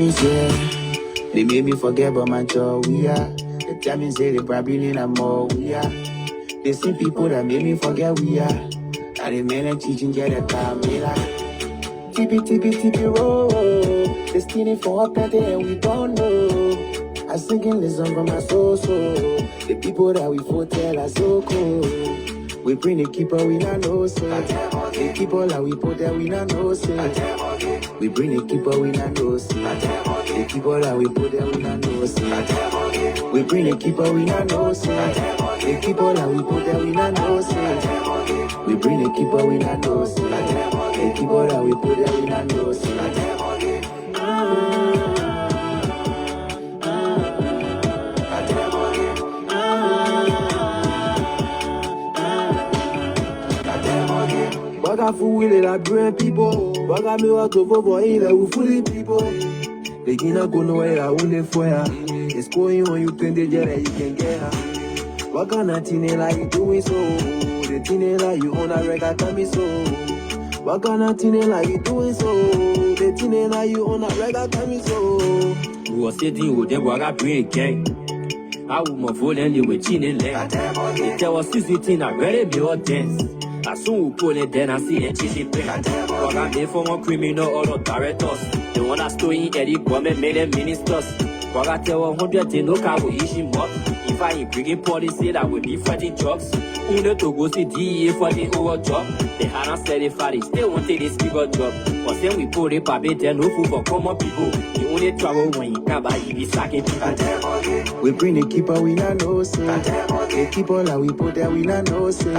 They made me forget about my job, we are. The time is say they probably need a more, we are. They see people that made me forget we are. And they made them teaching get a camera. Tippy, roll. They stealing for a country and we don't know. I singing this song from my soul. The people that we tell are so cool. We bring the keeper, we not know, so. The people that we put there, we not know, so. We bring the keeper, we not know, so. The people that we put there, we not know, so. We bring the keeper, we not know, so. The people that we put there, we not know, so. We bring the keeper, we not know, so. The people that we put there, we not know, so. Baga fouille la brain people. Baga me wa to for il ou fully people. Begina go nowhere une fois. It's going on you can get you can get. Baga nothing like you doing so. The thing like you on a record tell me so. Baga nothing like you doing so. The thing like you on a record tell me so. We was sitting with them baga brain gang. I would my phone and you were chinning leg. There was 16 I ready be all dance. As soon we pull it, then I see a cheesy pig. But I'm there for one criminal or directors. The one that stole in Eddie government made them ministers. But I tell 100 they no car will issue more. If I ain't bringing policy that will be fighting drugs. Only to go see DEA for the over job. They had not said it for they still wanted this people job. But then we put it baby, there no food for common people. You only travel when you can buy you be sacking people. We bring the keeper, we not know, so. The keeper that we put there, we not know, so.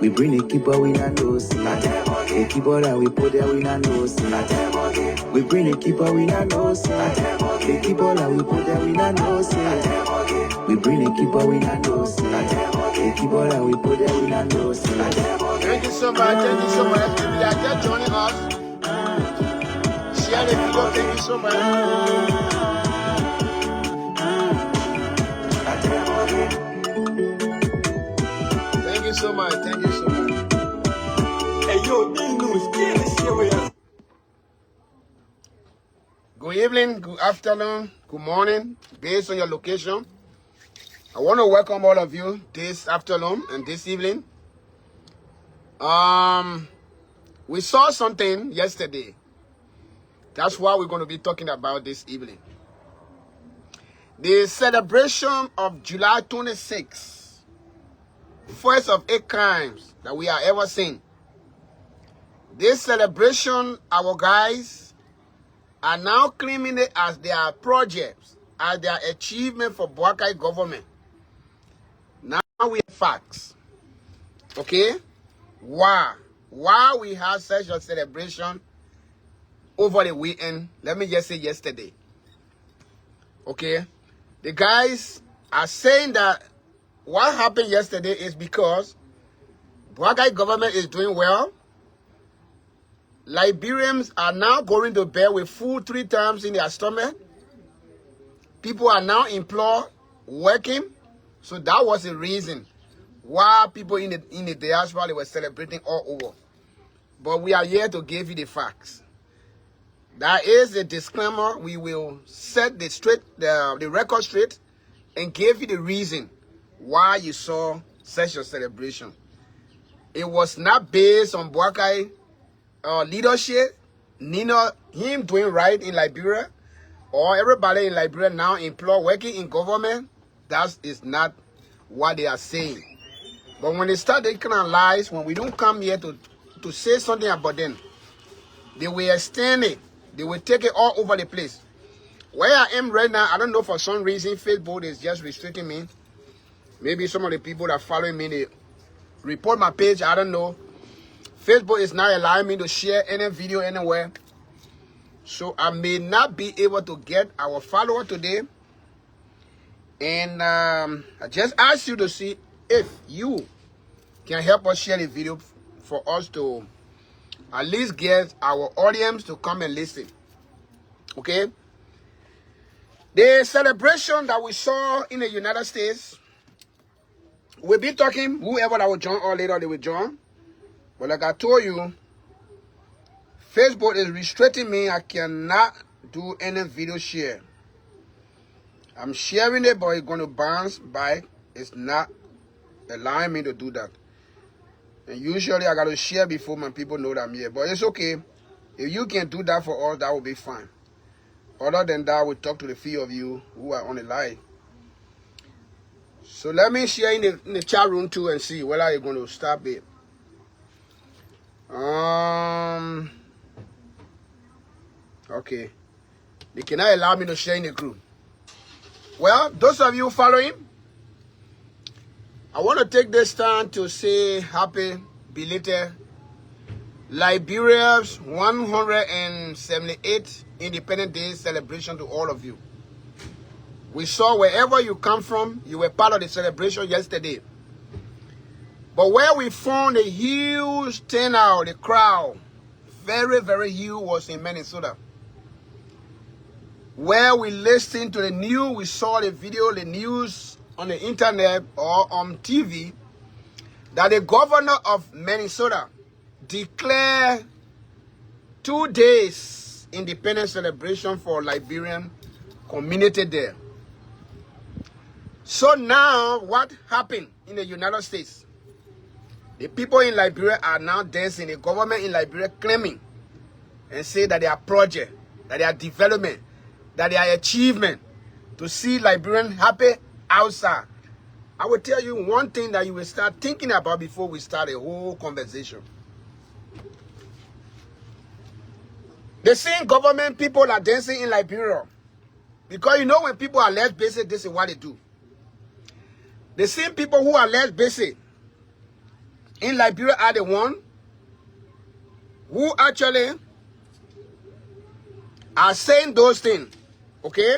We bring the keeper, we not know, so. The keeper that we put there, we not know, so. We bring the keeper, we not know, so. The keeper that we put there, we not know, so. We bring the keeper, we not know, so. The keeper that we put there, we not know, so. Thank you so much, If you are just joining us, share the video, thank you so much. Thank you so much. Hey, yo, Good evening, good afternoon, good morning, based on your location. I want to welcome all of you this afternoon and this evening. We saw something yesterday. That's what we're going to be talking about this evening. The celebration of July 26th, first of 8 crimes that we have ever seen. This celebration, our guys are now claiming it as their projects, as their achievement for Boakai government. Now we have facts. Okay? Why we have such a celebration over the weekend? Let me just say yesterday. Okay? The guys are saying that what happened yesterday is because Boakai government is doing well. Liberians are now going to bed with food 3 times in their stomach. People are now employed, working. So that was the reason why people in the diaspora, they were celebrating all over. But we are here to give you the facts. That is a disclaimer. We will set the record straight and give you the reason why you saw such a celebration. It was not based on Boakai leadership, him doing right in Liberia, or everybody in Liberia now employed working in government. That is not what they are saying. But when they start that kind of lies, when we don't come here to say something about them, they will extend it. They will take it all over the place. Where I am right now, I don't know, for some reason, Facebook is just restricting me. Maybe some of the people that are following me, they report my page, I don't know. Facebook is not allowing me to share any video anywhere. So I may not be able to get our follower today. And I just ask you to see if you can help us share the video for us to at least get our audience to come and listen. Okay? The celebration that we saw in the United States, we'll be talking, whoever that will join or later they will join. But like I told you, Facebook is restricting me. I cannot do any video share. I'm sharing it, but it's going to bounce back. It's not allowing me to do that. And usually I got to share before my people know that I'm here. But it's okay. If you can do that for us, that will be fine. Other than that, we'll talk to the few of you who are on the line. So let me share in the chat room too and see whether you're going to stop it. Okay. They cannot allow me to share in the group. Well, those of you following, I want to take this time to say happy belated Liberia's 178th Independence Day celebration to all of you. We saw wherever you come from, you were part of the celebration yesterday. But where we found a huge turnout, the crowd, very, very huge, was in Minnesota. Where we listened to the news, we saw the video, the news on the internet or on TV, that the governor of Minnesota declared 2 days independence celebration for Liberian community there. So now what happened in the United States? The people in Liberia are now dancing, the government in Liberia claiming and say that they are project, that they are development, that they are achievement to see Liberians happy outside. I will tell you one thing that you will start thinking about before we start a whole conversation. The same government people are dancing in Liberia. Because you know when people are less basic, this is what they do. The same people who are less basic in Liberia are the one who actually are saying those things. Okay?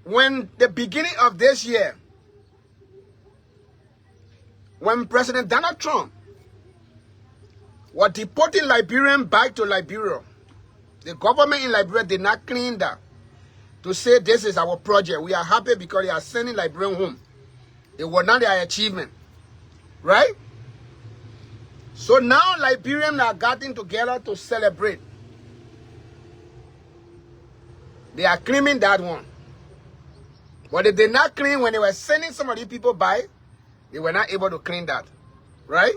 When the beginning of this year, when President Donald Trump was deporting Liberians back to Liberia, the government in Liberia did not clean that to say this is our project. We are happy because they are sending Liberians home. It was not their achievement. Right? So now Liberians are getting together to celebrate. They are claiming that one. But they did not clean when they were sending some of these people by. They were not able to clean that. Right?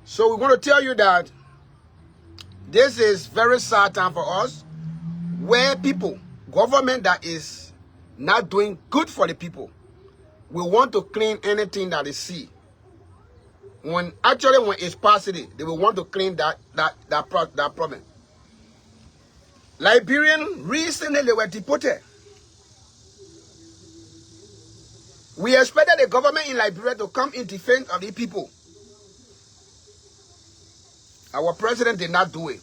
So we're going to tell you that this is very sad time for us, where people, government that is not doing good for the people, we want to clean anything that they see. When it's positive, they will want to clean that problem. Liberians recently they were deported. We expected the government in Liberia to come in defense of the people. Our president did not do it.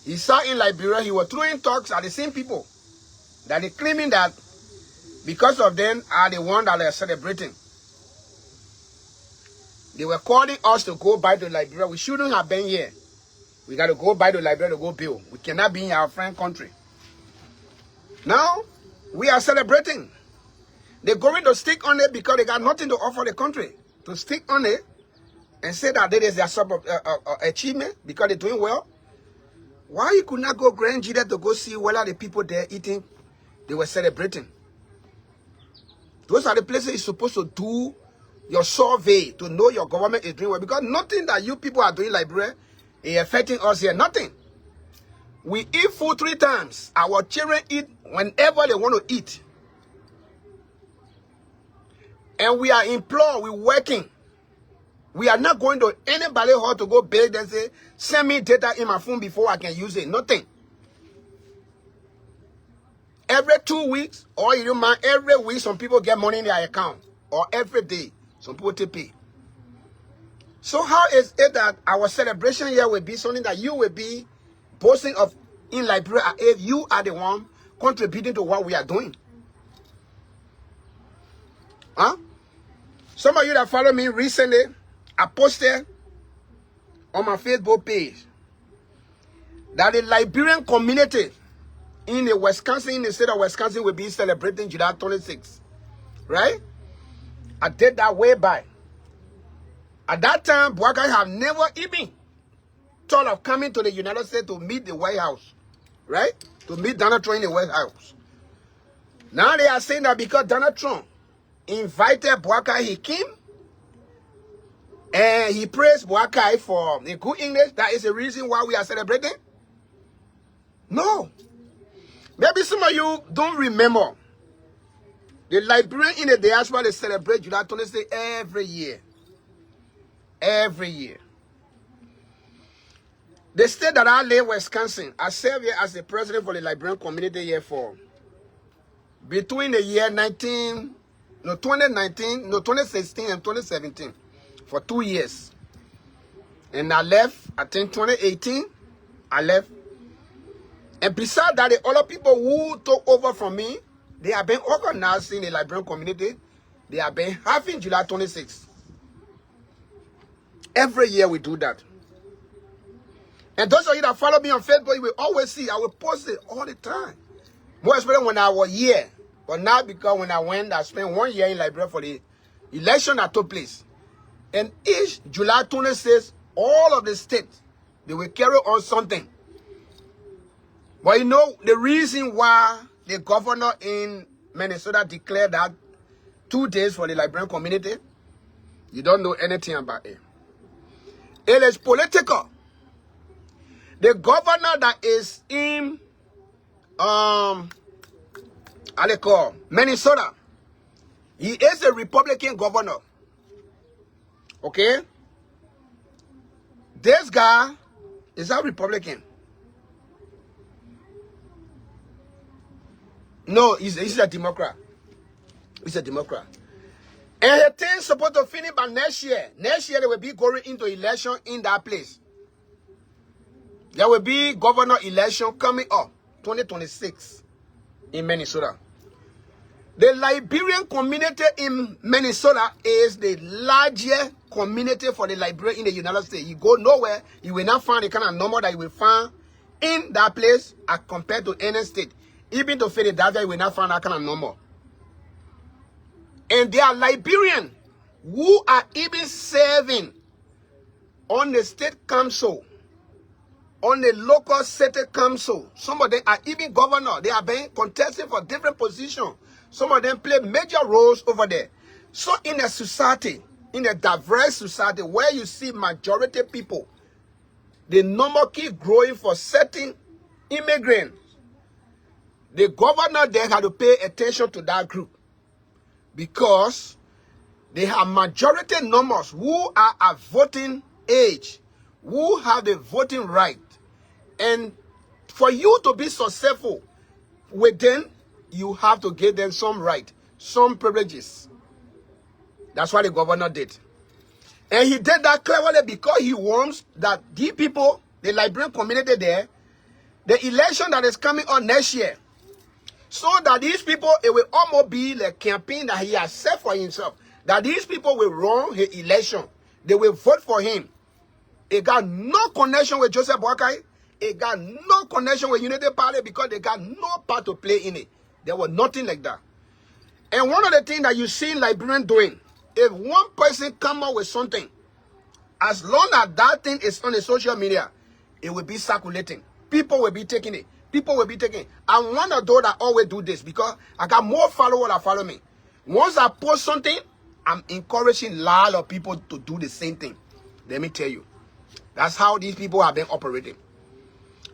He sat in Liberia, he was throwing talks at the same people that they claiming that because of them are the ones that are celebrating. They were calling us to go back to Liberia. We shouldn't have been here. We got to go back to Liberia to go build. We cannot be in our friend country. Now, we are celebrating. They're going to stick on it because they got nothing to offer the country. To stick on it and say that that is their achievement because they're doing well. Why you could not go Grand Jida to go see whether the people there eating, they were celebrating? Those are the places you're supposed to do your survey to know your government is doing well. Because nothing that you people are doing like Liberia is affecting us here. Nothing. We eat food 3 times. Our children eat whenever they want to eat. And we are employed, we're working. We are not going to anybody hall to go beg and say, send me data in my phone before I can use it. Nothing. Every 2 weeks, or you don't mind, every week, some people get money in their account. Or every day, some people take pay. So how is it that our celebration here will be something that you will be boasting of in Liberia if you are the one contributing to what we are doing? Huh? Some of you that follow me recently, I posted on my Facebook page that the Liberian community in the Wisconsin, in the state of Wisconsin, will be celebrating July 26th. Right? I did that way back. At that time, Boakai had never even thought of coming to the United States to meet the White House, right? To meet Donald Trump in the White House. Now they are saying that because Donald Trump invited Boakai, he came, and he praised Boakai for the good English. That is the reason why we are celebrating? No. Maybe some of you don't remember. The Liberians in the diaspora, they celebrate July 26th every year. Every year. The state that I live, Wisconsin, I served here as the president for the Liberian community here for between the year 2016 and 2017 for 2 years. And I left, I think 2018, I left. And besides that, the other people who took over from me, they have been organizing the Liberian community. They have been having July 26th. Every year we do that. And those of you that follow me on Facebook, you will always see, I will post it all the time. More especially when I was here. But now because when I went, I spent 1 year in Liberia for the election that took place. And each July 26th, all of the states, they will carry on something. But you know, the reason why the governor in Minnesota declared that 2 days for the Liberian community, you don't know anything about it. It is political. The governor that is in how they call Minnesota, he is a Republican governor. Okay? This guy is a Republican. No, he's a Democrat. He's a Democrat. And the thing's supposed to finish by next year. Next year, they will be going into election in that place. There will be governor election coming up, 2026, in Minnesota. The Liberian community in Minnesota is the largest community for the Liberian in the United States. You go nowhere, you will not find the kind of number that you will find in that place as compared to any state. Even to Philadelphia, you will not find that kind of number. And there are Liberians who are even serving on the state council, on the local city council. Some of them are even governor. They are being contested for different positions. Some of them play major roles over there. So in a society, in a diverse society where you see majority people, the number keep growing for certain immigrants. The governor there had to pay attention to that group because they have majority numbers who are at voting age, who have the voting right. And for you to be successful with them, you have to give them some right, some privileges. That's what the governor did. And he did that cleverly because he wants that these people, the Liberian community there, the election that is coming on next year, so that these people, it will almost be the campaign that he has set for himself. That these people will run his election. They will vote for him. It got no connection with Joseph Boakai. It got no connection with Unity Party because they got no part to play in it. There was nothing like that. And one of the things that you see Liberians doing, if one person come up with something, as long as that thing is on the social media, it will be circulating. People will be taking it. People will be taking it. I'm one of those that always do this because I got more followers that follow me. Once I post something, I'm encouraging a lot of people to do the same thing. Let me tell you. That's how these people have been operating.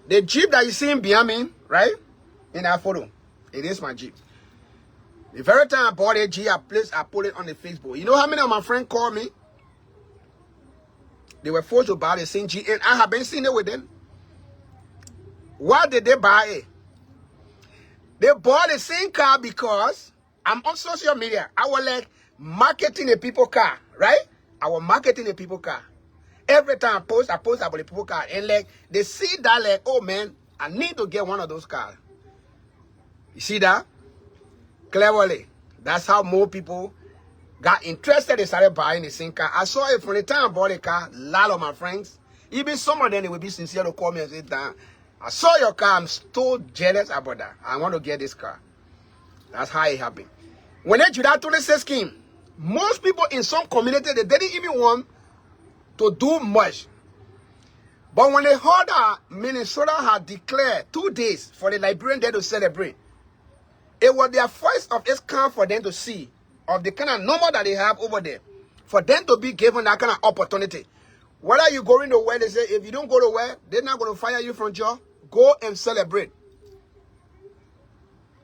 The Jeep that you see behind me, right? In that photo. It is my Jeep. The very time I bought a Jeep, I put it on the Facebook. You know how many of my friends called me? They were forced to buy the same Jeep, and I have been seeing it with them. Why did they buy it? They bought the same car because I'm on social media. I was like marketing a people car, right? I was marketing a people car. Every time I post about the people car. And like they see that like, oh man, I need to get one of those cars. You see that? Cleverly. That's how more people got interested. They started buying the same car. I saw it from the time I bought the car. A lot of my friends, even some of them, they will be sincere to call me and say, damn, I saw your car. I'm so jealous about that. I want to get this car. That's how it happened. When the July 26 came, most people in some community, they didn't even want to do much. But when they heard that Minnesota had declared 2 days for the Liberian Day to celebrate, it was their first of its kind for them to see of the kind of number that they have over there. For them to be given that kind of opportunity. Whether you going to work, they say, if you don't go to work, they're not going to fire you from job. Go and celebrate.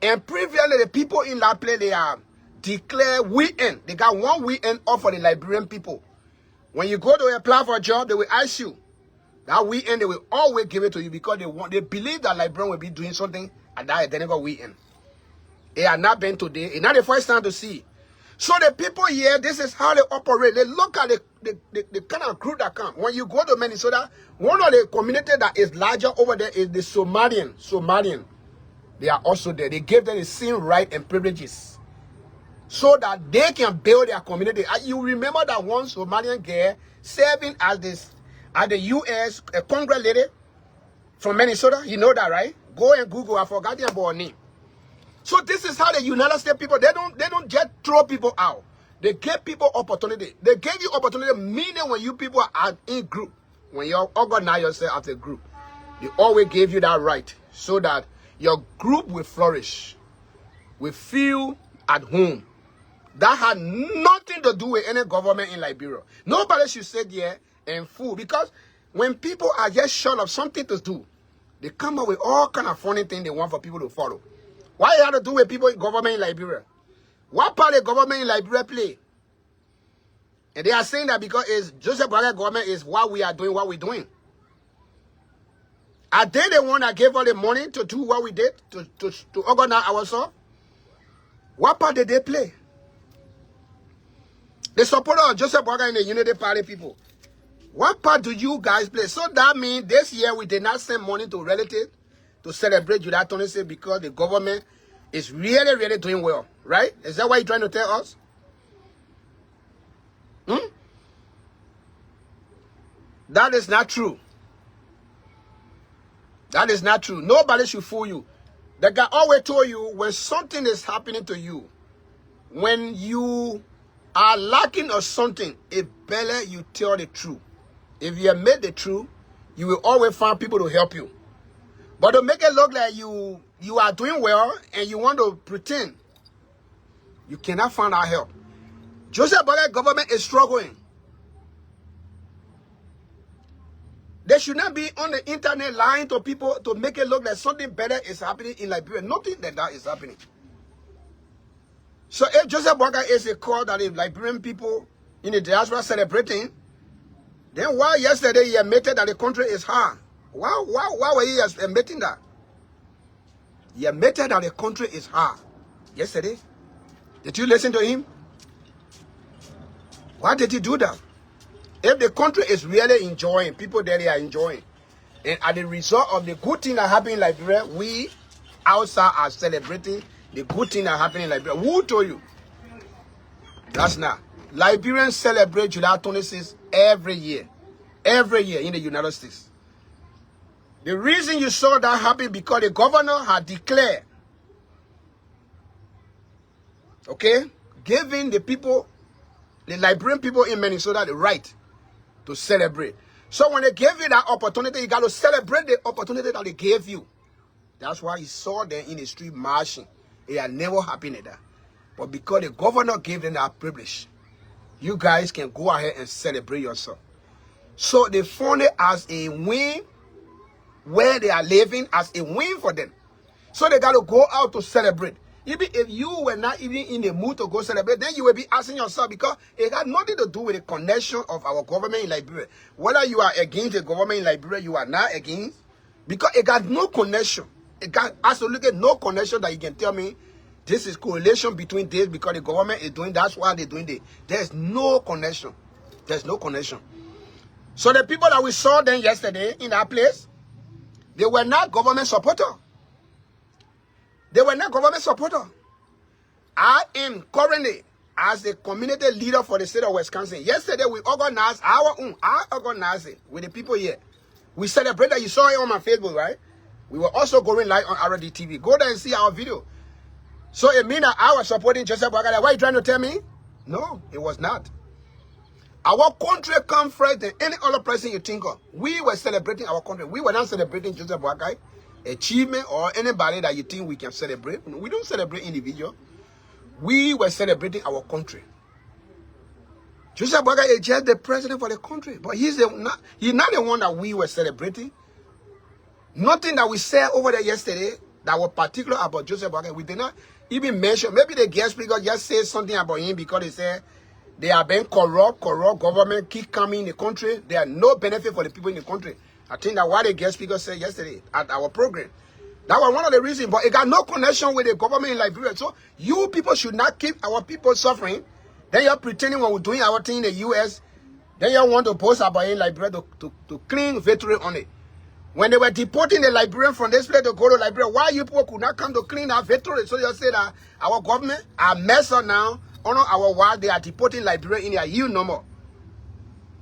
And previously, the people in that place, they are declared weekend. They got 1 weekend off for the Liberian people. When you go to apply for a job, they will ask you. That weekend, they will always give it to you because they believe that Liberian will be doing something at that identical weekend. It has not been today. It's not the first time to see. So the people here, this is how they operate. They look at the kind of group that come. When you go to Minnesota, one of the community that is larger over there is the Somalian. They are also there. They give them the same rights and privileges so that they can build their community. You remember that one Somalian girl serving as the U.S. Congress lady from Minnesota? You know that, right? Go and Google. I forgot her name. So this is how the United States people, they don't just throw people out. They give people opportunity. They give you opportunity, meaning when you people are in group, when you organize yourself as a group, they always give you that right so that your group will flourish, will feel at home. That had nothing to do with any government in Liberia. Nobody should sit there and fool, because when people are just short of something to do, they come up with all kind of funny things they want for people to follow. Why it have to do with people in government in Liberia? What part of government in Liberia play? And they are saying that because it's Joseph Boakai government is what we are doing, what we're doing. Are they the one that gave us the money to do what we did, to organize ourselves? What part did they play? The supporter of Joseph Boakai in the Unity Party people. What part do you guys play? So that means this year we did not send money to relatives to celebrate July 26th because the government is really, really doing well, right? Is that what you're trying to tell us? That is not true. That is not true. Nobody should fool you. The guy always told you when something is happening to you, when you are lacking of something, it's better you tell the truth. If you admit the truth, you will always find people to help you. But to make it look like you are doing well and you want to pretend, you cannot find our help. Joseph Boakai government is struggling. They should not be on the internet lying to people to make it look like something better is happening in Liberia. Nothing like that is happening. So if Joseph Boakai is a call that the Liberian people in the diaspora celebrating, then why yesterday he admitted that the country is hard? Why were you admitting that? He admitted that the country is hard yesterday. Did you listen to him? Why did he do that? If the country is really enjoying, people there they are enjoying, and as a result of the good thing that happened in Liberia, we outside are celebrating the good thing that happened in Liberia. Who told you? That's not. Liberians celebrate July 26th every year in the United States. The reason you saw that happen because the governor had declared, okay, giving the people, the Liberian people in Minnesota the right to celebrate. So when they gave you that opportunity, you got to celebrate the opportunity that they gave you. That's why you saw them in the street marching. It had never happened like that. But because the governor gave them that privilege, you guys can go ahead and celebrate yourself. So they found it as a win where they are living, as a win for them. So they got to go out to celebrate. Even if you were not even in the mood to go celebrate, then you will be asking yourself, because it got nothing to do with the connection of our government in Liberia. Whether you are against the government in Liberia, you are not against, because it got no connection. It got absolutely no connection that you can tell me this is correlation between this because the government is doing, that's why they're doing this. There's no connection. There's no connection. So the people that we saw then yesterday in that place, they were not government supporter. They were not government supporter. I am currently as the community leader for the state of Wisconsin. Yesterday we organized our own. I organized it with the people here. We celebrated. You saw it on my Facebook, right? We were also going live on RD TV. Go there and see our video. So it means that I was supporting Joseph Boakai. What are you trying to tell me? No, it was not. Our country comes first than any other person you think of. We were celebrating our country. We were not celebrating Joseph Boakai achievement or anybody that you think we can celebrate. We don't celebrate individual. We were celebrating our country. Joseph Boakai is just the president for the country, but he's not the one that we were celebrating. Nothing that we said over there yesterday that was particular about Joseph Boakai, we did not even mention. Maybe the guest speaker just said something about him because they said they are being corrupt government keep coming in the country. There are no benefit for the people in the country. I think that what the guest speaker said yesterday at our program. That was one of the reasons, but it got no connection with the government in Liberia. So you people should not keep our people suffering. Then you're pretending when we're doing our thing in the U.S., then you want to post about in Liberia to claim victory on it. When they were deporting the Liberians from this place to go to Liberia, why you people could not come to clean our victory? So you say that our government are messed up now. On our wall, they are deporting Liberia in their huge number.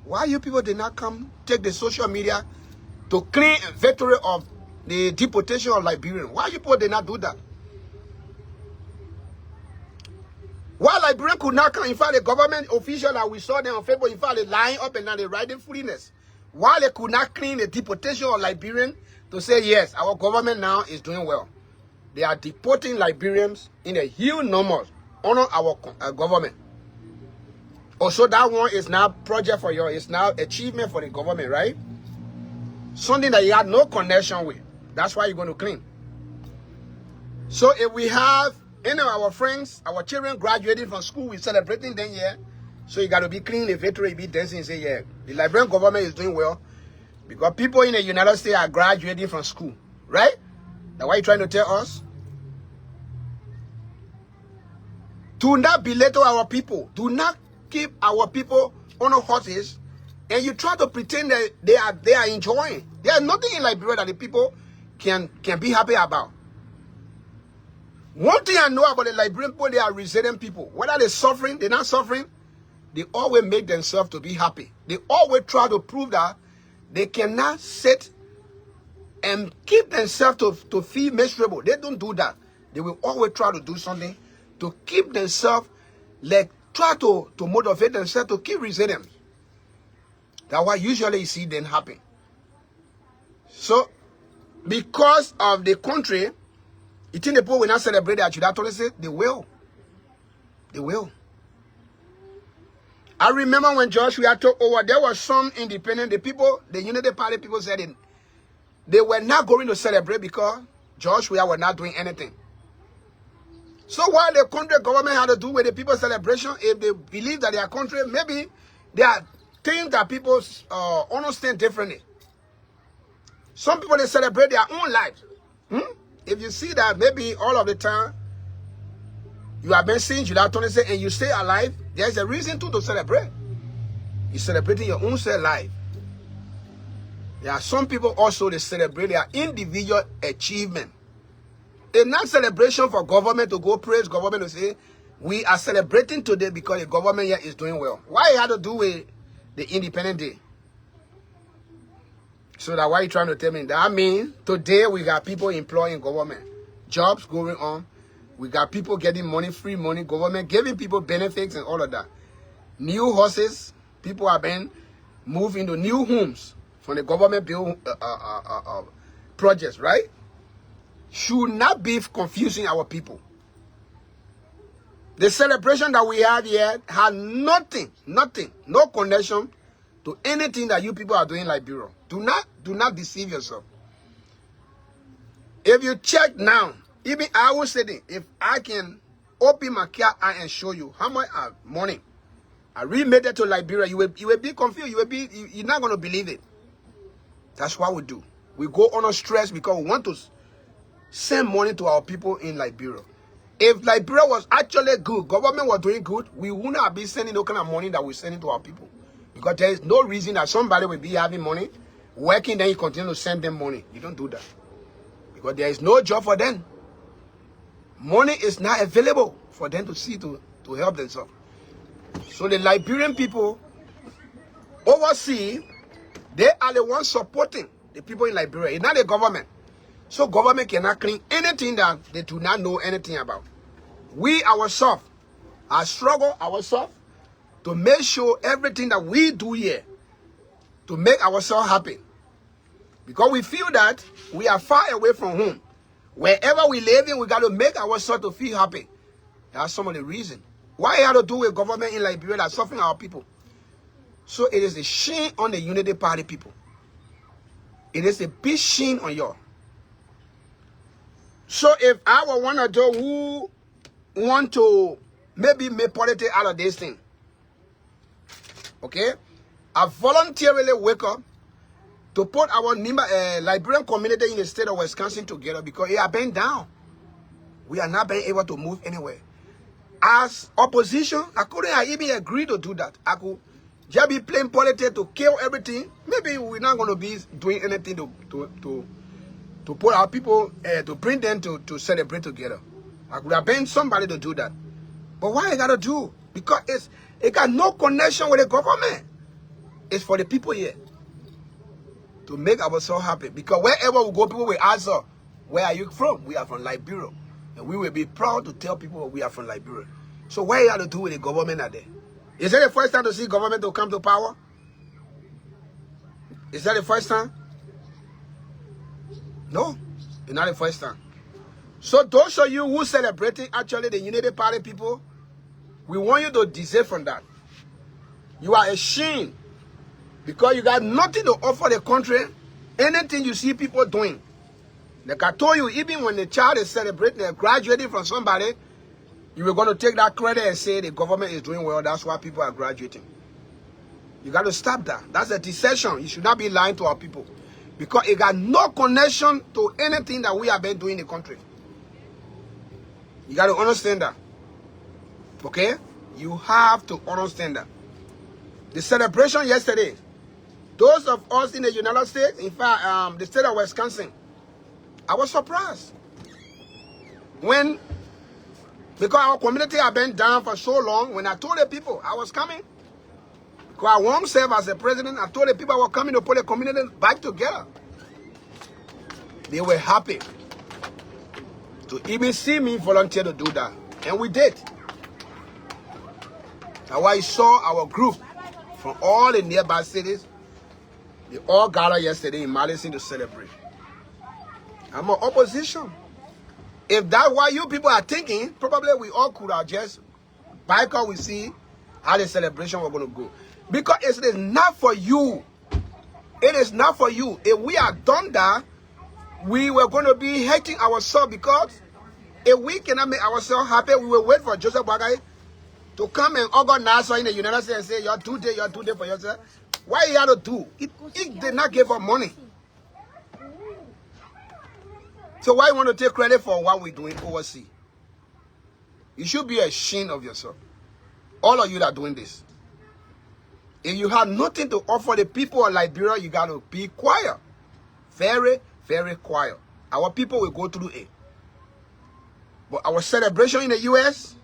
Why you people did not come take the social media to claim victory of the deportation of Liberians? Why you people did not do that? Why Liberians could not come? In fact, the government official that we saw them on Facebook, in fact, they lying up and down, they writing foolishness. Why they could not clean the deportation of Liberians to say, yes, our government now is doing well. They are deporting Liberians in a huge numbers on our government. Also, that one is now project for you. It's now achievement for the government, right? Something that you had no connection with. That's why you're going to clean. So if we have any of our friends, our children graduating from school, we're celebrating them here. So you got to be clean the victory, be dancing and say, yeah, the Liberian government is doing well. Because people in the United States are graduating from school, right? That's what you're trying to tell us. Do not belittle our people. Do not keep our people on horses. And you try to pretend that they are enjoying. There's nothing in Liberia that the people can be happy about. One thing I know about the Liberian people, they are resilient people. Whether they're suffering, they're not suffering, they always make themselves to be happy. They always try to prove that they cannot sit and keep themselves to feel miserable. They don't do that. They will always try to do something to keep themselves, like try to motivate themselves to keep resilient. That's why usually you see them happen. So, because of the country, you think the people will not celebrate that? Should I totally say they will? They will. I remember when Joshua took over, there was some independent, the people, the Unity Party people said they were not going to celebrate because Joshua was not doing anything. So what the country government had to do with the people's celebration, if they believe that their country, maybe there are things that people understand differently. Some people, they celebrate their own lives. If you see that maybe all of the time, you have been seen, you have to say, and you stay alive, there's a reason to celebrate. You're celebrating your own self life. There are some people also, they celebrate their individual achievement. It's not celebration for government to go praise government to say, we are celebrating today because the government here is doing well. Why it had to do with the Independent Day? So that why you trying to tell me? That means today we got people employing government. Jobs going on. We got people getting money, free money, government giving people benefits and all of that. New horses, people are being moved into new homes from the government build projects, right? Should not be confusing our people. The celebration that we have here has nothing, no connection to anything that you people are doing in Liberia. Do not deceive yourself. If you check now, even I was saying, if I can open my car and show you how much money I remade it to Liberia, you will be confused. You're not going to believe it. That's what we do. We go on stress because we want to send money to our people in Liberia. If Liberia was actually good, government was doing good, we wouldn't have been sending no kind of money that we're sending to our people. Because there is no reason that somebody will be having money, working, then you continue to send them money. You don't do that. Because there is no job for them. Money is not available for them to see to help themselves. So the Liberian people overseas, they are the ones supporting the people in Liberia. It's not the government. So government cannot clean anything that they do not know anything about. We ourselves, our struggle ourselves, to make sure everything that we do here to make ourselves happy. Because we feel that we are far away from home. Wherever we live in, we got to make ourselves to feel happy. That's some of the reason. Why it had to do with government in Liberia that's suffering our people. So it is a shame on the Unity Party people. It is a big shame on y'all. So if I were one of those who want to maybe make politics out of this thing, okay, I voluntarily wake up to put our Liberian community in the state of Wisconsin together because it has been down. We are not being able to move anywhere. As opposition, I couldn't even agree to do that. I could just be playing politics to kill everything. Maybe we're not going to be doing anything to put our people, to bring them to celebrate together. I could have been somebody to do that. But why I got to do? Because it got no connection with the government. It's for the people here. To make ourselves happy. Because wherever we go, people will ask us, where are you from? We are from Liberia. And we will be proud to tell people we are from Liberia. So what you have to do with the government out there? Is that the first time to see government to come to power? Is that the first time? No, it's not the first time. So those of you who celebrating actually the Unity Party people, we want you to desist from that. You are ashamed because you got nothing to offer the country. Anything you see people doing. Like I told you, even when the child is celebrating, they're graduating from somebody, you were going to take that credit and say the government is doing well. That's why people are graduating. You got to stop that. That's a deception. You should not be lying to our people. Because it got no connection to anything that we have been doing in the country. You got to understand that. Okay? You have to understand that. The celebration yesterday, those of us in the United States, in fact, the state of Wisconsin, I was surprised. Because our community had been down for so long, when I told the people I was coming, because I want to serve as a president, I told the people I was coming to put the community back together. They were happy to even see me volunteer to do that. And we did. That's why I saw our group from all the nearby cities. They all gathered yesterday in Madison to celebrate. I'm an opposition. If that's what you people are thinking, probably we all could have just back up. We see how the celebration was going to go. Because it is not for you. It is not for you. If we had done that, we were going to be hating ourselves because if we cannot make ourselves happy, we will wait for Joseph Boakai to come and organize in the United States and say, you're too day for yourself. Why he had to do? It did not give us money. So why you want to take credit for what we're doing overseas? You should be ashamed of yourself. All of you that are doing this. If you have nothing to offer the people of Liberia, you got to be quiet. Very, very quiet. Our people will go through it. But our celebration in the U.S.,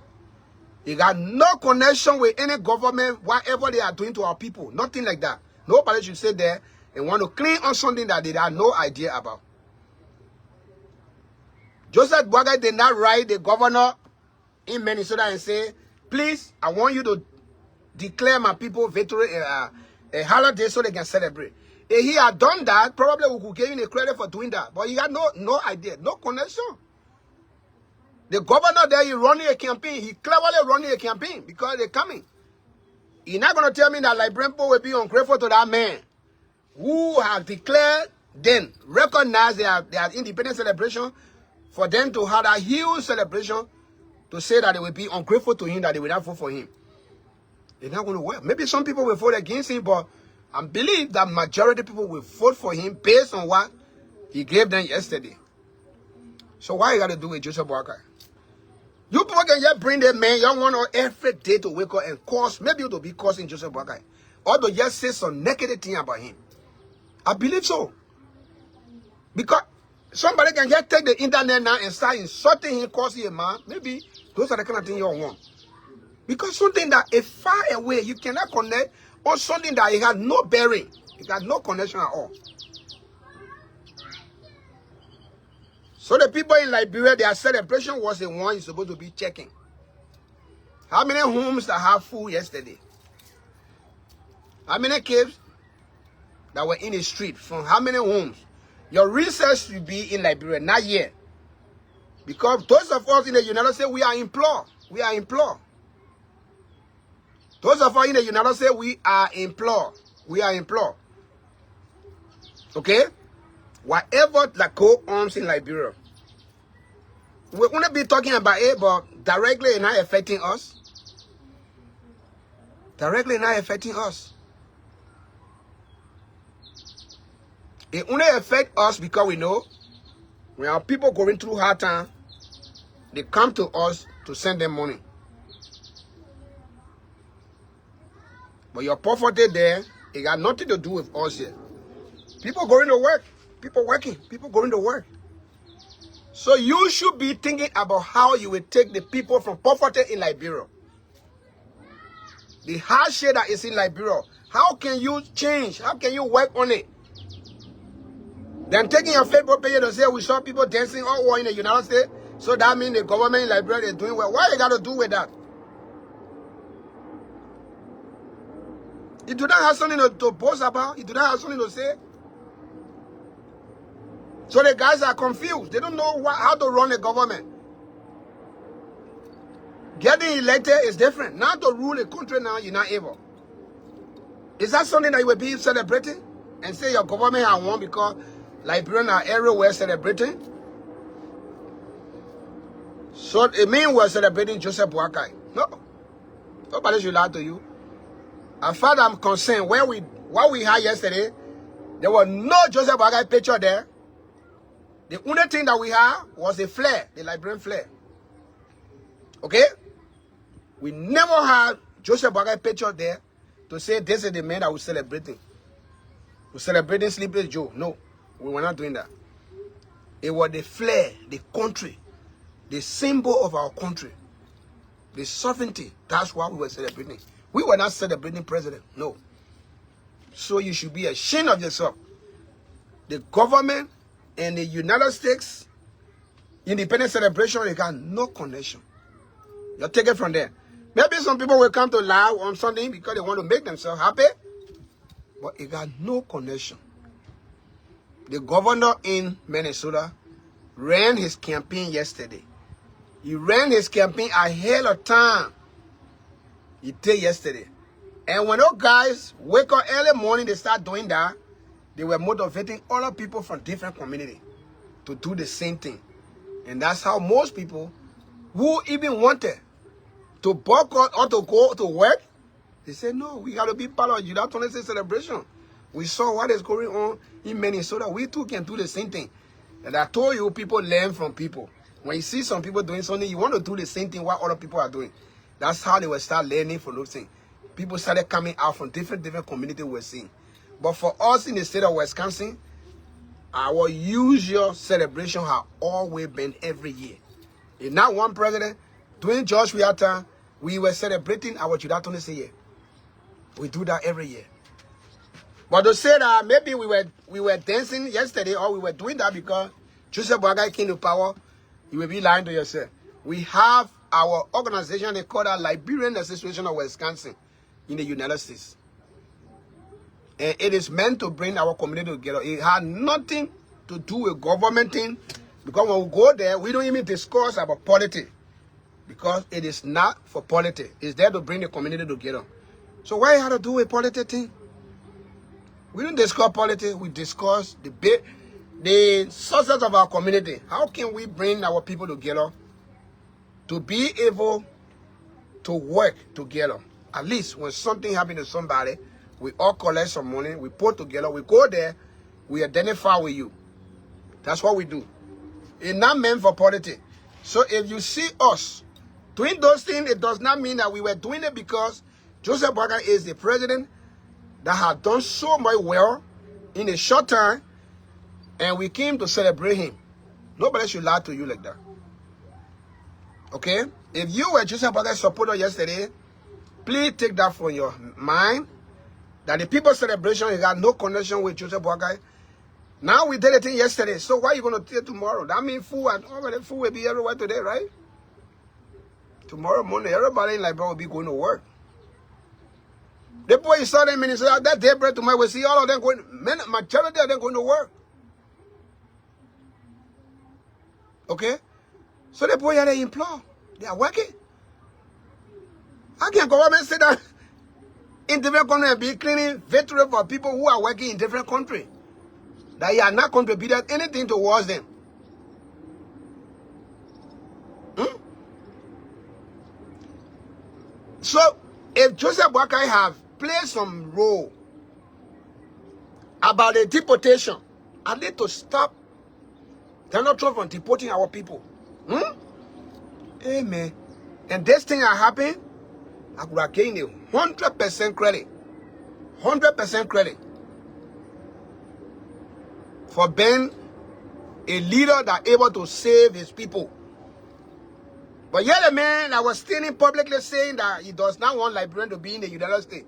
it got no connection with any government, whatever they are doing to our people. Nothing like that. Nobody should sit there and want to clean on something that they have no idea about. Joseph Boakai did not write the governor in Minnesota and say, please, I want you to declare my people victory, a holiday so they can celebrate. If he had done that, probably we could give him the credit for doing that. But he had no idea, no connection. The governor there, he running a campaign. He cleverly running a campaign because they're coming. He's not going to tell me that Liberian people will be ungrateful to that man who have declared, then recognized their independence celebration, for them to have a huge celebration to say that they will be ungrateful to him, that they will not vote for him. It's not going to work. Maybe some people will vote against him, but I believe that majority of people will vote for him based on what he gave them yesterday. So why you got to do with Joseph Boakai? You people can just bring that man, you want every day to wake up and cause, maybe to be causing Joseph Boakai, or to just say some negative thing about him. I believe so. Because somebody can just take the internet now and start insulting him, causing him, man. Maybe those are the kind of things you want. Because something that is far away, you cannot connect, or something that it has no bearing, it has no connection at all. So the people in Liberia, their celebration was the one you're supposed to be checking. How many homes that have food yesterday? How many kids that were in the street? From how many homes? Your research should be in Liberia, not yet. Because those of us in the United States, we are implored. We are implored. Those of us in the United States, we are implored. We are implored. Okay? Whatever that go on in Liberia, we're going to be talking about it, but directly it's not affecting us. Directly not affecting us. It only affects us because we know when our people going through hard time, they come to us to send them money. But your poverty there, it got nothing to do with us here. People going to work. People working. People going to work. So you should be thinking about how you will take the people from poverty in Liberia. The hardship that is in Liberia. How can you change? How can you work on it? Then taking your Facebook page to say we saw people dancing all over in the United States. So that means the government in Liberia is doing well. What you got to do with that? You do not have something to boast about. You do not have something to say. So the guys are confused. They don't know how to run a government. Getting elected is different. Now to rule a country now, you're not able. Is that something that you will be celebrating? And say your government has won because Liberians are everywhere celebrating? So it means we're celebrating Joseph Boakai. No. Nobody should lie to you. As far as I'm concerned, what we had yesterday, there was no Joseph Boakai picture there. The only thing that we had was a flare, the Liberian flare. Okay? We never had Joseph Boakai picture there to say this is the man that we're celebrating. We're celebrating Sleepy Joe. No, we were not doing that. It was the flare, the country, the symbol of our country, the sovereignty. That's what we were celebrating. We were not celebrating president. No. So you should be ashamed of yourself. The government and the United States independence celebration, they got no connection. You take it from there. Maybe some people will come to laugh on something because they want to make themselves happy, but it got no connection. The governor in Minnesota ran his campaign yesterday. He ran his campaign ahead of time. He did yesterday. And when those guys wake up early morning, they start doing that, they were motivating other people from different communities to do the same thing. And that's how most people who even wanted to boycott or to go to work, they said, no, we got to be part of July 26 celebration. We saw what is going on in Minnesota. We too can do the same thing. And I told you, people learn from people. When you see some people doing something, you want to do the same thing what other people are doing. That's how they will start learning from those things. People started coming out from different communities we're seeing. But for us in the state of Wisconsin, our usual celebration has always been every year. If not one president, during George Weah, we were celebrating our July 26th year. We do that every year. But to say that maybe we were dancing yesterday or we were doing that because Joseph Boakai came to power, you will be lying to yourself. We have our organization, they call that Liberian Association of Wisconsin in the United States. And it is meant to bring our community together. It had nothing to do with government thing. Because when we go there, we don't even discuss about politics. Because it is not for politics. It's there to bring the community together. So why you have to do with politics thing? We don't discuss politics. We discuss the success of our community. How can we bring our people together to be able to work together? At least when something happens to somebody, we all collect some money, we put together, we go there, we identify with you. That's what we do. It's not meant for politics. So if you see us doing those things, it does not mean that we were doing it because Joseph Boakai is the president that has done so much well in a short time, and we came to celebrate him. Nobody should lie to you like that. Okay? If you were Joseph Boakai supporter yesterday, please take that from your mind. That the people's celebration, it got no connection with Joseph Boakai. Now we did a thing yesterday, so why are you going to do it tomorrow? That means food and all the food will be everywhere today, right? Tomorrow morning, everybody in Liberia will be going to work. The boy saw them in Minnesota that daybreak tomorrow. We see all of them going. Majority of them going to work. Okay, so the boy had to employ. They are working. How can government say that in different countries be cleaning victory for people who are working in different countries? That you are not contributing anything towards them. So, if Joseph Boakai have played some role about the deportation, I need to stop Donald Trump from deporting our people. Amen. And this thing that happened, I could have gained 100% credit. 100% credit. For being a leader that able to save his people. But yet the man that was standing publicly saying that he does not want Liberians to be in the United States.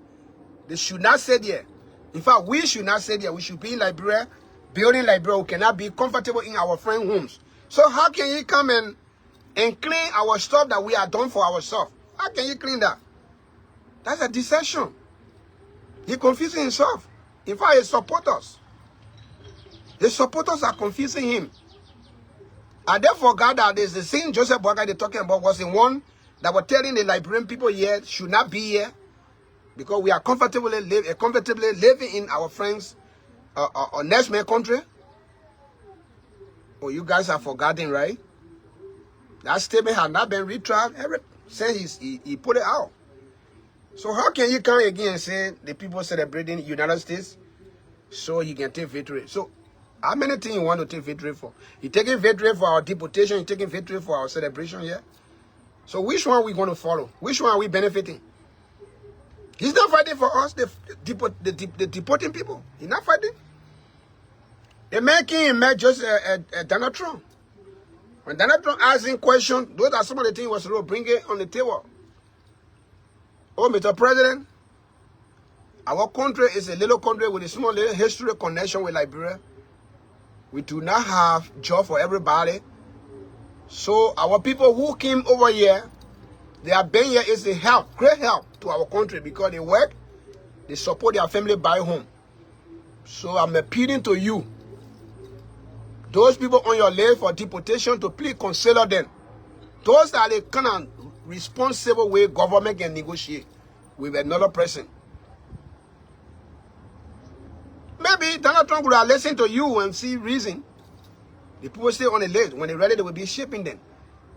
They should not say there. In fact, we should not say there. We should be in Liberia, building Liberia. We cannot be comfortable in our friend homes. So how can he come and clean our stuff that we are done for ourselves? How can he clean that? That's a deception. He confusing himself. In fact, his supporters. His supporters are confusing him. And they forgot that there's the same Joseph Boakai they're talking about was the one that were telling the Liberian people here should not be here because we are comfortably living in our friends' next man country. Oh, you guys have forgotten, right? That statement has not been retried ever since he put it out. So how can you come again and say the people celebrating the United States so you can take victory? So how many things you want to take victory for? You taking victory for our deportation, you taking victory for our celebration here? So which one are we going to follow? Which one are we benefiting? He's not fighting for us, the deporting people. He's not fighting. They're making him met just Donald Trump. When Donald Trump asked him questions, those are some of the things he was bringing on the table. Oh, Mr. President, our country is a little country with a small little history connection with Liberia. We do not have job for everybody. So our people who came over here, they have been here is a help, great help to our country because they work, they support their family back home. So I'm appealing to you, those people on your list for deportation, to please consider them. Those are the kind of responsible way government can negotiate with another person. Maybe Donald Trump would have listened to you and see reason. The people stay on the list. When they're ready, they will be shipping them.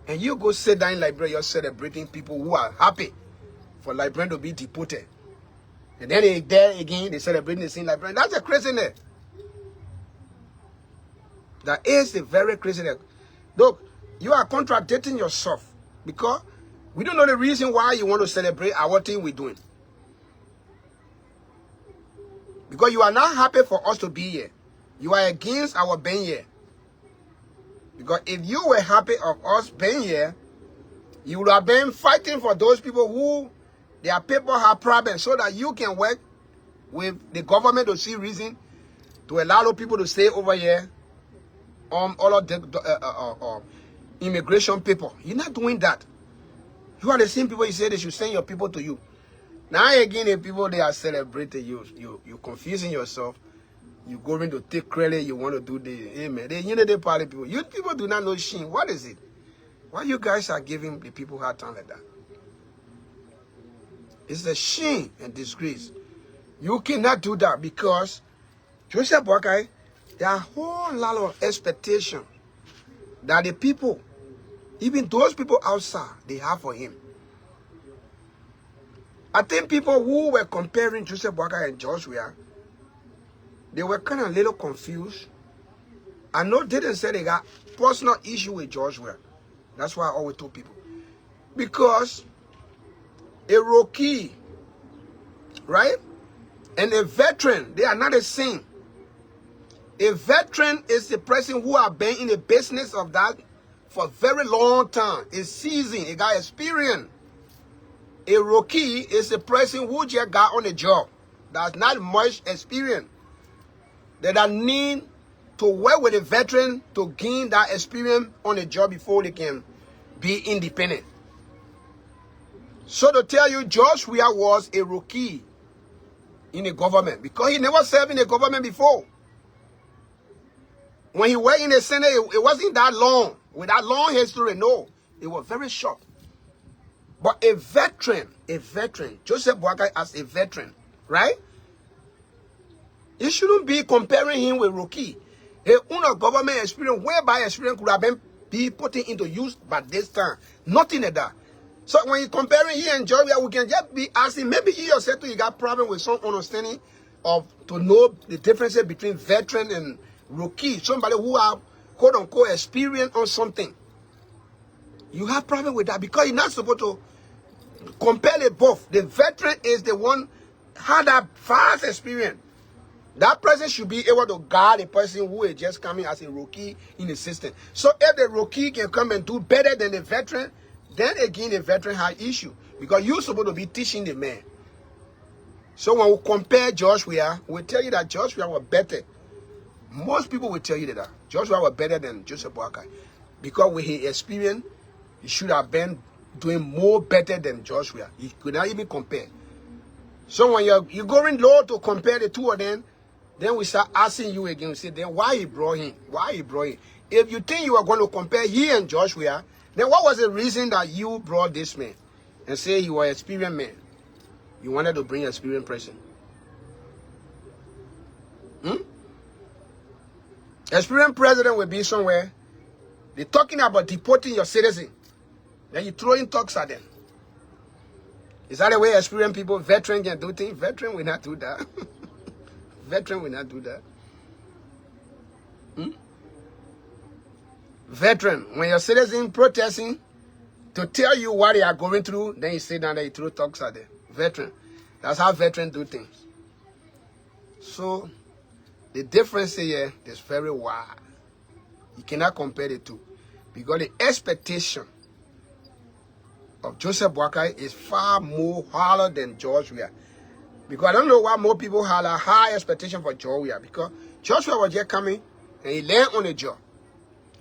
And you go sit down in Liberia, you're celebrating people who are happy for Liberian to be deported. And then they there again, they celebrating the same Liberian. That's a craziness. That is the very craziness. Look, you are contradicting yourself because we don't know the reason why you want to celebrate our thing we're doing. Because you are not happy for us to be here. You are against our being here. Because if you were happy of us being here, you would have been fighting for those people who their people have problems so that you can work with the government to see reason to allow those people to stay over here all of the immigration people. You're not doing that. You are the same people you say they should send your people to you. Now again, the people they are celebrating you're confusing yourself. You're going to take credit. You want to do the amen. The unity party people. You people do not know shame. What is it? Why you guys are giving the people hard time like that? It's a shame and disgrace. You cannot do that because Joseph Boakai, there are a whole lot of expectation that the people, even those people outside, they have for him. I think people who were comparing Joseph Boakai and Joshua, they were kind of a little confused. I know they didn't say they got personal issue with Joshua. That's why I always told people. Because a rookie, right, and a veteran, they are not the same. A veteran is the person who has been in the business of that for a very long time. A seasoned, a guy experienced. A rookie is a person who just got on the job. That's not much experience. They don't need to work with a veteran to gain that experience on the job before they can be independent. So to tell you, Joshua was a rookie in the government because he never served in the government before. When he worked in the Senate, it wasn't that long. With that long history, no. It was very short. But a veteran, Joseph Boakai as a veteran, right? You shouldn't be comparing him with Roki. His own government experience, whereby experience could have been put into use by this time. Nothing like that. So when you comparing he and Georgia, we can just be asking, maybe you yourself you got problem with some understanding of to know the differences between veteran and rookie, somebody who have quote unquote experience on something. You have problem with that because you're not supposed to compare it both. The veteran is the one had that vast experience. That person should be able to guard a person who is just coming as a rookie in the system. So if the rookie can come and do better than the veteran, then again the veteran has issue because you're supposed to be teaching the man. So when we compare Joshua, we'll tell you that Joshua was better. Most people will tell you that Joshua was better than Joseph Boakai because with his experience, he should have been doing more better than Joshua. He could not even compare. So when you're going low to compare the two of them, then we start asking you again. We say, then why he brought him? Why he brought him? If you think you are going to compare he and Joshua, then what was the reason that you brought this man and say he was an experienced man? You wanted to bring an experienced person. Experienced president will be somewhere. They're talking about deporting your citizen. Then you're throwing talks at them. Is that the way experienced people, veteran can do things? Veteran will not do that. Veteran will not do that. Veteran, when your citizen protesting to tell you what they are going through, then you sit down and you throw talks at them. Veteran. That's how veterans do things. So, the difference here is very wide. You cannot compare the two. Because the expectation of Joseph Boakai is far more higher than Joshua. Because I don't know why more people have a high expectation for Joshua. Because Joshua was just coming and he learned on the job.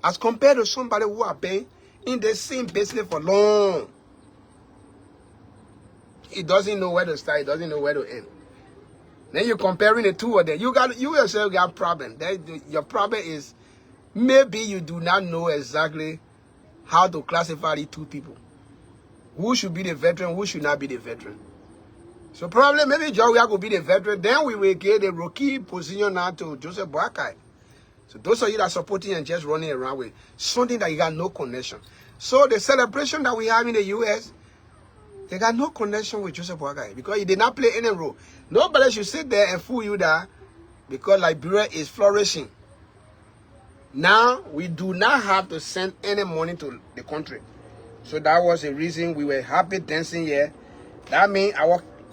As compared to somebody who has been in the same business for long. He doesn't know where to start. He doesn't know where to end. Then you're comparing the two of them. You yourself got a problem. Your problem is maybe you do not know exactly how to classify the two people. Who should be the veteran, who should not be the veteran. So probably maybe Joshua could be the veteran. Then we will get the rookie position now to Joseph Boakai. So those of you that are supporting and just running around with something that you got no connection. So the celebration that we have in the U.S., they got no connection with Joseph Boakai because he did not play any role. Nobody should sit there and fool you that because Liberia is flourishing. Now, we do not have to send any money to the country. So that was the reason we were happy dancing here. That means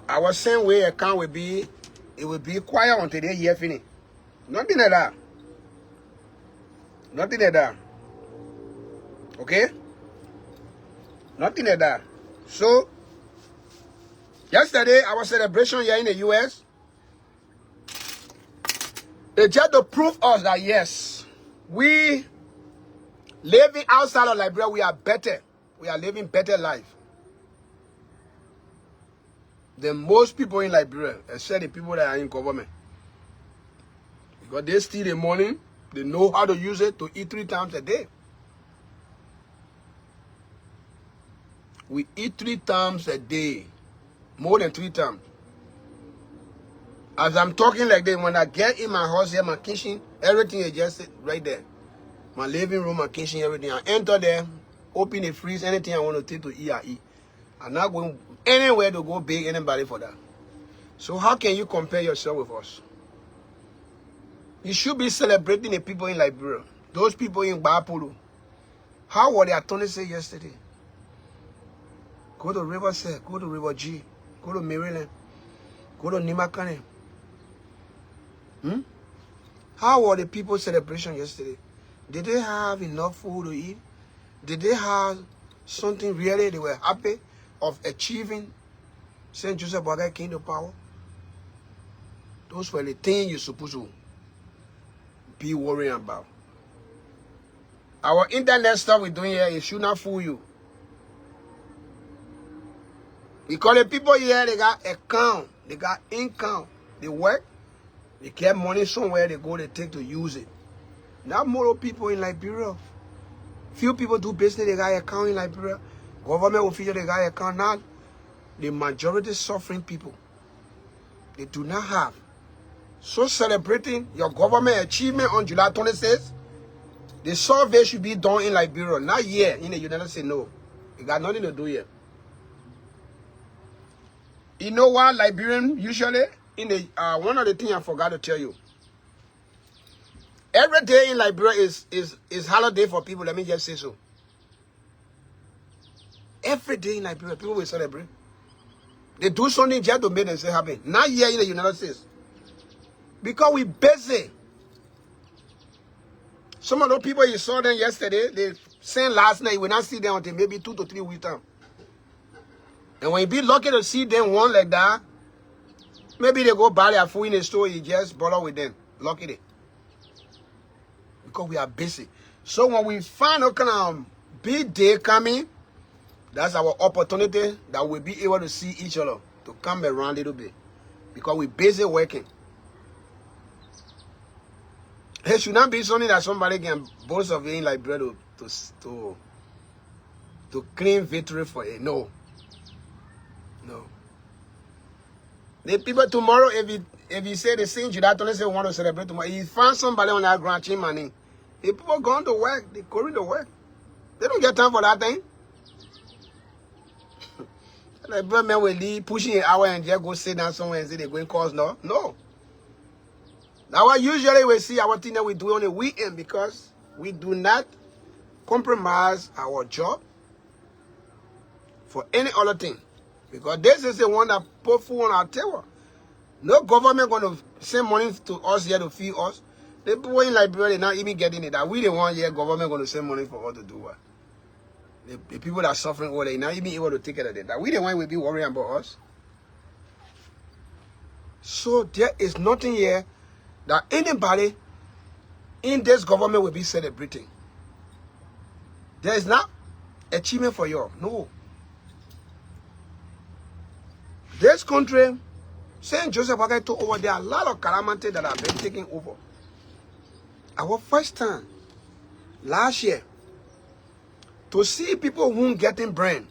our same way account will be, it will be quiet until the year finish. Nothing like that. Nothing like that. Okay? Nothing like that. So, yesterday, our celebration here in the U.S., they just to prove us that yes, we living outside of Liberia, we are better. We are living better life than most people in Liberia, except the people that are in government. Because they steal the money, they know how to use it to eat 3 times a day. We eat 3 times a day. More than 3 times. As I'm talking like this, when I get in my house here, my kitchen, everything is just right there. My living room, my kitchen, everything. I enter there, open the freeze, anything I want to take to eat, I eat. I'm not going anywhere to go beg anybody for that. So how can you compare yourself with us? You should be celebrating the people in Liberia. Those people in Bapulu. How were the attorneys say yesterday? Go to River C, go to River G, go to Maryland, go to Nimakane. How were the people's celebration yesterday? Did they have enough food to eat? Did they have something really they were happy of achieving since Joseph Boakai came to power? Those were the things you're supposed to be worrying about. Our internet stuff we're doing here, it should not fool you. Because the people here, they got account, they got income. They work, they get money somewhere, they go, they take to use it. Not more people in Liberia. Few people do business, they got account in Liberia. Government official, they got account. Now, the majority suffering people, they do not have. So celebrating your government achievement on July 26th, the survey should be done in Liberia, not here in the United States. No, it got nothing to do here. You know what, Liberian usually in the one of the things I forgot to tell you. Every day in Liberia is holiday for people. Let me just say so. Every day in Liberia, people will celebrate. They do something just to make themselves happy. Not here in the United States. Because we busy. Some of those people you saw them yesterday, they sent last night, you will not see them until maybe 2 to 3 weeks time. And when you be lucky to see them one like that, maybe they go buy their food in the store, you just bother with them. Lucky day. Because we are busy. So when we find a kind of big day coming, that's our opportunity that we'll be able to see each other, to come around a little bit. Because we're busy working. It should not be something that somebody can boast of in like bread to claim victory for it. No. No. The people tomorrow, if you say the same July 26 want to celebrate tomorrow, you find somebody on that ground chain money. The people going to work, they going to work. They don't get time for that thing. Like brother man will leave pushing an hour and just go sit down somewhere and say they're going to cause no. No. Now what usually we see our thing that we do on the weekend, because we do not compromise our job for any other thing. Because this is the one that put food on our table. No government going to send money to us here to feed us. The people in Liberia, they're not even getting it. That we the one here, government going to send money for us to do what? The people that are suffering over there, not even able to take care of it. That we the one will be worrying about us. So there is nothing here that anybody in this government will be celebrating. There is not achievement for you. No. This country, St. Joseph Boakai took over, there are a lot of calamities that have been taken over. Our first time, last year, to see people who getting brain.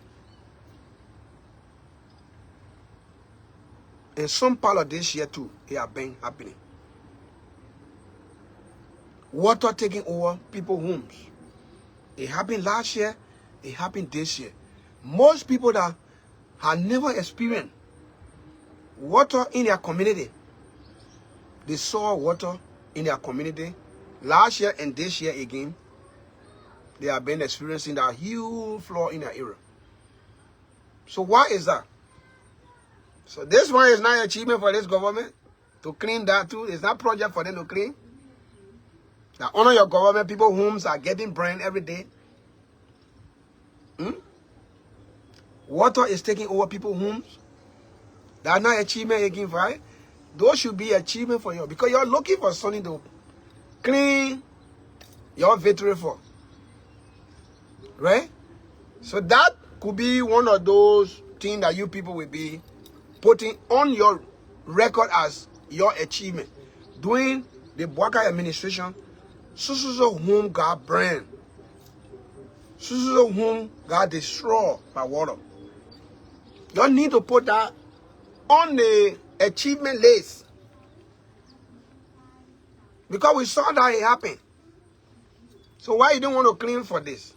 And some part of this year too, it has been happening. Water taking over people's homes. It happened last year, it happened this year. Most people that have never experienced water in their community, they saw water in their community last year and this year again. They have been experiencing that huge flood in their area. So why is that? So this one is not achievement for this government to clean that too. It's not project for them to clean. Now honor your government, people's homes are getting burned every day. Water is taking over people's homes. That's not achievement again, right? Those should be achievement for you, because you're looking for something to clean your victory for. Right? So that could be one of those things that you people will be putting on your record as your achievement. During the Boakai administration, so home got burned. So home got destroyed by water. You need to put that on the achievement list. Because we saw that it happened. So why you don't want to clean for this?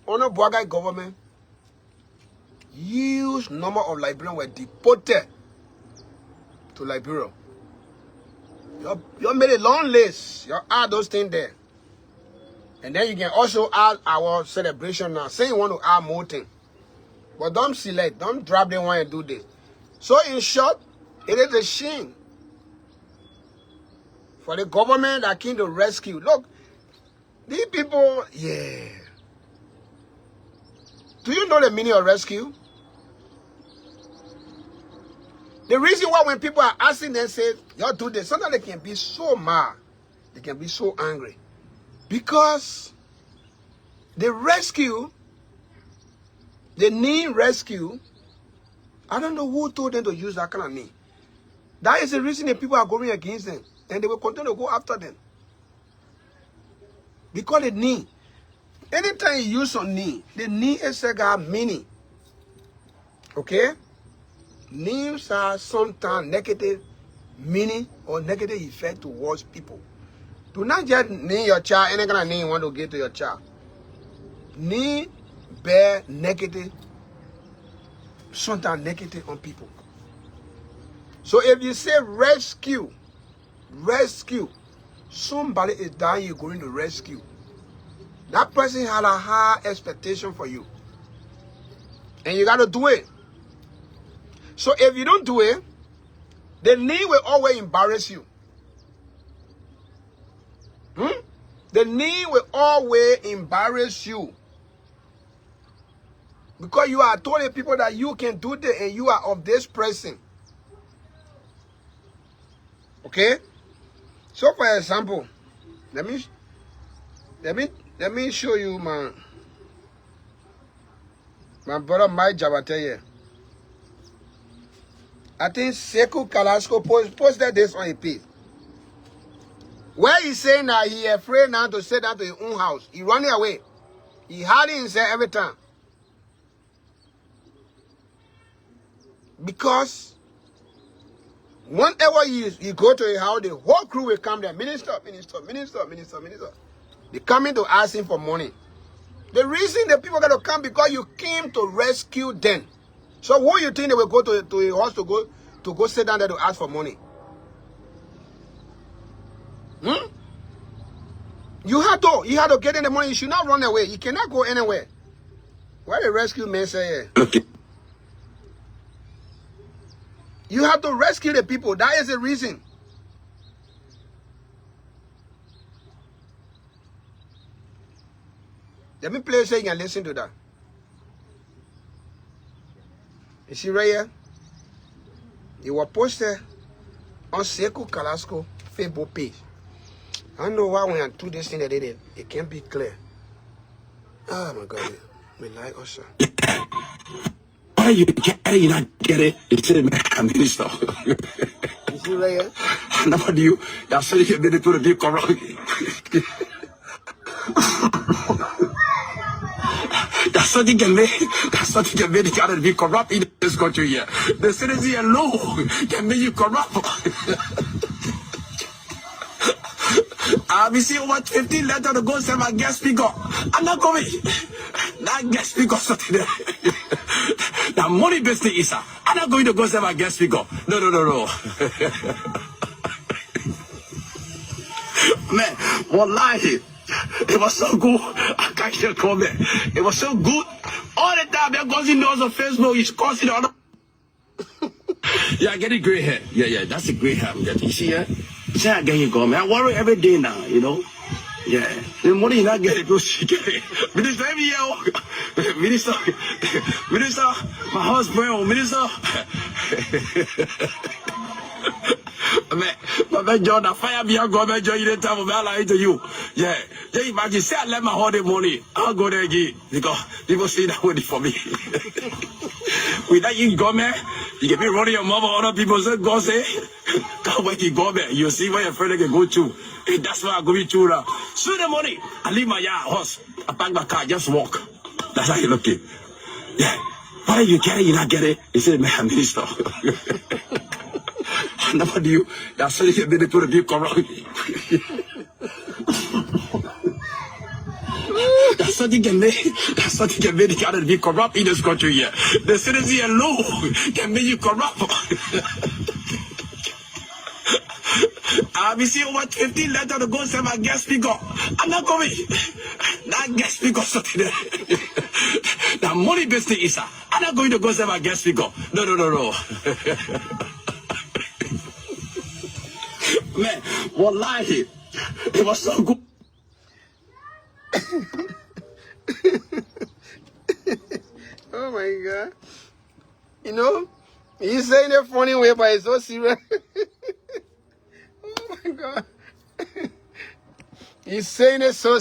Under Boakai government, huge number of Liberians were deported to Liberia. You made a long list. You add those things there. And then you can also add our celebration now. Say you want to add more things. But don't select. Don't drop them one and do this. So in short, it is a shame for the government that came to rescue. Look, these people, yeah. Do you know the meaning of rescue? The reason why when people are asking them, say, y'all do this, sometimes they can be so mad. They can be so angry. Because the rescue, the need rescue, I don't know who told them to use that kind of name. That is the reason the people are going against them. And they will continue to go after them. Because the name. Anytime you use some name, the name is a meaning. Okay? Names are sometimes negative meaning or negative effect towards people. Do not just name your child any kind of name you want to give to your child. Name bear negative, sometimes negative on people. So if you say rescue, somebody is dying, you're going to rescue. That person had a high expectation for you. And you got to do it. So if you don't do it, the name will always embarrass you. The name will always embarrass you. Because you are told the people that you can do this and you are of this person. Okay? So for example, let me show you my brother Mike Jabate here. I think Sekou Kalasko posted this on his page. Where he's saying that he afraid now to sit down to his own house. He running away. He hiding himself every time. Because whenever you go to a house, the whole crew will come there. Minister. They coming to ask him for money. The reason the people got to come because you came to rescue them. So who you think they will go to a house to go sit down there to ask for money? You had to get in the money. You should not run away. You cannot go anywhere. What the rescue man say here? Okay. You have to rescue the people. That is the reason. Let me play so you can listen to that. You see right here? It was posted on Sekou Kalasko Facebook page. I don't know why when I do this thing that it can't be clear. Oh my God. We like us. Why you not get it? It's a minister. You see right here? Nobody you. That's so you can be to the big corrupt. That's what you can make. That's what you can make. You gotta be corrupt in this country here. The citizen alone can make you corrupt. We see over 15 letters to go send my guest speaker. I'm not going. That guest speaker something there. The money business is I'm not going to go send my guest speaker. No. Man, wallahi, it was so good. I can't just comment. It was so good. All the time they're causing those on Facebook. He's causing all the yeah, I get a gray hair. Yeah, that's a gray hair I'm getting. You see, yeah? See, I get you go, man. I worry every day now, you know. Yeah. The money you not get it, Minister, every year, Minister, my husband, Minister. Man, John, I fire me, I'll go back, John, you didn't tell me, I'll lie to you. Yeah. Yeah, imagine, say I let my holiday money, I'll go there again. Because people see that money for me. With that, you go, man. You can be running your mother, other people say, go say, can't wait to go, man. You see where your friend can go to. Hey, that's why I go to now. So the money, I leave my yard, horse, I pack my car, just walk. That's how you look it. Yeah. Why are you getting it? You not get it? He said, man, minister. Nobody you. That's why you can be to the big corrupt. That's what you can make. That's what you can make. You gotta be corrupt in this country here. The citizen alone can make you corrupt. We see over 15 letters to go send my guest speaker. I'm not going. That guest speaker something there. The money business is I'm not going to go send my guest speaker. No. Man, wallahi, it was so good. Oh my God. You know, he's saying it funny way, but it's so serious. Oh my God. He's saying it so...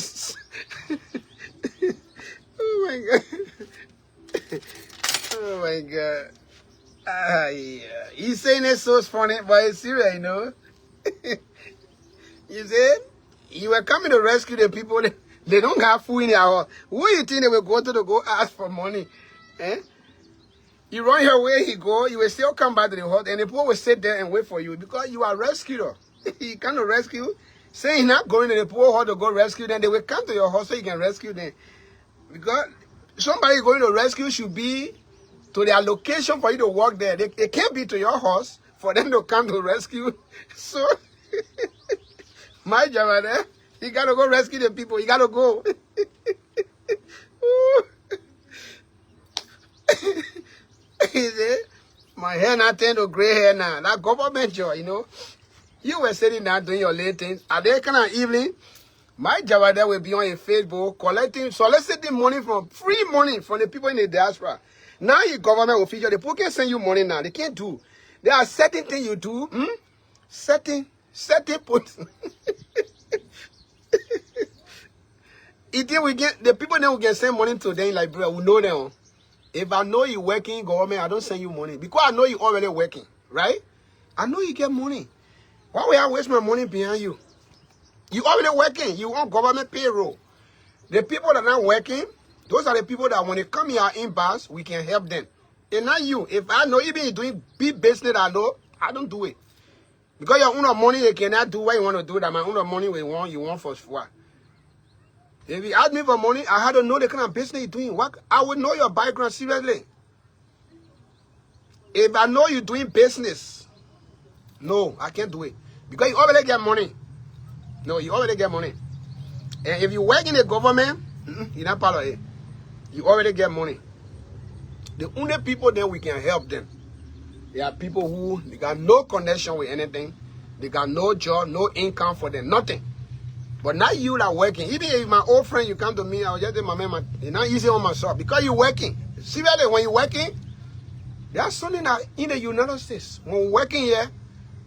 Oh my God. Oh my God. Yeah. He's saying it's so funny, but it's serious, you know. You see, you were coming to rescue the people. They don't have food in their house. Who you think they will go to go ask for money? Eh? You run your way, he go. You will still come back to the hut, and the people will sit there and wait for you because you are rescuer. You cannot rescue. Say he's not going to the poor hut to go rescue them. They will come to your house so you can rescue them. Because somebody going to rescue should be to their location for you to walk there. They can't be to your house for them to come to rescue. So, my job there, you got to go rescue the people. You got to go. You see? My hair not turned to gray hair now. That government job, you know. You were sitting down doing your late things. At that kind of evening, my job there will be on a Facebook collecting, soliciting money free money from the people in the diaspora. Now you government official, the people can send you money now. They can't do. There are certain things you do. Certain put. We get the people that will get send money to them in Liberia. We know them. If I know you working in government, I don't send you money because I know you already working, right? I know you get money. Why would I waste my money behind you? You already working. You want government payroll. The people that are not working, those are the people that when they come in our inbox, we can help them. And not you. If I know even you're doing big business, I know, I don't do it. Because your own money, you cannot do what you want to do. That my own money you want for what? If you ask me for money, I had to know the kind of business you're doing. What? I would know your background seriously. If I know you're doing business, no, I can't do it. Because you already get money. No, you already get money. And if you work in the government, you're not part of it. You already get money. The only people that we can help them, they are people who they got no connection with anything. They got no job, no income for them, nothing. But not you that working. Even if my old friend, you come to me, I will just say, my man, it's not easy on myself. Because you're working. Seriously, when you're working, there's something that in the United States, when we're working here,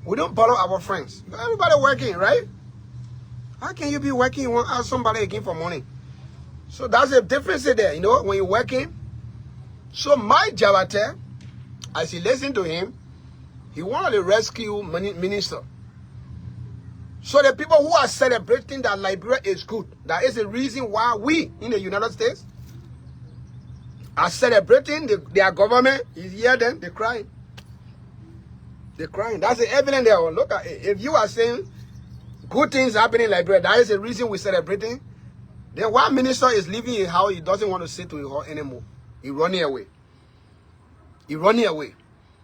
we don't follow our friends. Everybody working, right? How can you be working and want to ask somebody again for money? So that's the difference there, you know, when you're working. So my Javate, as he listened to him, he wanted to rescue minister. So the people who are celebrating that Liberia is good, that is the reason why we in the United States are celebrating their government. Is here then, they're crying. They're crying. That's the evidence there. Look at it. If you are saying good things happening in Liberia, that is the reason we're celebrating. Then why minister is leaving his house, he doesn't want to sit to his house anymore. He running away. He running away.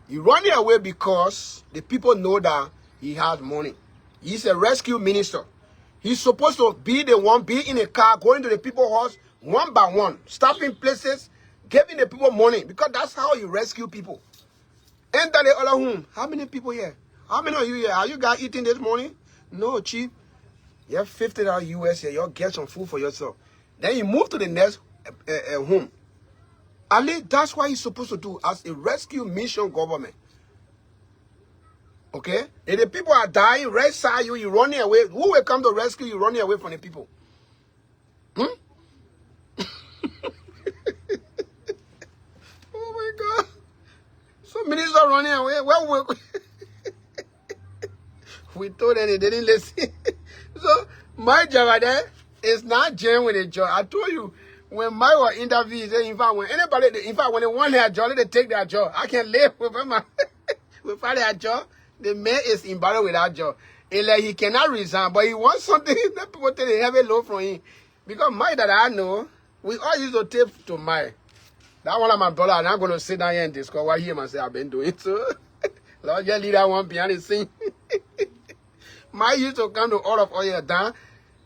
He running away because the people know that he has money. He's a rescue minister. He's supposed to be the one, be in a car, going to the people's house one by one, stopping places, giving the people money, because that's how you rescue people. Enter the other home. How many people here? How many of you here? Are you guys eating this morning? No, chief. You have $50 US here. You'll get some food for yourself. Then you move to the next home. At least that's what he's supposed to do as a rescue mission government. Okay? If the people are dying right side you, you're running away. Who will come to rescue you running away from the people? Oh my God. So minister running away. Well, we told them they didn't listen. So my job there is not genuine with a job. I told you, when my was interviewed, in fact, when anybody, in fact, when they want their job, they take their job. I can live with them. Without their job. The man is embarrassed with that job. And like he cannot resign, but he wants something that people take a heavy load from him. Because my that I know, we all used to tape to my. That one of my brother, I'm not going to sit down here and discuss what he and say I've been doing. So, Lord, just leave that one behind the scene. My used to come to all of us down.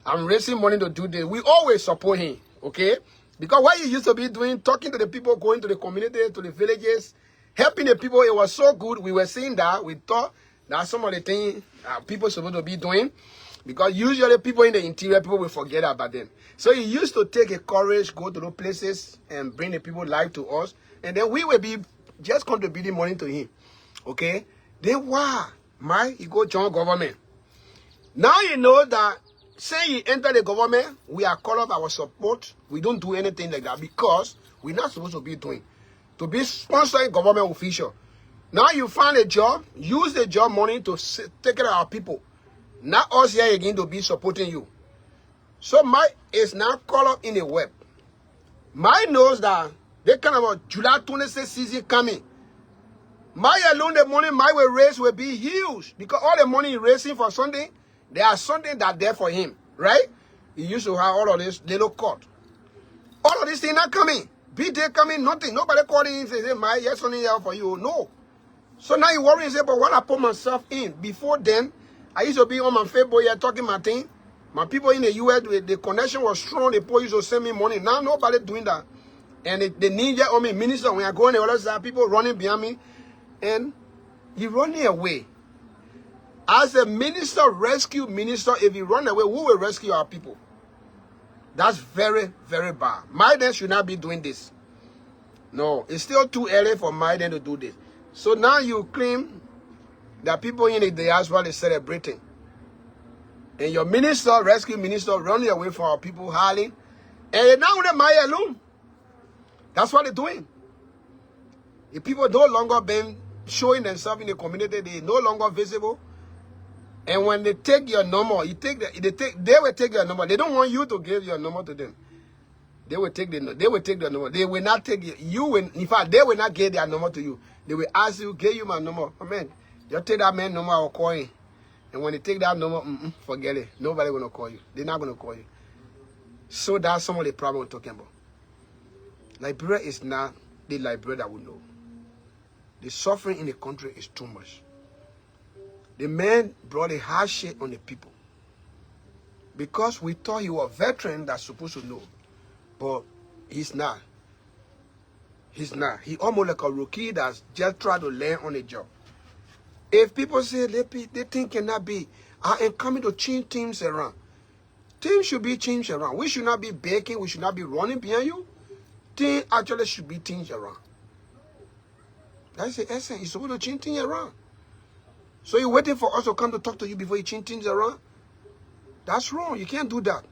I'm raising money to do this. We always support him, okay? Because what he used to be doing, talking to the people, going to the community, to the villages, helping the people, it was so good. We were seeing that. We thought that's some of the things people supposed to be doing. Because usually people in the interior, people will forget about them. So he used to take a courage, go to those places and bring the people life to us. And then we will be just contributing money to him. Okay? Then why? He go join government. Now you know that, say he enter the government, we are called off our support. We don't do anything like that because we're not supposed to be doing. To be sponsoring government official. Now you find a job, use the job money to take care of our people. Not us here again to be supporting you. So my is now caught up in a web. My knows that they kind of a July 26 season coming. My alone the money my will raise will be huge. Because all the money he's raising for Sunday, there are something that there for him. Right? He used to have all of this little cut. All of these things not coming. B-Day coming, nothing. Nobody calling him and say, my, yes, something here for you. No. So now you worry and say, but what I put myself in? Before then, I used to be on my Facebook here talking my thing. My people in the US, the connection was strong. The people used to send me money. Now nobody doing that. And the ninja on me, minister, when I go in the other side, people running behind me. And he running away. As a minister, rescue minister, if you run away, who will rescue our people? That's very, very bad. Maiden should not be doing this. No, it's still too early for Maiden to do this. So now you claim that people in the diaspora is celebrating. And your minister, rescue minister, running away from our people, howling. And now they're my alone. That's what they're doing. The people no longer been showing themselves in the community. They're no longer visible. And when they take your number, they will take your number. They don't want you to give your number to them. They will take their number. They will not take you. In fact, they will not give their number to you. They will ask you, give you my number. Oh, man, you take that man number, I'll call you. And when they take that number, forget it. Nobody gonna call you. They're not gonna call you. So that's some of the problem we're talking about. Liberia is not the Liberia that we know. The suffering in the country is too much. The man brought a hardship on the people. Because we thought he was a veteran that's supposed to know. But he's not. He's not. He almost like a rookie that's just trying to learn on the job. If people say they think cannot be, I am coming to change teams around. Teams should be changed around. We should not be begging. We should not be running behind you. Teams actually should be changed around. That's the essence. You're supposed to change things around. So you're waiting for us to come to talk to you before you change things around? That's wrong. You can't do that.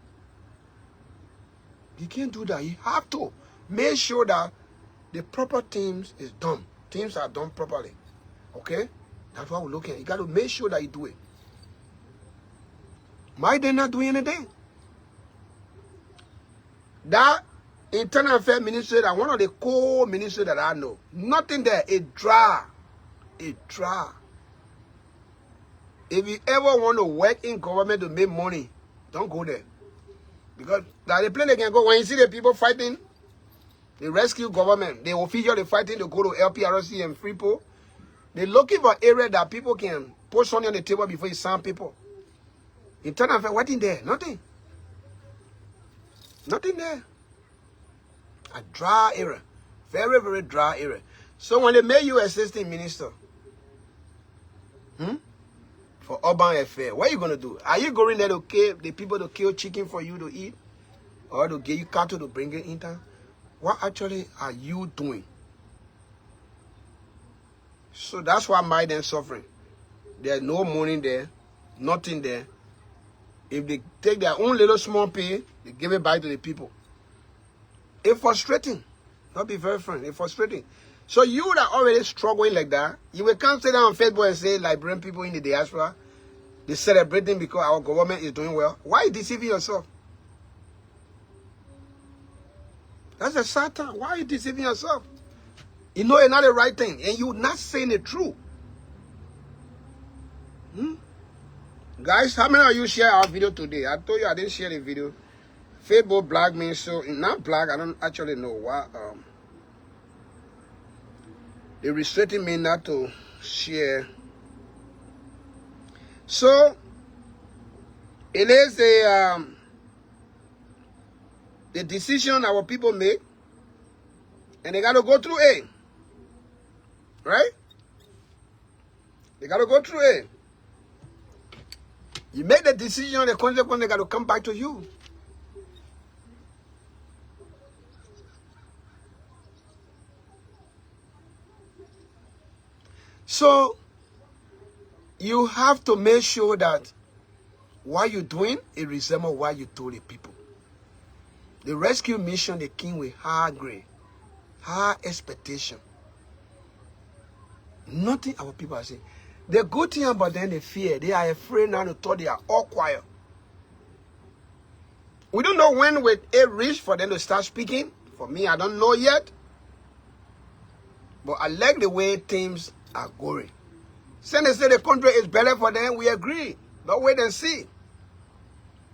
You can't do that. You have to make sure that the proper teams is done. Teams are done properly. Okay? That's what we're looking at. You got to make sure that you do it. Why they not doing anything? That internal affairs ministry, that one of the core ministries that I know, nothing there. It dry. It dry. If you ever want to work in government to make money, don't go there. Because that's the place they can go. When you see the people fighting, the rescue government, the official they fighting to go to LPRC and Freeport, they're looking for area that people can put something on the table before you sign people. Internal affairs, what in there? Nothing. Nothing there. A dry area. Very, very dry area. So when they make you assistant minister, for urban affairs, what are you going to do? Are you going there to kill the people to kill chicken for you to eat? Or to give you cattle to bring it in town? What actually are you doing? So that's why Maiden suffering. There's no money there, nothing there. If they take their own little small pay, they give it back to the people. It's frustrating. Not be very frank. It's frustrating. So you that already struggling like that, you will come sit down on Facebook and say, Liberian people in the diaspora, they're celebrating because our government is doing well. Why deceiving yourself? That's a Satan. Why are you deceiving yourself? You know it's not the right thing, and you're not saying the truth. Guys, how many of you share our video today? I told you I didn't share the video. Facebook blocked me, so not block. I don't actually know why. They restricted me not to share. So it is the decision our people make, and they got to go through it. Right? They got to go through it. You make the decision, the consequence, they got to come back to you. So, you have to make sure that what you're doing, it resembles what you told the people. The rescue mission, the king with high grade, high expectation. Nothing our people are saying. The good thing about them, they fear. They are afraid now to talk. They are all quiet. We don't know when will it reach for them to start speaking. For me, I don't know yet. But I like the way things are going. Since they say the country is better for them, we agree. Don't wait and see.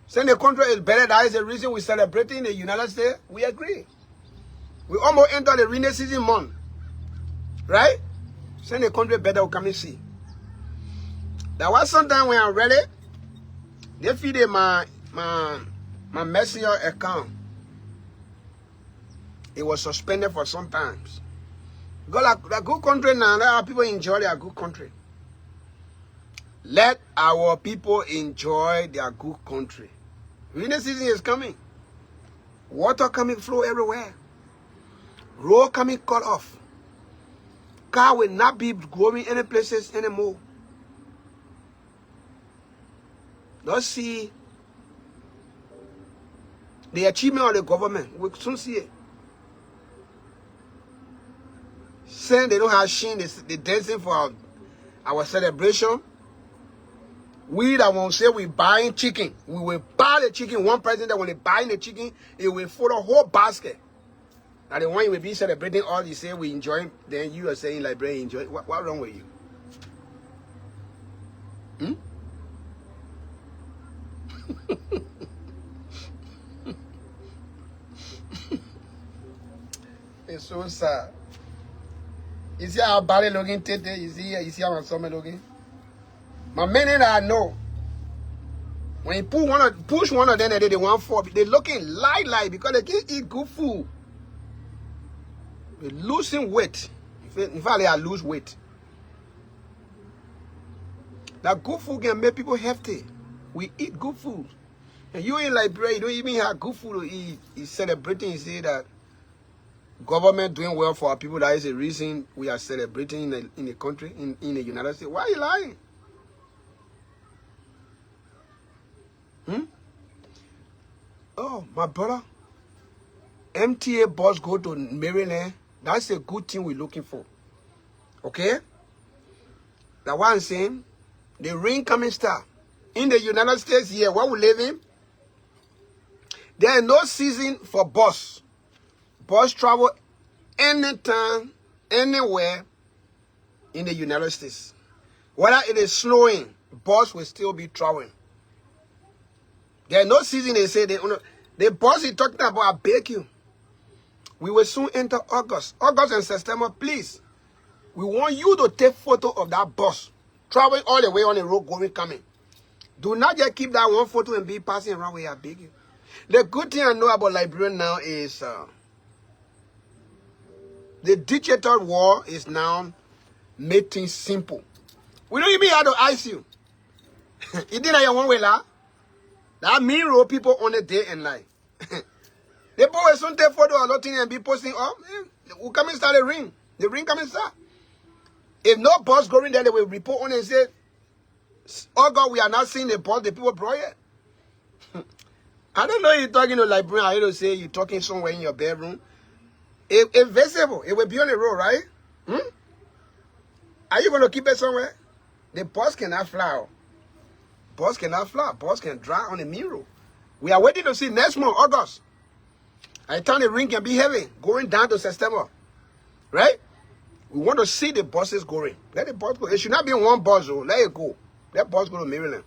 Since the country is better, that is the reason we're celebrating the United States. We agree. We almost enter the rainy season month. Right? Since the country better, we come and see. That was sometimes when I'm ready, they feed my Messenger account. It was suspended for some times. Because like good country now, let our people enjoy their good country. Let our people enjoy their good country. Rainy season is coming. Water coming flow everywhere. Road coming cut off. Car will not be going any places anymore. Let's see the achievement of the government. We'll soon see it. Saying they don't have seen the dancing for our celebration. We that won't say we buying chicken. We will buy the chicken. One person that when they buying the chicken, it will fill a whole basket. And the one you will be celebrating all you say we enjoy, then you are saying Liberia enjoy. What wrong with you? It's so sad. You see how body looking tete? You see how my stomach looking? My men that I know, when you push one of them, they want for. They looking light because they can't eat good food. They losing weight. In fact, they are lose weight. That good food can make people healthy. We eat good food. And you in Liberia, you don't even have good food to eat. You're celebrating, you say that government doing well for our people. That is the reason we are celebrating in the country, in the United States. Why are you lying? Oh, my brother. MTA bus go to Maryland. That's a good thing we're looking for. Okay? That's what I'm saying. The rain coming start. In the United States here, where we live in, there is no season for bus. Bus travel anytime, anywhere in the United States. Whether it is snowing, bus will still be traveling. There is no season, they say. The bus is talking about, I beg you. We will soon enter August. August and September, please. We want you to take photo of that bus. Traveling all the way on the road, going, coming. Do not just keep that one photo and be passing around where I beg you. The good thing I know about Liberia now is the digital war is now making things simple. We don't even have to ask you. It didn't have one way la. That mean road people on the day and night. They boys don't take photo or nothing and be posting up. We come and start the ring. The ring come and start. If no bus going there, they will report on and say, oh God, we are not seeing the bus, the people brought it. I don't know if you're talking to Liberian, I don't say you're talking somewhere in your bedroom. It's visible. It will be on the road, right? Are you going to keep it somewhere? The bus cannot fly. Bus cannot fly. Bus can drive on the mirror. We are waiting to see next month, August. I thought the ring can be heavy, going down to September. Right? We want to see the buses going. Let the bus go. It should not be one bus, though. Let it go. Let bus go to Maryland.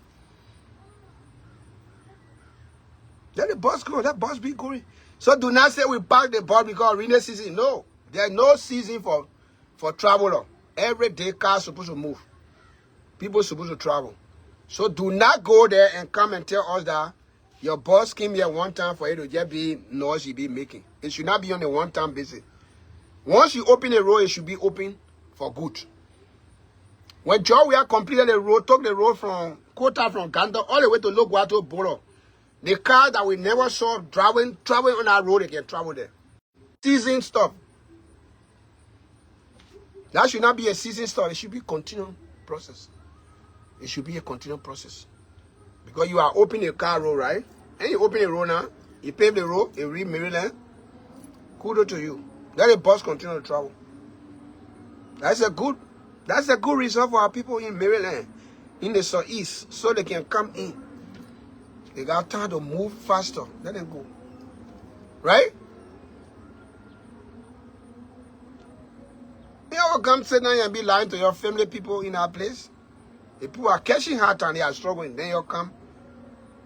Let the bus go. Let bus be going. So do not say we park the bus because rainy season. No. There's no season for traveler. Every day cars supposed to move. People supposed to travel. So do not go there and come and tell us that your boss came here one time for you to just be noise you be making. It should not be on a one-time basis. Once you open a road, it should be open for good. When Joe we have completed the road, took the road from Kota, from Ganda, all the way to Logwato Boro. The car that we never saw traveling on that road, they can travel there. Season stuff. That should not be a season stuff. It should be a continual process. It should be a continual process. Because you are opening a car road, right? And you open the road now, you pave the road, you reach Maryland. Kudos to you. Let the bus continue to travel. That's a good That's a good reason for our people in Maryland, in the southeast, so they can come in. They got time to move faster. Let them go. Right? You ever come sit down and be lying to your family people in our place? The people are catching hard and they are struggling. Then you come.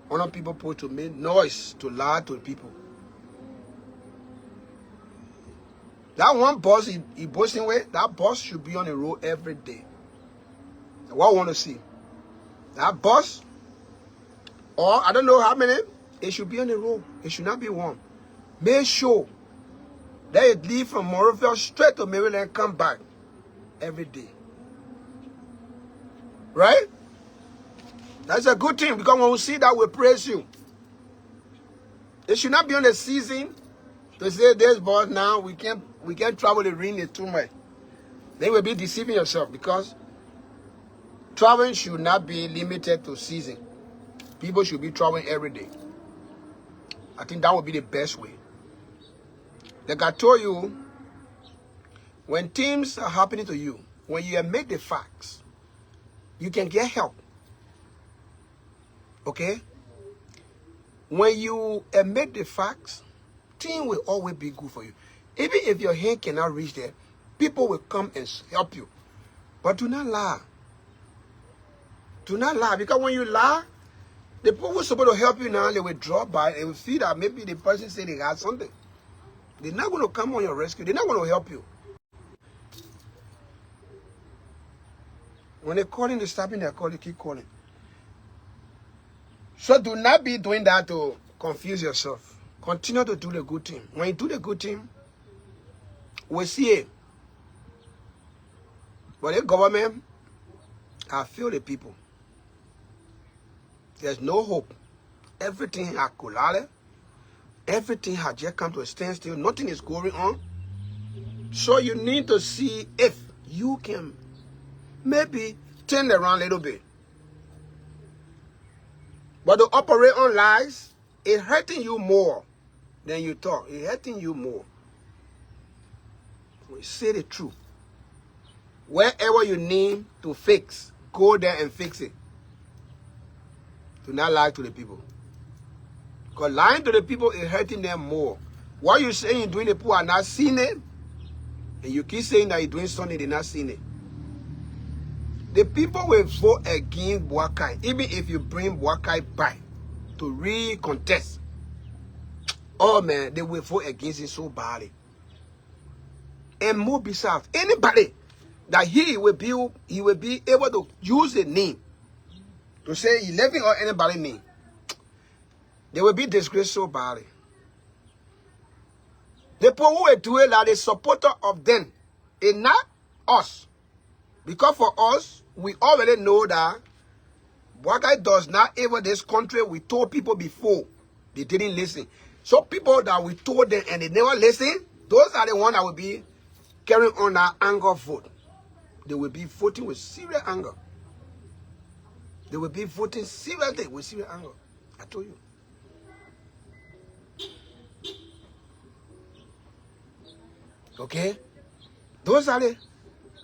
One of people put to make noise to lie to the people. That one boss he boasting with, that boss should be on the road every day. What I want to see? That boss, or I don't know how many, it should be on the road. It should not be one. Make sure that it leave from Monrovia straight to Maryland and come back every day. Right? That's a good thing because when we see that, we praise you. It should not be on the season to say this boss now we can't travel the ring is too much. Then will be deceiving yourself because traveling should not be limited to season. People should be traveling every day. I think that would be the best way. Like I told you, when things are happening to you, when you admit the facts, you can get help. Okay? When you admit the facts, things will always be good for you. Even if your hand cannot reach there, people will come and help you. But do not lie. Do not lie. Because when you lie, the people who are supposed to help you now, they will drop by. They will see that maybe the person said they got something. They're not going to come on your rescue. They're not going to help you. When they're calling, they're stopping their call, they keep calling. So do not be doing that to confuse yourself. Continue to do the good thing. When you do the good thing, we see it. But the government, I feel the people. There's no hope. Everything has collapsed. Everything has just come to a standstill. Nothing is going on. So you need to see if you can maybe turn around a little bit. But to operate on lies, it's hurting you more than you thought. It's hurting you more. We say the truth. Wherever you need to fix, go there and fix it. Do not lie to the people. Because lying to the people is hurting them more. What you're saying you're doing, the people are not seeing it. And you keep saying that you're doing something, they're not seeing it. The people will vote against Boakai, even if you bring Boakai back to recontest. Oh man, they will vote against it so badly. And more besides, anybody that he will be able to use the name to say 11 or anybody name, they will be disgraced so badly. The people who will do it are the supporter of them, and not us. Because for us, we already know that Boakai does not ever this country. We told people before, they didn't listen. So people that we told them and they never listen, those are the ones that will be carrying on that anger vote. They will be voting with serious anger. They will be voting seriously with serious anger. I told you. Okay? Those are the...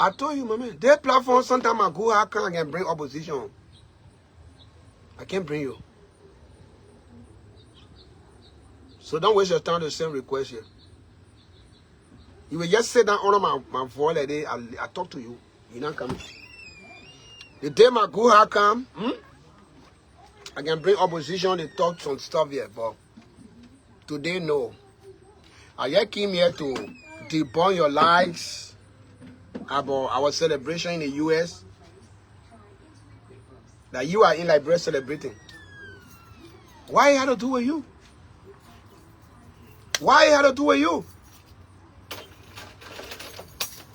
I told you, my man. Their platform, sometimes I go, I can bring opposition. I can't bring you. So don't waste your time to send requests here. You will just sit down under my voice like that. I talk to you. You're not coming. The day my Guha come, I can bring opposition to talk some stuff here, but today, no. I just came here to debunk your lies about our celebration in the U.S. that you are in Liberia celebrating. Why it had to do with you? Why it had to do with you?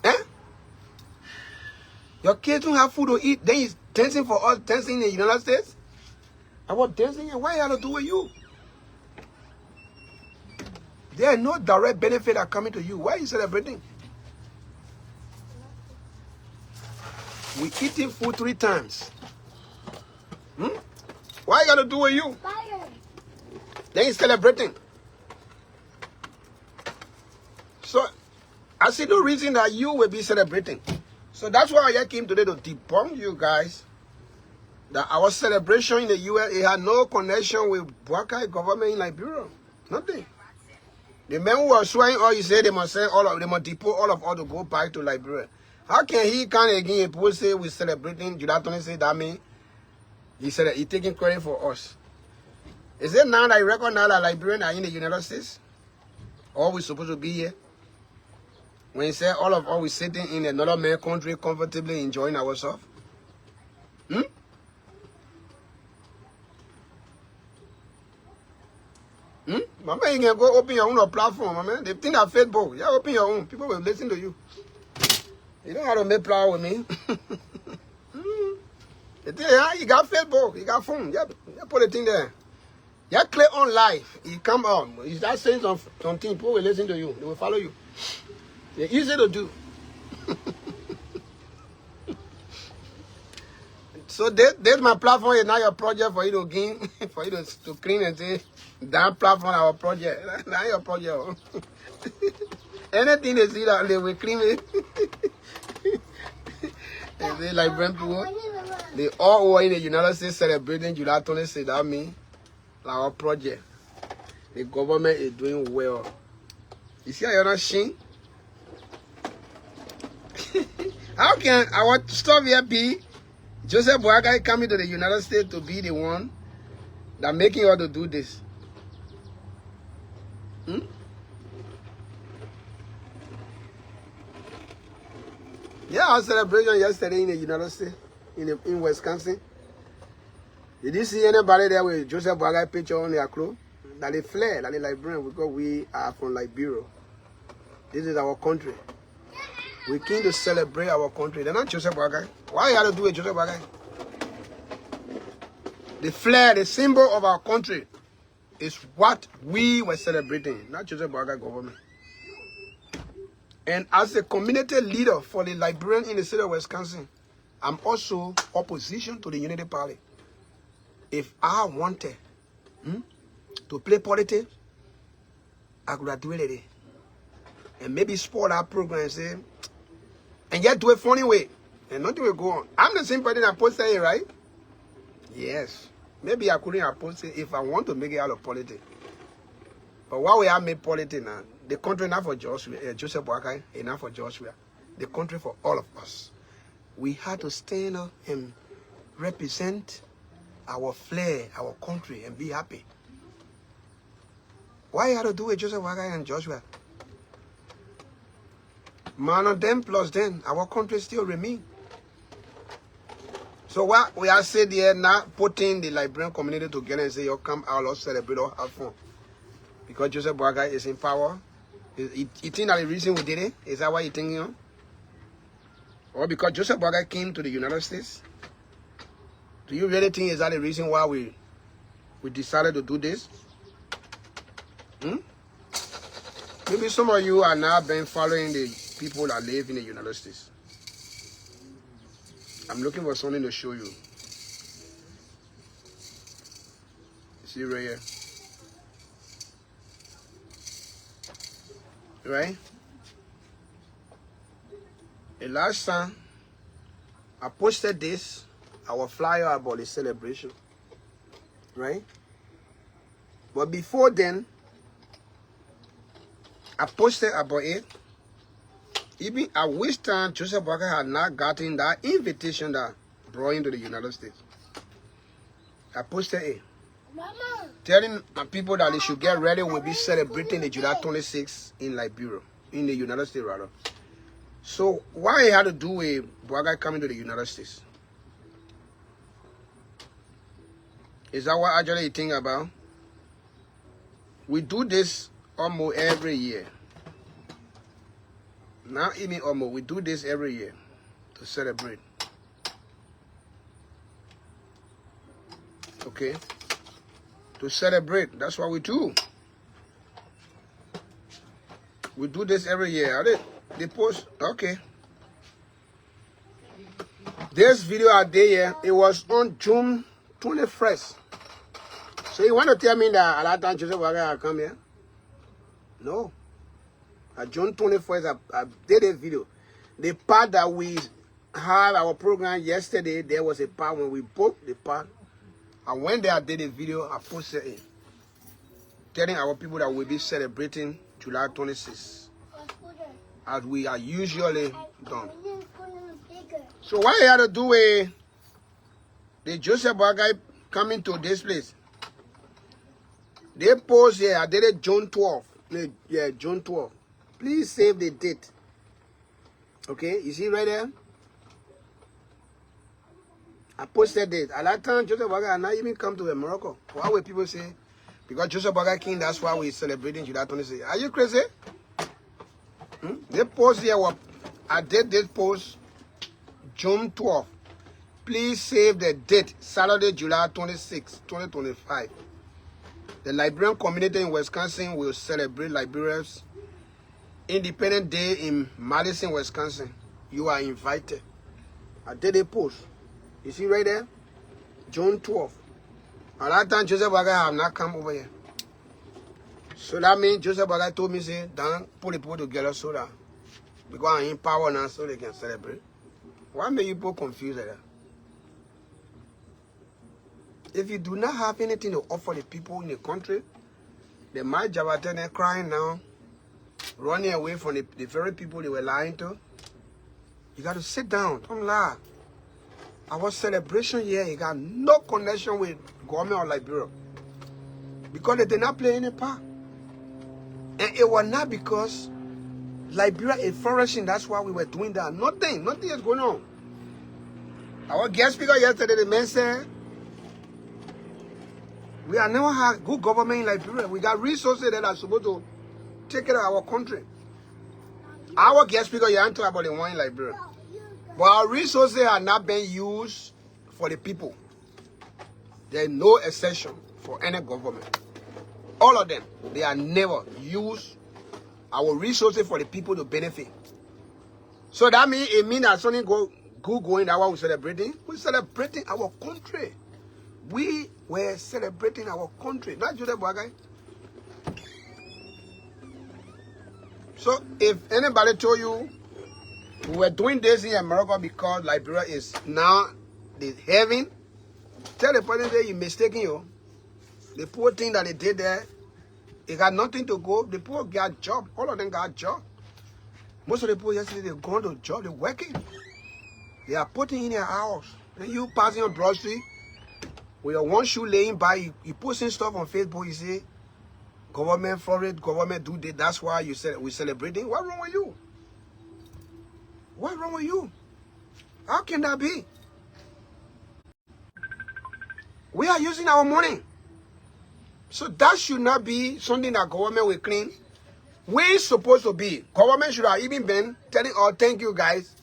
Eh? Your kids don't have food to eat. Then he's dancing for us, dancing in the United States. About dancing, why it had to do with you? There is no direct benefit that coming to you. Why are you celebrating? We eating food 3 times. Why you got to do with you? Then he's celebrating. So, I see no reason that you will be celebrating. So that's why I came today to debunk you guys that our celebration in the US, it had no connection with Boakai government in Liberia. Nothing. The men who are swearing all, you say they must send all of them, must deport all of us to go back to Liberia. How can he come again and people say we're celebrating July 26? That means he said that he's taking credit for us. Is it now that you recognize that Liberians are in the United States? Or we supposed to be here? When he said all of us we sitting in another man's country comfortably enjoying ourselves? My man, you can go open your own platform, my man. They think that Facebook. Yeah, open your own. People will listen to you. You don't have to make plan with me. They think, yeah, you got Facebook, you got phone. Yeah, put the thing there. Yeah, click on live. You come out. You start saying something, people will listen to you. They will follow you. They're easy to do. So there's my platform. Is now your project for you to gain, for you to clean and say, that platform our project. Now your project. Anything they see that they will clean it. They say Liberian people, they all were in the United States celebrating July 26. That means our project. The government is doing well. You see how you're not seeing? How can our stuff here be Joseph Boakai coming to the United States to be the one that making us to do this? Yeah, our celebration yesterday in the United States, in Wisconsin. Did you see anybody there with Joseph Boakai picture on their clothes? That they fled, that they Liberian, because we are from Liberia. This is our country. We came to celebrate our country. They're not Joseph Boakai. Why you have to do with Joseph Boakai? The flag, the symbol of our country, is what we were celebrating, not Joseph Boakai government. And as a community leader for the Liberians in the state of Wisconsin, I'm also opposition to the Unity Party. If I wanted to play politics, I could have done it. And maybe support our program and say, and yet do it funny way. And nothing will go on. I'm the same person that posted it, right? Yes. Maybe I couldn't have posted it if I want to make it out of politics. But why we have made politics now? The country not for Joseph Boakai, and not for Joshua. The country for all of us. We had to stand up and represent our flair, our country, and be happy. Why you had to do it, Joseph Boakai and Joshua? Man of them plus them, our country still remain. So what we are saying here now, putting the Liberian community together and say, you come out, let's celebrate or have fun. Because Joseph Boakai is in power. You think that the reason we did it? Is that why you think, you know? Or because Joseph Boakai came to the United States? Do you really think is that the reason why we decided to do this? Maybe some of you are now been following the people that live in the United States. I'm looking for something to show you. See right here. Right? The last time I posted this, our flyer about the celebration. Right? But before then, I posted about it. Even at which time Joseph Boakai had not gotten that invitation that brought him to the United States. I posted it. Mama. Telling my people that they should get ready. We'll be celebrating the July 26th in Liberia. In the United States, rather. So, why it had to do with Boakai coming to the United States? Is that what actually you think about? We do this almost every year. Not even almost. We do this every year to celebrate. Okay? To celebrate. That's what we do. We do this every year. They post. Okay. This video out there, it was on June 21st. So you want to tell me that a lot of times Joseph Boakai come here? No. June 21st, I did a video. The part that we had our program yesterday, there was a part when we booked the part. And when they did a video, I posted it, telling our people that we'll be celebrating July 26th, as we are usually done. So what you had to do with the Joseph Boakai coming to this place? They post here, I did it June 12th. Yeah, June 12th. Please save the date. Okay, you see right there? I posted it. At that time, Joseph Boakai had not even come to Morocco. Why would people say, because Joseph Boakai King, that's why we're celebrating July 26th. Are you crazy? They post here, I did this post June 12th. Please save the date, Saturday, July 26, 2025. The Liberian community in Wisconsin will celebrate Liberia's Independence Day in Madison, Wisconsin. You are invited. I did a post. You see right there? June 12th. At that time, Joseph Boakai have not come over here. So that means Joseph Boakai told me, say, don't put the people together so that, because I'm in power now, so they can celebrate. Why make you people confused like that? If you do not have anything to offer the people in the country, they might Jabatene and crying now, running away from the very people they were lying to. You got to sit down. Don't lie. Our celebration here, it got no connection with government of Liberia. Because they did not play any part. And it was not because Liberia is flourishing, that's why we were doing that. Nothing is going on. Our guest speaker yesterday, the man said, we have never had good government in Liberia. We got resources that are supposed to take care of our country. Our guest speaker, you ain't talking about the one in Liberia. But our resources are not being used for the people. There is no exception for any government. All of them, they are never used our resources for the people to benefit. So that means it means that something good going that what we're celebrating. We're celebrating our country. We were celebrating our country, not Joseph Boakai. So if anybody told you we were doing this in America because Liberia is now the heaven, tell the person that you're mistaken you. The poor thing that they did there, it got nothing to go. The poor got job. All of them got job. Most of the poor yesterday, they're going to job, they're working. They are putting in their hours. Then you passing on Broad Street, with your one shoe laying by, you posting stuff on Facebook, you say, government flourish, government do this, that's why you said we're celebrating. What's wrong with you? What's wrong with you? How can that be? We are using our money. So that should not be something that government will clean. We're supposed to be. Government should have even been telling us, thank you guys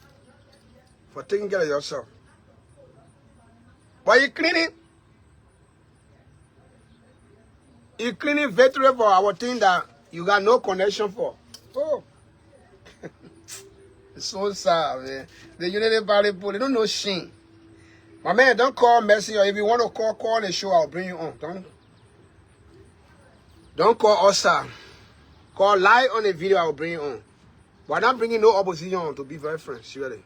for taking care of yourself. But you cleaning. You cleaning victory for our thing that you got no connection for. Oh. It's so sad, man. The Unity Valley people, they don't know shame. My man, don't call Messenger. If you want to call the show, I'll bring you on. Don't call us, sir. Call live on the video, I'll bring you on. But I'm not bringing no opposition on, to be very frank, seriously.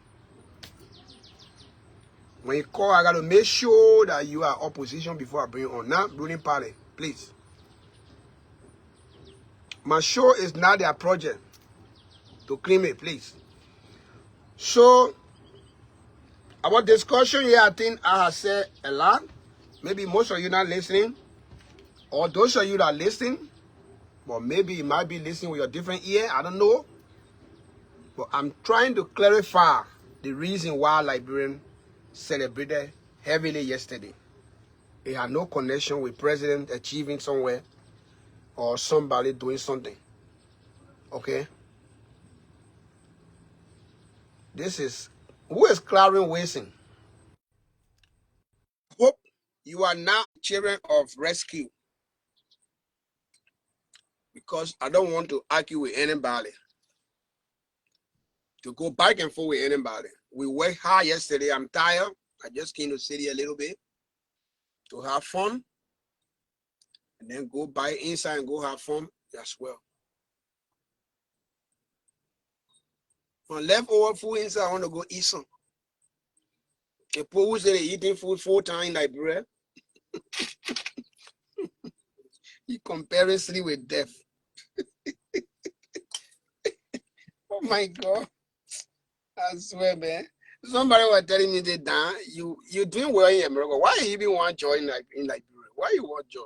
When you call, I got to make sure that you are opposition before I bring you on. Not ruling party, please. My show is not their project to claim it, please. So, our discussion here, I think I have said a lot. Maybe most of you not listening. Or those of you that are listening, but maybe you might be listening with your different ear. I don't know. But I'm trying to clarify the reason why Liberians celebrated heavily yesterday. It had no connection with president achieving somewhere or somebody doing something. Okay? This is, who is Clarin Wilson? Hope you are not children of rescue. Because I don't want to argue with anybody. To go back and forth with anybody. We worked hard yesterday. I'm tired. I just came to city a little bit to have fun. And then go back inside and go have fun as well. On leftover food inside, I want to go eat some. People who say they eating food full time in Liberia, he comparing sleep with death. Oh my God. I swear, man. Somebody was telling me that, Dan, you doing well in America. Why you even want joy in Liberia? Why you want joy?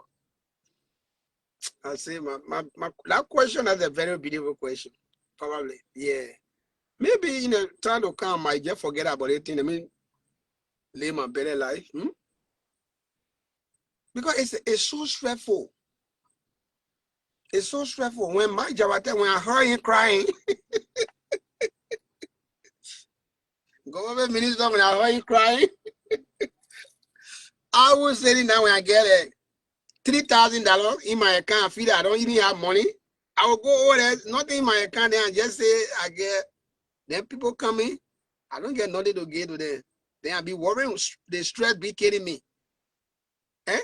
I say, that question is a very beautiful question. Probably, yeah. Maybe in a time to come, I just forget about it. I mean, live my better life. Because it's so stressful. It's so stressful. When my job, when I heard him crying, government minister, when I heard him crying, I was sitting down when I get $3,000 in my account. I feel that I don't even have money. I will go over there, nothing in my account there, and just say I get. Then people come in, I don't get nothing to give to them. Then I be worrying, the stress be kidding me. Eh?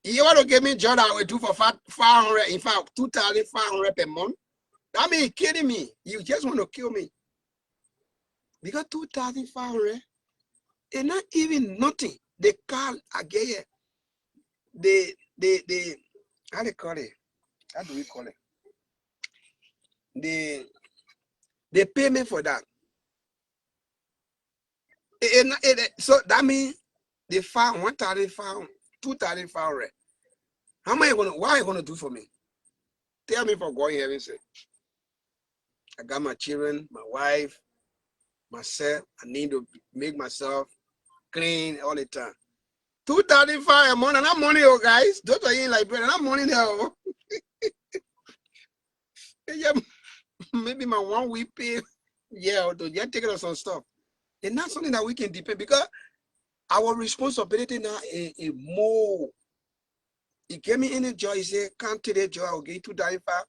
You want to give me a job I will do for 500, in fact, 2,500 per month? That means kidding me. You just want to kill me. Because 2,500 is not even nothing. The car I get here, the how they call it? How do we call it? The payment for that. So that means they found 1,500, 2,500. How am I gonna? What are you gonna do for me? Tell me for going heaven sake. I got my children, my wife, myself. I need to make myself clean all the time. 2,500 a month, and that money, oh guys. Those are in Liberia, that money there. Oh. Yeah, maybe my 1 week pay. Yeah, or to just take it on some stuff. It's not something that we can depend, because our responsibility now is more. He gave me any joy. He said, come to the joy, I will give you 2,500.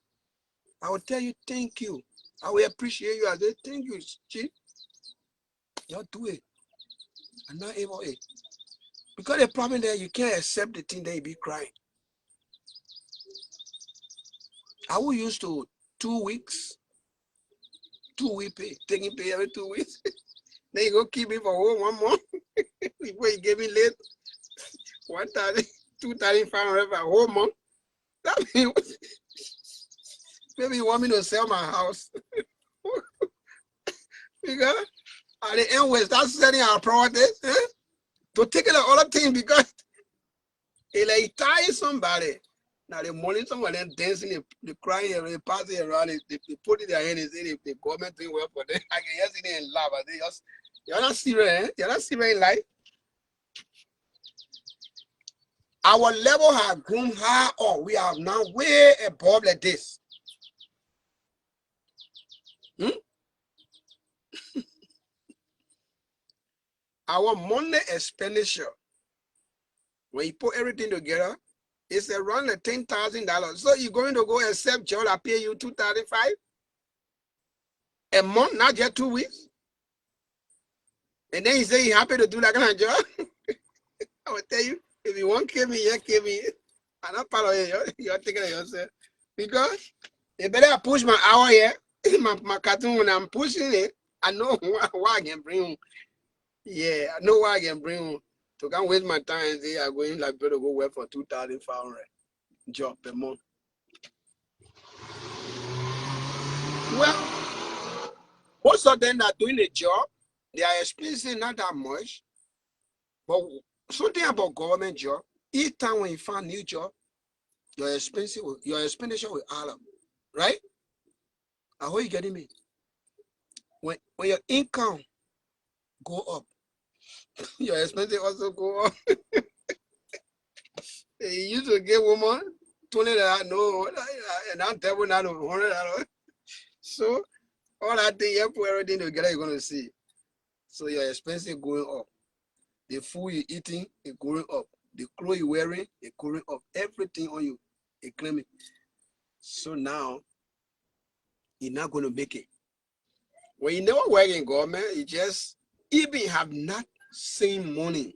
I will tell you, thank you. I will appreciate you. I say, thank you, Chief. Y'all do it. I'm not able to. Because the problem there, you can't accept the thing that you be crying. I will use to 2 weeks, 2 week pay, taking pay every 2 weeks. Then you go keep me for 1 month. Before you give me late 1,000, 2,500 for a whole month. That means maybe you want me to sell my house. Because at the end, we start selling our properties to take it all the thing, because it like ties somebody. Now the money, some of them dancing, they crying, they pass it around, they put it in their hand and say if the government doing well for them. I can just sit there and laugh. I say, you're not serious, eh? You're not serious in life. Our level has grown high up. We are now way above like this. Our money expenditure, when you put everything together, it's around the $10,000. So you're going to go accept job that pay you $2,500 a month, not just 2 weeks. And then you say you're happy to do that kind of job. I will tell you, if you want to kill me, you kill me. I'm not part of it. You're thinking of yourself. Because you better push my hour here. my cartoon, when I'm pushing it, I know why I can bring home. Yeah, I know why I can bring home. So can't waste my time and say I'm going like better go work for 2,500 job per month. Well, most of them are doing a job. They are experiencing not that much. But something about government job, each time when you find new job, your expenditure will add up. Right? I hope you getting me. When your income go up, your expenses also go up. You used to give woman $20, no, and I'm telling now $100. So all that thing, you put everything together, you're gonna see. So your expenses going up. The food you're eating is going up. The clothes you're wearing is going up. Everything on you is climbing. So now you're not gonna make it. When you never work in government, you just even have not seen money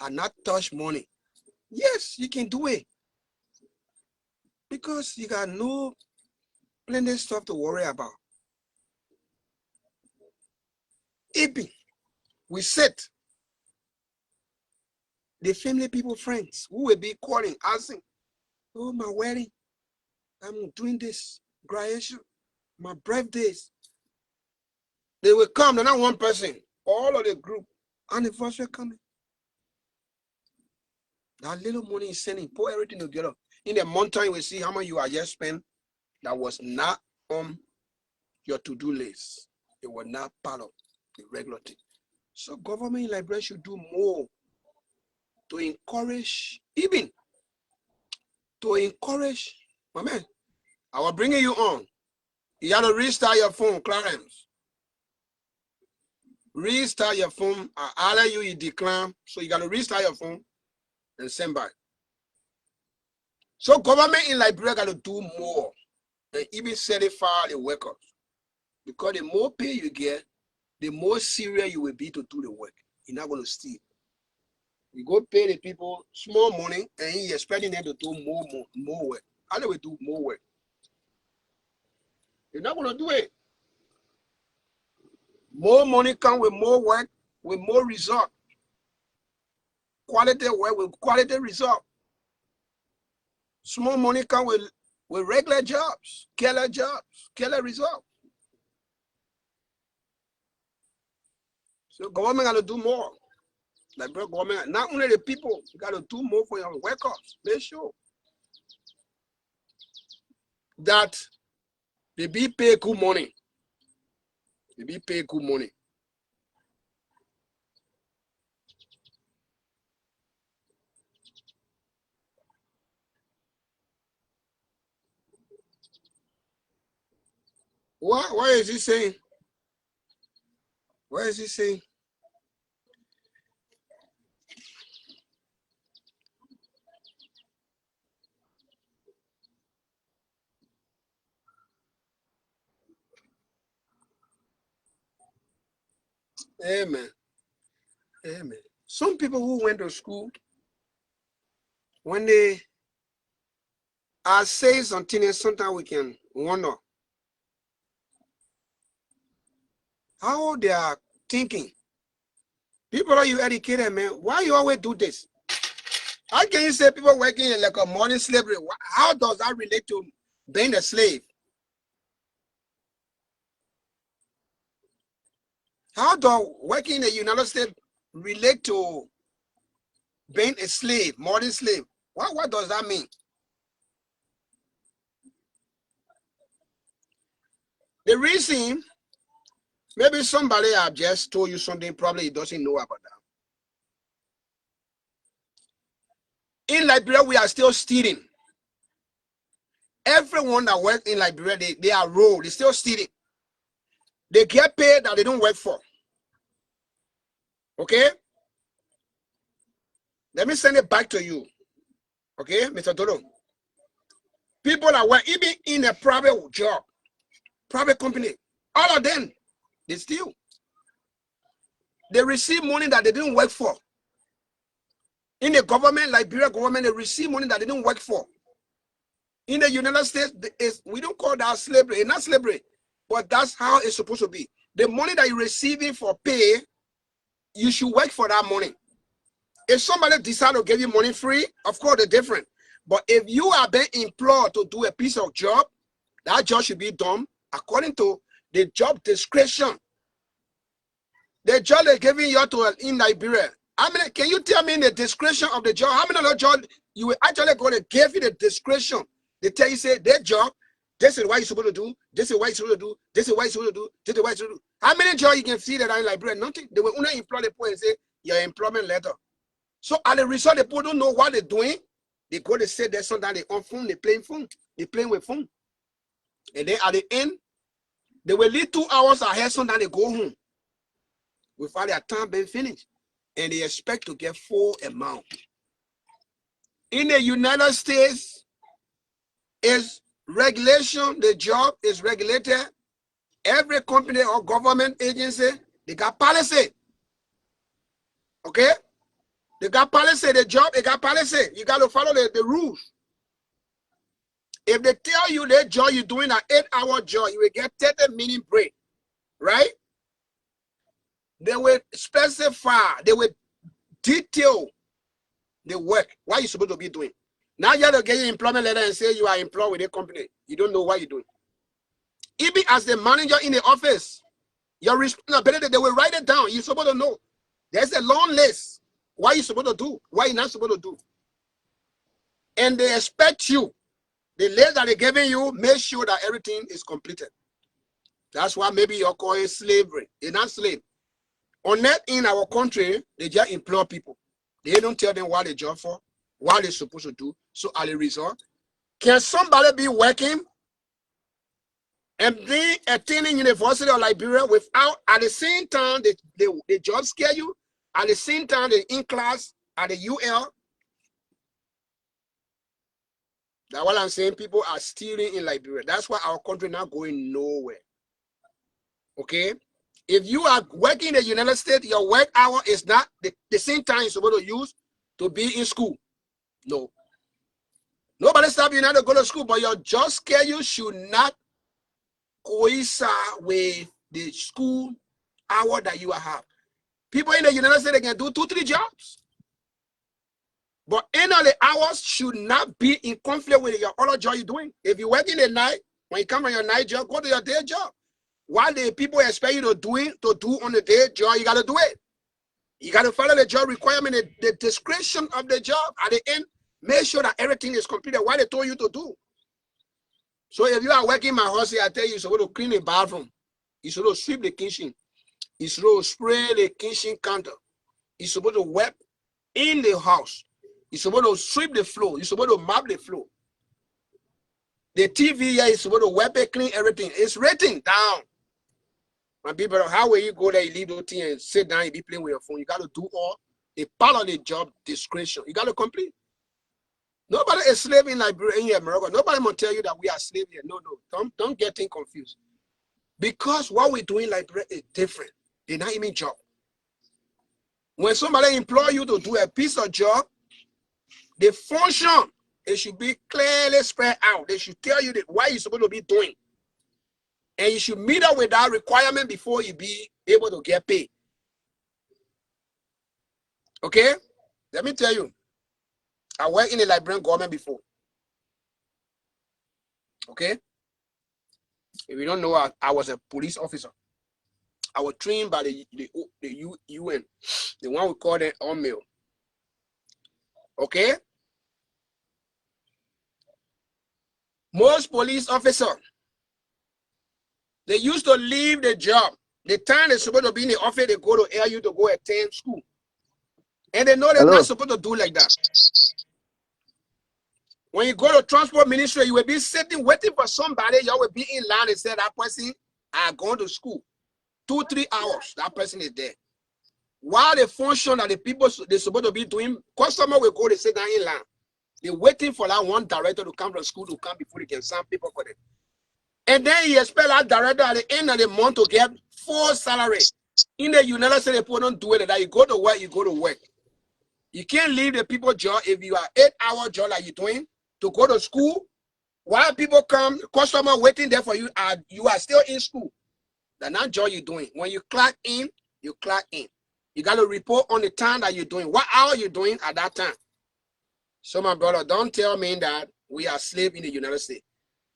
and not touched money. Yes, you can do it. Because you got no plenty of stuff to worry about. Even we sit the family people, friends, who will be calling, asking, oh, my wedding, I'm doing this, graduation, my birthdays. They will come, they're not one person, all of the group, anniversary coming. That little money is sending, put everything together. In the mountain, you will see how much you are just spent that was not on your to-do list. It was not part of the regular thing. So government in Liberia should do more to encourage, even to encourage, my man, I was bringing you on. You got to restart your phone, Clarence. Restart your phone. I allow you, you decline. So you got to restart your phone and send back. So government in Liberia got to do more and even certify the workers. Because the more pay you get, the more serious you will be to do the work. You're not going to steal. You go pay the people small money and you're expecting them to do more work. How do we do more work? You're not going to do it. More money comes with more work, with more result. Quality work with quality result. Small money comes with regular jobs, killer result. So government got to do more. Like government, not only the people, you got to do more for your workers. Make sure that they be paid good money. They be paid good money. What is he saying? What is he saying? Amen. Amen. Some people who went to school, when they are saying something, sometimes we can wonder how they are thinking. People are you educated, man. Why you always do this? How can you say people working in like a modern slavery? How does that relate to being a slave? How does working in the United States relate to being a slave, modern slave? What does that mean? The reason, maybe somebody have just told you something probably he doesn't know about that. In Liberia, we are still stealing. Everyone that works in Liberia, they are rolled. They're still stealing. They get paid that they don't work for. Okay? Let me send it back to you. Okay, Mr. Dodo? People that work even in a private job, private company, all of them, they steal. They receive money that they didn't work for. In the government, Liberia government, they receive money that they didn't work for. In the United States, we don't call that slavery. It's not slavery, but that's how it's supposed to be. The money that you're receiving for pay, you should work for that money. If somebody decides to give you money free, of course, they're different. But if you are being employed to do a piece of job, that job should be done according to the job description. The job they're giving you to in Liberia. I mean, can you tell me in the description of the job, how many other jobs you will actually go to give you the description? They tell you, say, that job, this is what you're supposed to do, this is what you're supposed to do, this is what you're supposed to do, this is what you're supposed to do. How many jobs you can see that are in Liberia? Nothing. They will only employ the people and say, your employment letter. So at the result, the people don't know what they're doing. They go to say that sometimes they on phone, they playing phone, they playing with phone. And then at the end, they will leave 2 hours ahead, sometimes they go home without their time being finished. And they expect to get full amount. In the United States, is regulation, the job is regulated. Every company or government agency, they got policy. Okay? They got policy, the job, they got policy. You got to follow the rules. If they tell you that job you're doing an 8-hour job, you will get 30-minute break, right? They will specify, they will detail the work. What you supposed to be doing? Now you have to get your employment letter and say you are employed with a company. You don't know what you're doing. Even as the manager in the office, your responsibility, they will write it down. You're supposed to know. There's a long list. What you're supposed to do, what you're not supposed to do. And they expect you. The list that they're giving you, make sure that everything is completed. That's why maybe you're calling slavery. They're not slave. On that, in our country, they just employ people. They don't tell them what they job for, what they're supposed to do. So as a result, can somebody be working and be attending University of Liberia without, at the same time, the job schedule, at the same time, they in class at the UL? That's what I'm saying. People are stealing in Liberia. That's why our country not going nowhere. Okay? If you are working in the United States, your work hour is not the same time you're supposed to use to be in school. No. Nobody stop you not to go to school, but your job schedule should not coincide with the school hour that you have. People in the United States, they can do 2-3 jobs. But any of the hours should not be in conflict with your other job you're doing. If you work in the night, when you come on your night job, go to your day job. What the people expect you to do on the day job, you got to do it. You got to follow the job requirement, the description of the job. At the end, make sure that everything is completed, what they told you to do. So if you are working in my house, I tell you, you're supposed to clean the bathroom. You're supposed to sweep the kitchen. You're supposed to spray the kitchen counter. You're supposed to wipe in the house. You're supposed to sweep the floor. You're supposed to mop the floor. The TV here is supposed to wipe it, clean everything. It's written down. My people, how will you go there, you leave the thing and sit down and be playing with your phone? You got to do all the part of the job description. You got to complete. Nobody is slave in Liberia, in America. Nobody will tell you that we are slave here. No. Don't get things confused. Because what we do in Liberia is different. They're not even job. When somebody employ you to do a piece of job, the function, it should be clearly spread out. They should tell you what you're supposed to be doing. And you should meet up with that requirement before you be able to get paid. Okay? Let me tell you. I worked in the Liberian government before. Okay? If you don't know, I was a police officer. I was trained by the UN, the one we call it all male. Okay? Most police officers, they used to leave the job. The time they're supposed to be in the office, they go to ARU to go attend school. And they know they're not supposed to do like that. When you go to transport ministry, you will be sitting waiting for somebody. You will be in line and say that person are going to school. 2-3 hours, that person is there. While the function that the people they're supposed to be doing, customer will go to sit down in line. They're waiting for that one director to come from school to come before they can sign people for them. And then you expect that director at the end of the month to get full salary. In the United States, people don't do it like that. You go to work, you go to work. You can't leave the people job if you are 8-hour job like you're doing to go to school. While people come, customer waiting there for you, you are still in school. That's not job you're doing. When you clock in, you clock in. You got to report on the time that you're doing. What hour you're doing at that time. So my brother, don't tell me that we are slaves in the United States.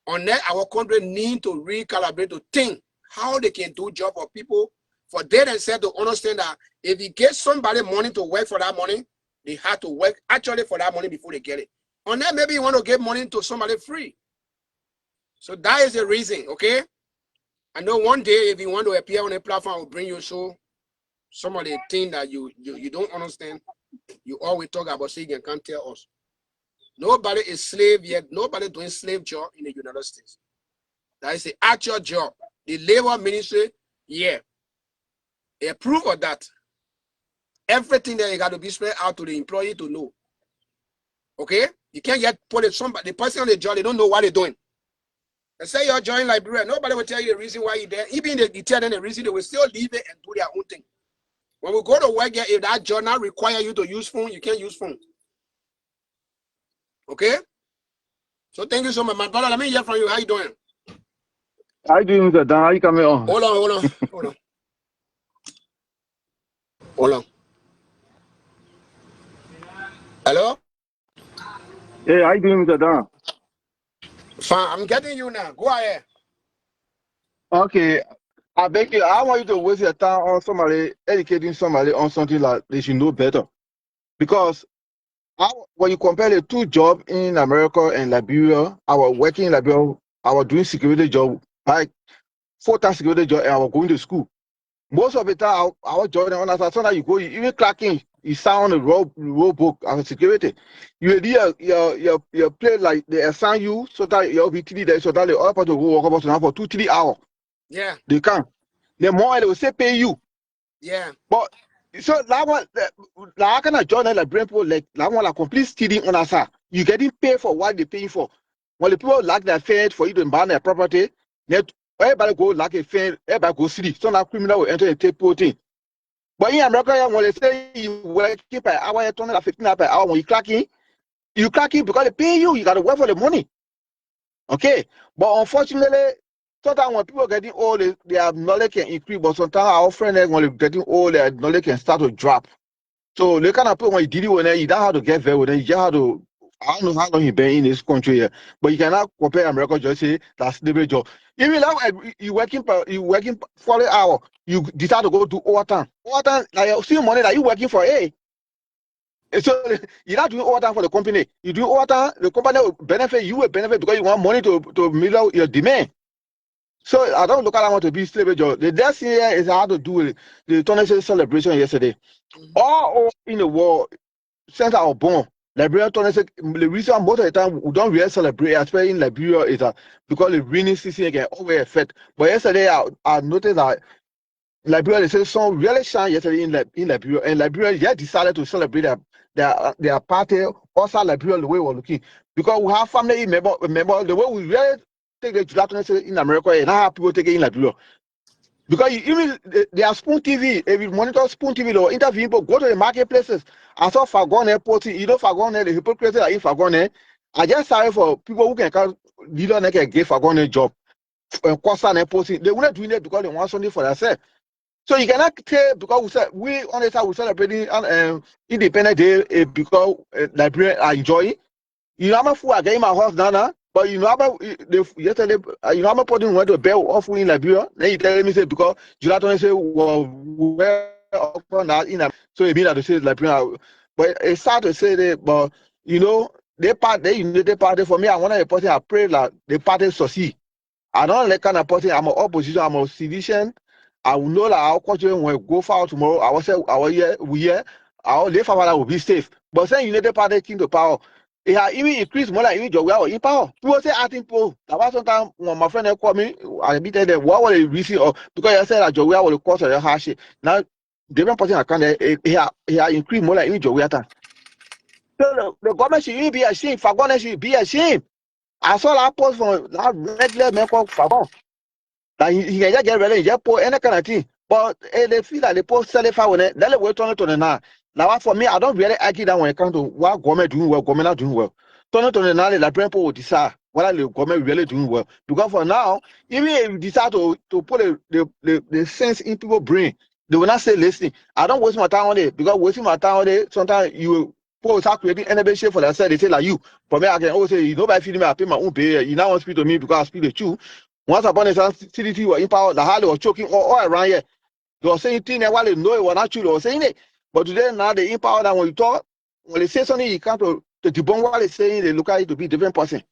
On that, our country need to recalibrate to think how they can do job for people, for they themselves to understand that if you get somebody money to work for that money, they have to work actually for that money before they get it. On that, maybe you want to give money to somebody free. So that is the reason, okay? I know one day if you want to appear on a platform, I will bring you so some of the things that you don't understand, you always talk about so you can't tell us. Nobody is slave yet. Nobody doing slave job in the United States. That is the actual job. The labor ministry, yeah. They approve of that. Everything that you got to be spread out to the employee to know. Okay? You can't get put it somebody, the person on the job, they don't know what they're doing. They say you're joining Liberia. Nobody will tell you the reason why you're there. Even if you tell them the reason, they will still leave it and do their own thing. When we go to work here, if that job not require you to use phone, you can't use phone. Okay? So thank you so much. My brother, let me hear from you. How you doing? How you doing, Mr. Dan? How you coming on? Hold on. Hello? Hey, how you doing, Mr. Dan? Fine, I'm getting you now. Go ahead. Okay, I beg you, I want you to waste your time on somebody, educating somebody on something like they should know better. Because when you compare the two jobs in America and Liberia, I was working in Liberia, I was doing security job, like full-time security job, and I was going to school. Most of the time, I was joining on as soon as you go, even clocking, you sound on the road book as a security. You do your play like they assign you so that you'll be 3 days, so that the other part will go walk about for 2-3 hours. Yeah. They can. The more they will say pay you. Yeah. But so that one, like kind of join like brain people like that one like complete stealing on us. You getting paid for what they paying for. When the people lack their fare for you to buy their property, net everybody go lack a fare, everybody go city. So now criminal will enter and take thing. But in America, when they say you working per hour, you turn 15 per hour. When you cracking because they pay you. You got to work for the money. Okay, but unfortunately, sometimes when people are getting old, their knowledge can increase. But sometimes our friends, when they're getting old, their knowledge can start to drop. So they kind of put when you did it with them, you don't have to get very with them. You just have to. I don't know how long you been in this country here, but you cannot compare America. Just say that's the job. Even like you working 40 hours, you decide to go do overtime. Overtime, like you see money that you working for. Hey, so you're not doing overtime for the company. You do overtime, the company will benefit, you will benefit because you want money to meet out your demand. So I don't look at I want to be slave job. The next year is how to do the tournament celebration yesterday. All over in the world, since I was born, Liberian tournament, the reason most of the time we don't really celebrate, especially in Liberia, is that because the rainy season can always affect. But yesterday I noticed that Liberia, they say some really shine yesterday in Liberia, and Liberia just decided to celebrate their party outside Liberia the way we're looking. Because we have family member the way we really take the July 26 in America and how people take it in Liberia. Because even they are Spoon TV, if you monitor Spoon TV, or interview people, go to the marketplaces. I saw Fagon Airport, you know Fagon, the hypocrisy are in Fagon. I just sorry for people who can come, leader that can give Fagon a job. Costa Airport, they wouldn't do it because they want something for themselves. So you cannot say because we on the side we celebrating Independence Day because Liberians are enjoying. You know how much food I get in my house now, but you know how much yesterday you know how much person went to bell off in Liberia. Then you tell me say because July 20 say well where in so it means that to say Liberian, but it's sad to say that, but you know they united party for me. I want to person I pray that the party succeed. I don't like kind of person. I'm an opposition. I'm a Cdcian. I will know that our country when we go far tomorrow. I will say our year, our life will be safe. But saying United Party came to power, it has even increased more like even job we are in power. People say I think poor. That was sometimes when my friend called me, I be tell them what was the reason or because I said that job we are will cause a harsh. Now different person account it has increased more like even job we are. So the government should even be ashamed. Fagon should be ashamed. I saw that post from that regular man called Fagon. Like he can just get ready, just pour any kind of thing. But they feel like they post sell it for when they wait turn it to the now. Now for me, I don't really argue that when it comes to what government doing well, government not doing well. Turn it to the now, the people will decide whether the government really doing well. Because for now, even if you decide to put the sense in people's brain, they will not say listening. I don't waste my time on it because wasting my time on it, sometimes you people start creating enemy shit for themselves. They say like you. For me, I can always say, nobody feeding me, I pay my own pay. You now want to speak to me because I speak the truth. Once upon a time, CDT were in power, the Harley was choking all around here. They were saying things while they know it was not true, they were saying it. But today, now they in power that when you talk, when they say something, you can't to debunk what they're saying, they look at it to be a different person.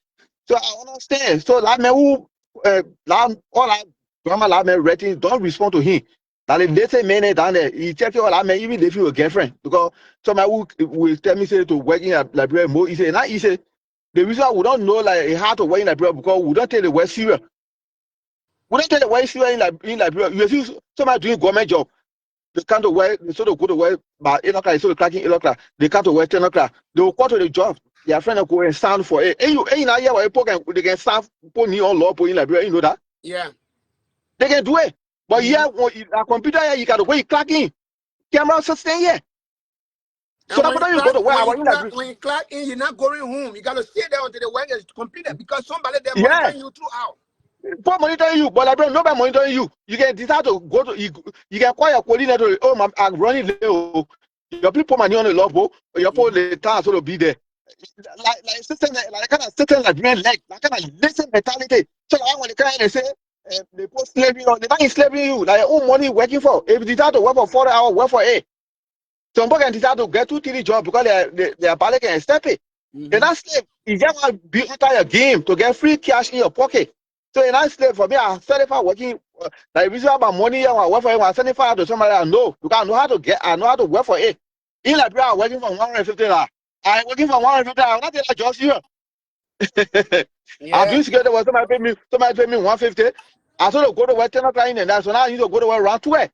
So I understand. So like me who all that grandma like me writing, don't respond to him. Now if they say man down there, he check it all like me, even if you a girlfriend. Because somebody who will tell me say to working at Liberia more, he say, not he say, the reason we don't know like how to work in Liberia because we don't take the word serious. We don't tell the white student in Liberia. You see somebody doing government job. They can't to work, they sort of go to work by 8 o'clock, so cracking 8 o'clock. They can't to work 10 o'clock. They will go to the job. Their friend will go and stand for it. And you know, yeah, they can stand for new law in Liberia, you know that? Yeah. They can do it. But yeah, a computer here, you got to wait cracking. Camera sustain here. So And that's what you go to work. when you clock in, you're not going home. You gotta stay there until the work is completed because somebody there Yeah. monitoring you throughout. For monitoring you, but Liberia, nobody monitoring you. You can decide to go to you can call your coordinator. Oh, I'm running late. You Your people money on the love, your people the time sort of be there. Like system, like kind of system like brain leg, like kind of listen mentality. So I want to kind of say they post slavery, they not enslaving you, like your own money working for. If you decide to work for 4 hours, work for 8. Some people can decide to get 2-3 jobs because they are ballet and step it. You're not slave. You just want to be under your game to get free cash in your pocket. So you're not slave. For me, I'm certified working. Like if it's about money, I want to work for it. I'm certified to somebody I know because I know how to get. I know how to work for it. In Liberia, I'm working for 150 dollars. I'm working for 150 dollars. Not that just here. I'm doing together with somebody pay me 150. I sort of go to work 10 o'clock in, and that's when I need to go to work around 12.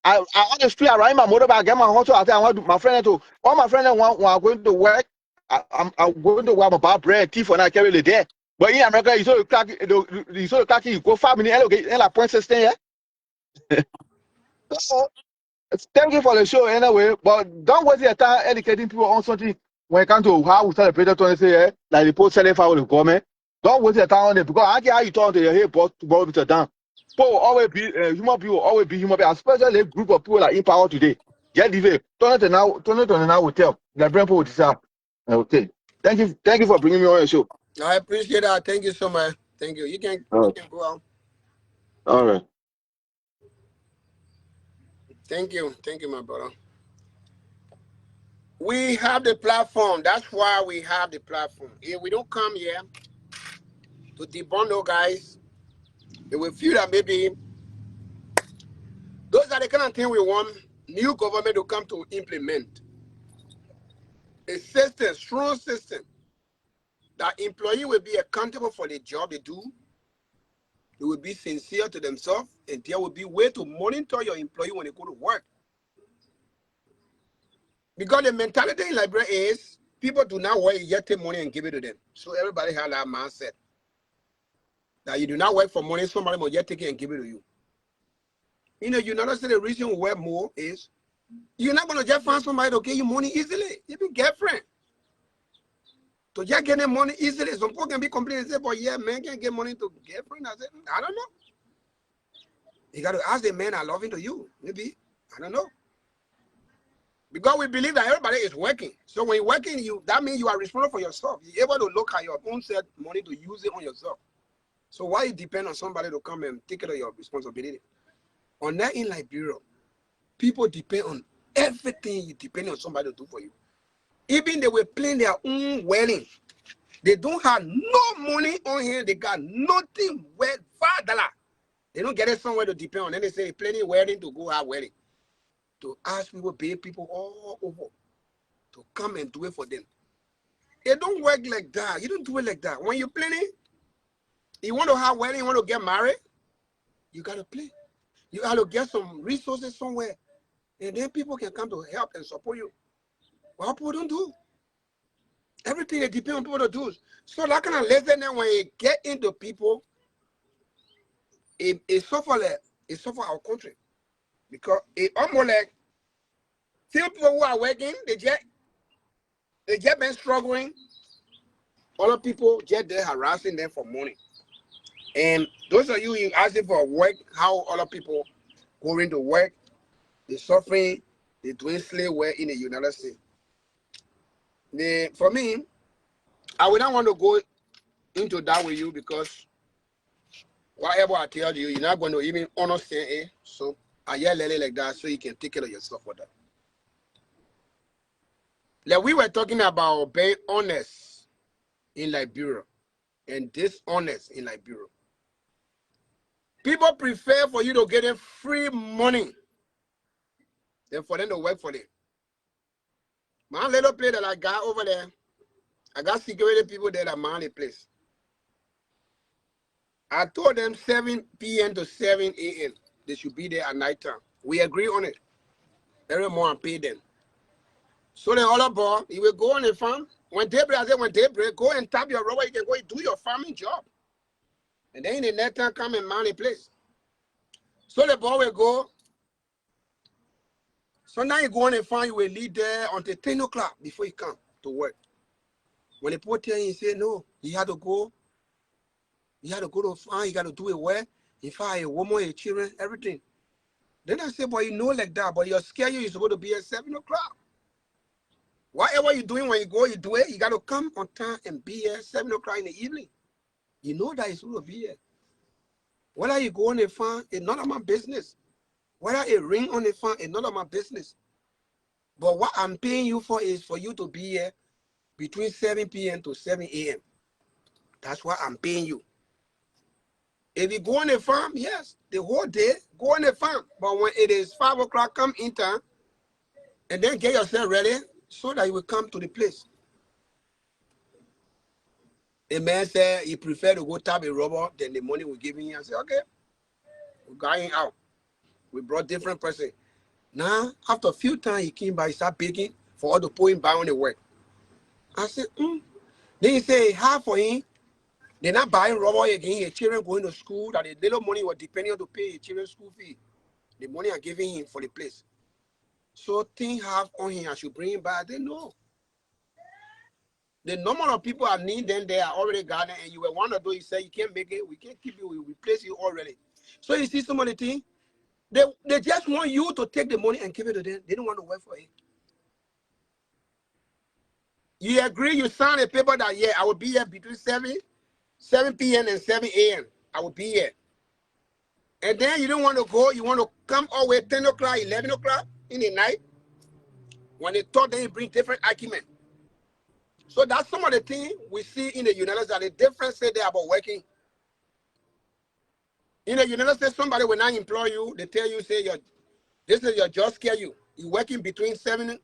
I on the street, I ride my motorbike, get my hustle. I think I want my friend to all my friends want going to work. I'm going to work about bread, tea for now, carry the day. But in America, you saw the clock, you go 5 minutes, and like point system, yeah. So, thank you for the show anyway, but don't waste your time educating people on something when it comes to how we celebrate the 20 yeah, like the post selling for the government. Don't waste your time on it because I get how you talk to your head, boss, to go with your down. People will always be human beings, will always be human beings, especially a group of people that in power today. Just leave it. Turn it on now will tell. The brain people will decide. Okay. Thank you for bringing me on your show. I appreciate that. Thank you so much. Thank you. You can go on. All right. Thank you, my brother. We have the platform. That's why we have the platform. If we don't come here to debunk those guys, they will feel that maybe those are the kind of thing we want new government to come to implement. A system, strong system, that employee will be accountable for the job they do. They will be sincere to themselves, and there will be a way to monitor your employee when they go to work. Because the mentality in Liberia is people do not work, you just take money and give it to them. So everybody has that mindset. That you do not work for money, somebody will just take it and give it to you. You know, you notice the reason we work more is you're not going to just find somebody to give you money easily. Even girlfriend. To just get them money easily. Some people can be complaining and say, but yeah, man can get money to girlfriend. I said, I don't know. You got to ask the man I love him to you. Maybe. I don't know. Because we believe that everybody is working. So when you're working, that means you are responsible for yourself. You're able to look at your own set money to use it on yourself. So why you depend on somebody to come and take care of your responsibility? On that in Liberia, people depend on everything you depend on somebody to do for you. Even they were planning their own wedding. They don't have no money on hand. They got nothing worth $5. They don't get it somewhere to depend on. Then they say planning wedding to go have wedding. To ask people, pay people all over to come and do it for them. It don't work like that. You don't do it like that. When you're planning, you want to have wedding, you want to get married, you got to plan. You got to get some resources somewhere. And then people can come to help and support you. Well, people don't do. Everything they depend on people to do. So that kind of laziness, when you get into people, it suffer our country. Because it almost like few people who are working, they just been struggling. Other people just there harassing them for money. And those of you asking for work, how other people going to work, they're suffering, they're doing slave work in the United States. For me, I would not want to go into that with you because whatever I tell you, you're not going to even understand it. So I yell like that so you can take care of yourself with that. Like we were talking about being honest in Liberia and dishonest in Liberia. People prefer for you to get them free money than for them to work for them. My little place that I got over there, I got security people there that man the place. I told them 7 p.m. to 7 a.m. they should be there at night time. We agree on it. Every morning pay them. So the other boy, he will go on the farm. When daybreak, I said, when daybreak, go and tap your rubber, you can go and do your farming job. And then in the next time, come and man the place. So the boy will go. So now you go on the farm, you will leave there until 10 o'clock before you come to work. When the poor tell you, say, no, you have to go. You have to go to the farm, you got to do it well. In fact, a woman, your children, everything. Then I say, boy, you know like that, but you're scared you're supposed to be at 7 o'clock. Whatever you're doing when you go, you do it. You got to come on time and be here 7 o'clock in the evening. You know that it's going to be here. Whether you go on a farm, it's none of my business. Whether it ring on the farm, it's none of my business. But what I'm paying you for is for you to be here between 7 p.m. to 7 a.m. That's what I'm paying you. If you go on a farm, yes, the whole day, go on a farm. But when it is 5 o'clock, come in time and then get yourself ready so that you will come to the place. A man said he prefer to go tap a rubber than the money we give him. I said, okay, we're going out. We brought different person. Now, after a few times he came by, he started begging for all the put him back on the work. I said, Then he said, half for him. They're not buying rubber again. His children going to school, that the little money was depending on to pay his children's school fee. The money I'm giving him for the place. So think half on him, I should bring him back. They know. The number of people I need them they are already gathered, and you were one of those, you say you can't make it, we can't keep you, we replace you already. So you see some of the things, they just want you to take the money and give it to them. They don't want to work for it. You agree, you sign a paper that, yeah, I will be here between 7 p.m. and 7 a.m. I will be here. And then you don't want to go, you want to come all the way 10 o'clock, 11 o'clock in the night. When they talk, then you bring different argument. So that's some of the things we see in the United States, that the difference say there about working. In the United States, somebody will not employ you. They tell you, say, this is your job schedule. You're working between 7,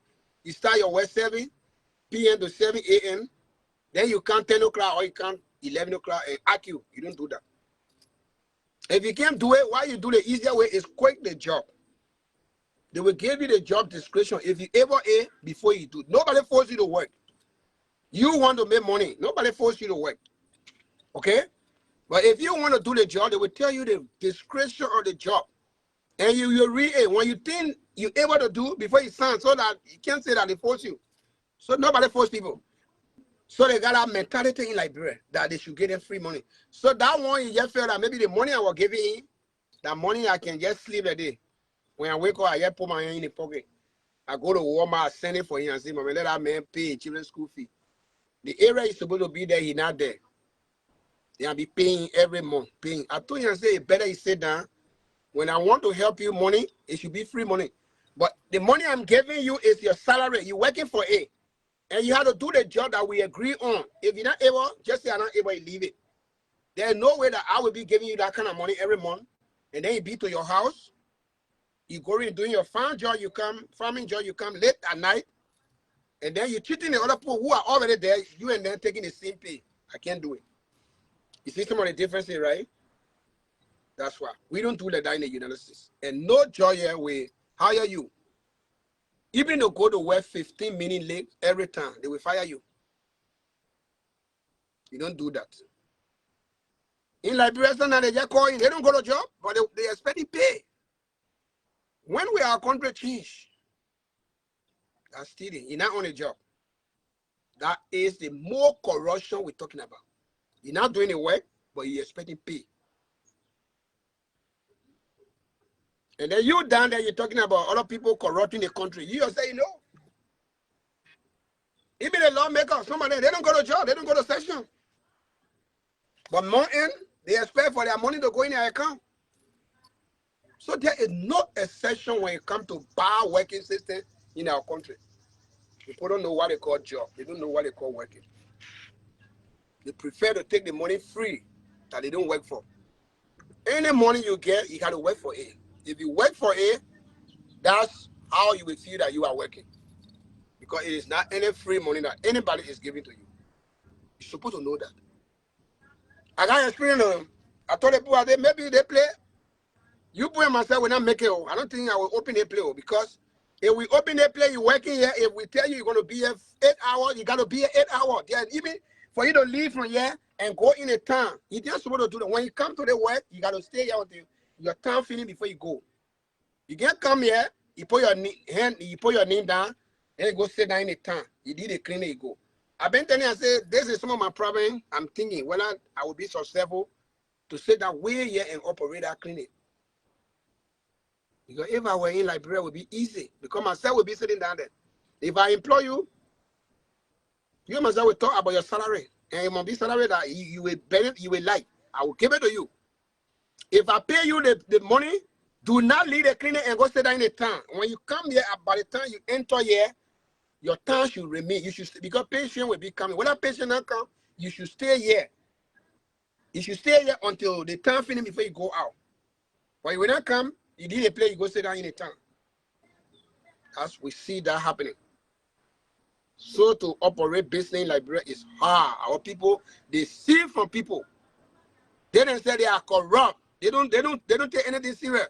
you start your work 7 p.m. to 7 a.m. Then you come 10 o'clock or you come 11 o'clock and ask you. You don't do that. If you can't do it, why you do the easier way is quit the job. They will give you the job description if you ever A before you do. Nobody force you to work. You want to make money. Nobody force you to work. Okay? But if you want to do the job, they will tell you the description of the job. And you read it. When you think you're able to do before you sign, so that you can't say that they force you. So nobody force people. So they got a mentality in Liberia that they should get them free money. So that one, you just feel that maybe the money I was giving him, that money I can just sleep a day. When I wake up, I just put my hand in the pocket. I go to Walmart, I send it for him and say, Mama, let that man pay children's school fee. The area is supposed to be there, he's not there. They'll be paying every month, paying. I told him, I said, it's better you sit down. When I want to help you money, it should be free money. But the money I'm giving you is your salary. You're working for it. And you have to do the job that we agree on. If you're not able, just say I'm not able, you leave it. There's no way that I will be giving you that kind of money every month. And then you be to your house. You go in doing your farming job, you come late at night. And then you're treating the other people who are already there, you and them taking the same pay. I can't do it. You see some of the differences, right? That's why. We don't do that in the United States. And no job here will hire you. Even to go to work 15 minutes late every time, they will fire you. You don't do that. In Liberia, they just call in. They don't go to job, but they expect pay. When will our country change? That's stealing. You're not on a job. That is the more corruption we're talking about. You're not doing the work, but you're expecting pay. And then you down there, you're talking about other people corrupting the country. You just say no. Even the lawmakers, some of them, they don't go to job, they don't go to session. But more in, they expect for their money to go in their account. So there is no exception when it comes to bad working system in our country. People don't know what they call job. They don't know what they call working. They prefer to take the money free that they don't work for. Any money you get, you got to work for it. If you work for it, that's how you will feel that you are working. Because it is not any free money that anybody is giving to you. You're supposed to know that. I got experience. I told the people, maybe they play. You boy and myself will not make it. I don't think I will open a play because if we open a play, you're working here. If we tell you you're going to be here 8 hours, you got to be here 8 hours. Then even for you to leave from here and go in a town, you're just supposed to do that. When you come to the work, you got to stay here until your time feeling before you go. You can't come here, you put your name down, and you go sit down in the town. You did a cleaning, you go. I've been telling you, I said, this is some of my problem. I'm thinking whether I will be successful to sit down way here and operate that clinic. Because if I were in Liberia, it would be easy. Because myself will be sitting down there. If I employ you, You must always talk about your salary. And it must be salary that you will benefit, you will like. I will give it to you. If I pay you the money, do not leave the clinic and go sit down in the town. When you come here, by the time you enter here, your town should remain. You should, because patient will be coming. When a patient not come, you should stay here. You should stay here until the town finish before you go out. When you will not come, you leave the place, you go sit down in the town. As we see that happening. So to operate business in Liberia is hard. Our people, they steal from people. They don't say they are corrupt. They don't take anything serious.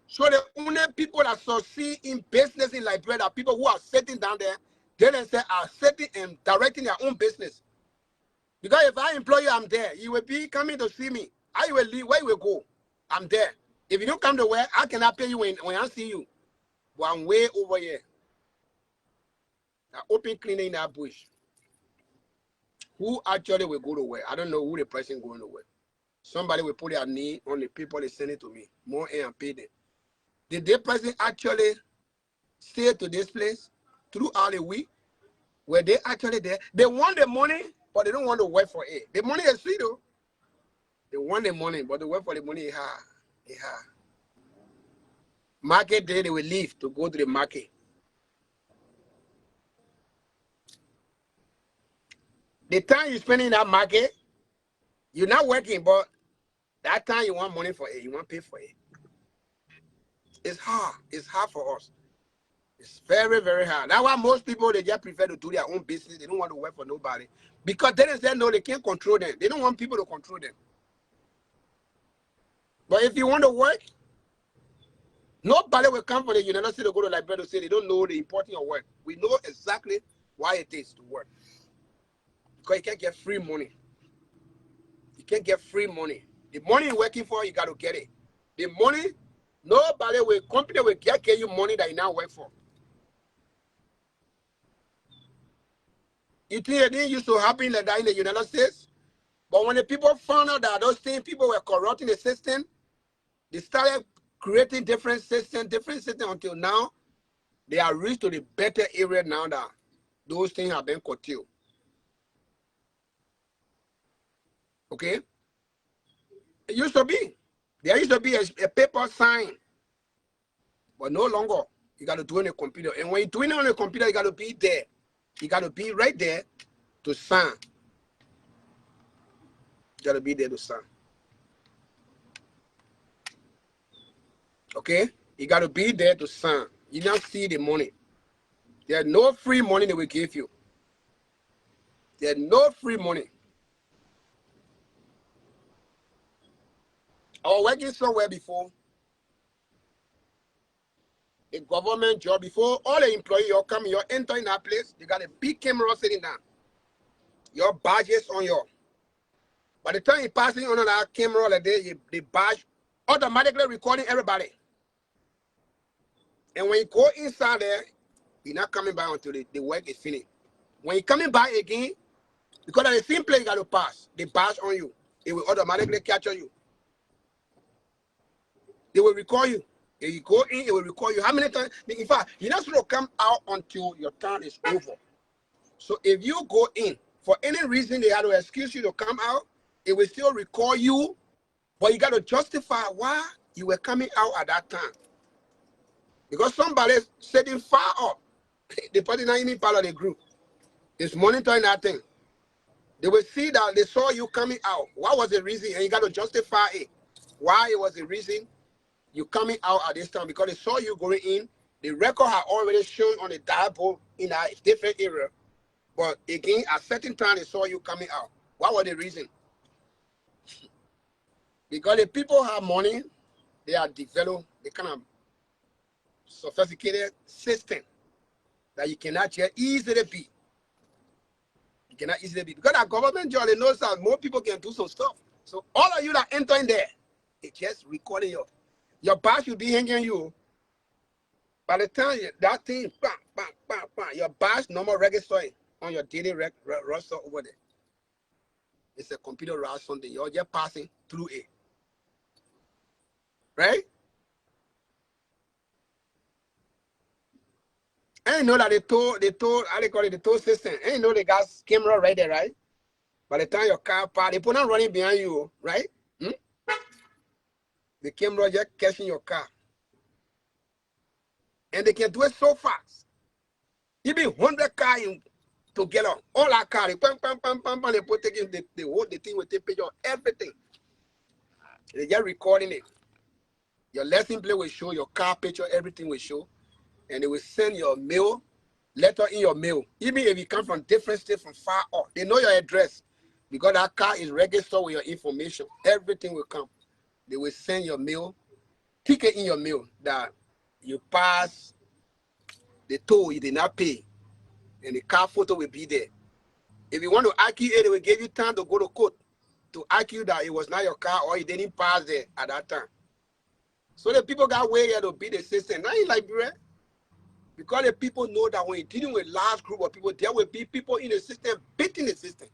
So the only people that succeed in business in Liberia are people who are sitting down there, they themselves are sitting and directing their own business. Because if I employ you, I'm there. You will be coming to see me. I will leave. Where you will go? I'm there. If you don't come to where, I cannot pay you when I see you. But I'm way over here. I open cleaning in that bush. Who actually will go to work? I don't know who the person going to work. Somebody will put their knee on the people they send it to me. More and pay them. Did the person actually stay to this place throughout the week? Were they actually there? They want the money, but they don't want to work for it. The money is sweet though. They want the money, but the work for the money is hard. It's hard. Market day, they will leave to go to the market. The time you spend in that market, you're not working, but that time you want money for it. You want to pay for it. It's hard. It's hard for us. It's very, very hard. That's why most people, they just prefer to do their own business. They don't want to work for nobody. Because they say no, they can't control them. They don't want people to control them. But if you want to work, nobody will come for the United States to go to Liberia to say they don't know the importance of work. We know exactly why it is to work. Because you can't get free money. You can't get free money. The money you're working for, you got to get it. The money, nobody will, company will get you money that you now work for. You think it didn't used to happen like that in the United States? But when the people found out that those things, people were corrupting the system, they started creating different systems until now, they are reached to the better area now that those things have been curtailed. Okay? It used to be. There used to be a paper sign, but no longer. You got to do it on a computer. And when you're doing it on a computer, you got to be there. You got to be right there to sign. You got to be there to sign. Okay? You got to be there to sign. You don't see the money. There's no free money they will give you. There's no free money. I was working somewhere before. A government job before all the employees you come, you enter in that place, you got a big camera sitting down. Your badges on your. By the time you passing on that camera like that, the badge automatically recording everybody. And when you go inside there, you're not coming by until the work is finished. When you're coming by again, because at the same place you got to pass, the badge on you, it will automatically capture you. They will record you. If you go in, it will record you. How many times? In fact, you're not supposed to come out until your turn is over. So if you go in, for any reason they had to excuse you to come out, it will still record you, but you got to justify why you were coming out at that time. Because somebody is sitting far up. The person not even part of the group. Is monitoring that thing. They will see that they saw you coming out. What was the reason? And you got to justify it. Why it was the reason you coming out at this time, because they saw you going in. The record had already shown on the diaspora in a different area. But again, at certain time, they saw you coming out. What was the reason? Because the people have money, they are developed a kind of sophisticated system that you cannot just easily beat. You cannot easily beat. Because our government job, they know that more people can do some stuff. So all of you that enter in there, it's just recording you. Your badge will be hanging you. By the time that thing, bam, bam, bam, bam, your badge normal register on your daily roster over there. It's a computer route something. You're just passing through it. Right? And you know that how they call it, the toll system. And you know the gas camera right there, right? By the time your car park, they put on running behind you, right? Hmm? The camera just catching your car. And they can do it so fast. Even 100 cars together, all our cars, they put taking the thing will take picture of everything. They just recording it. Your lesson plate will show, your car picture, everything will show. And they will send your mail, letter in your mail. Even if you come from different states, from far off, they know your address. Because that car is registered with your information. Everything will come. They will send your mail, ticket in your mail that you pass the toll, you did not pay. And the car photo will be there. If you want to argue it, they will give you time to go to court to argue that it was not your car or it didn't pass there at that time. So the people got way here to beat the system. Not in Liberia. Because the people know that when you're dealing with a large group of people, there will be people in the system beating the system.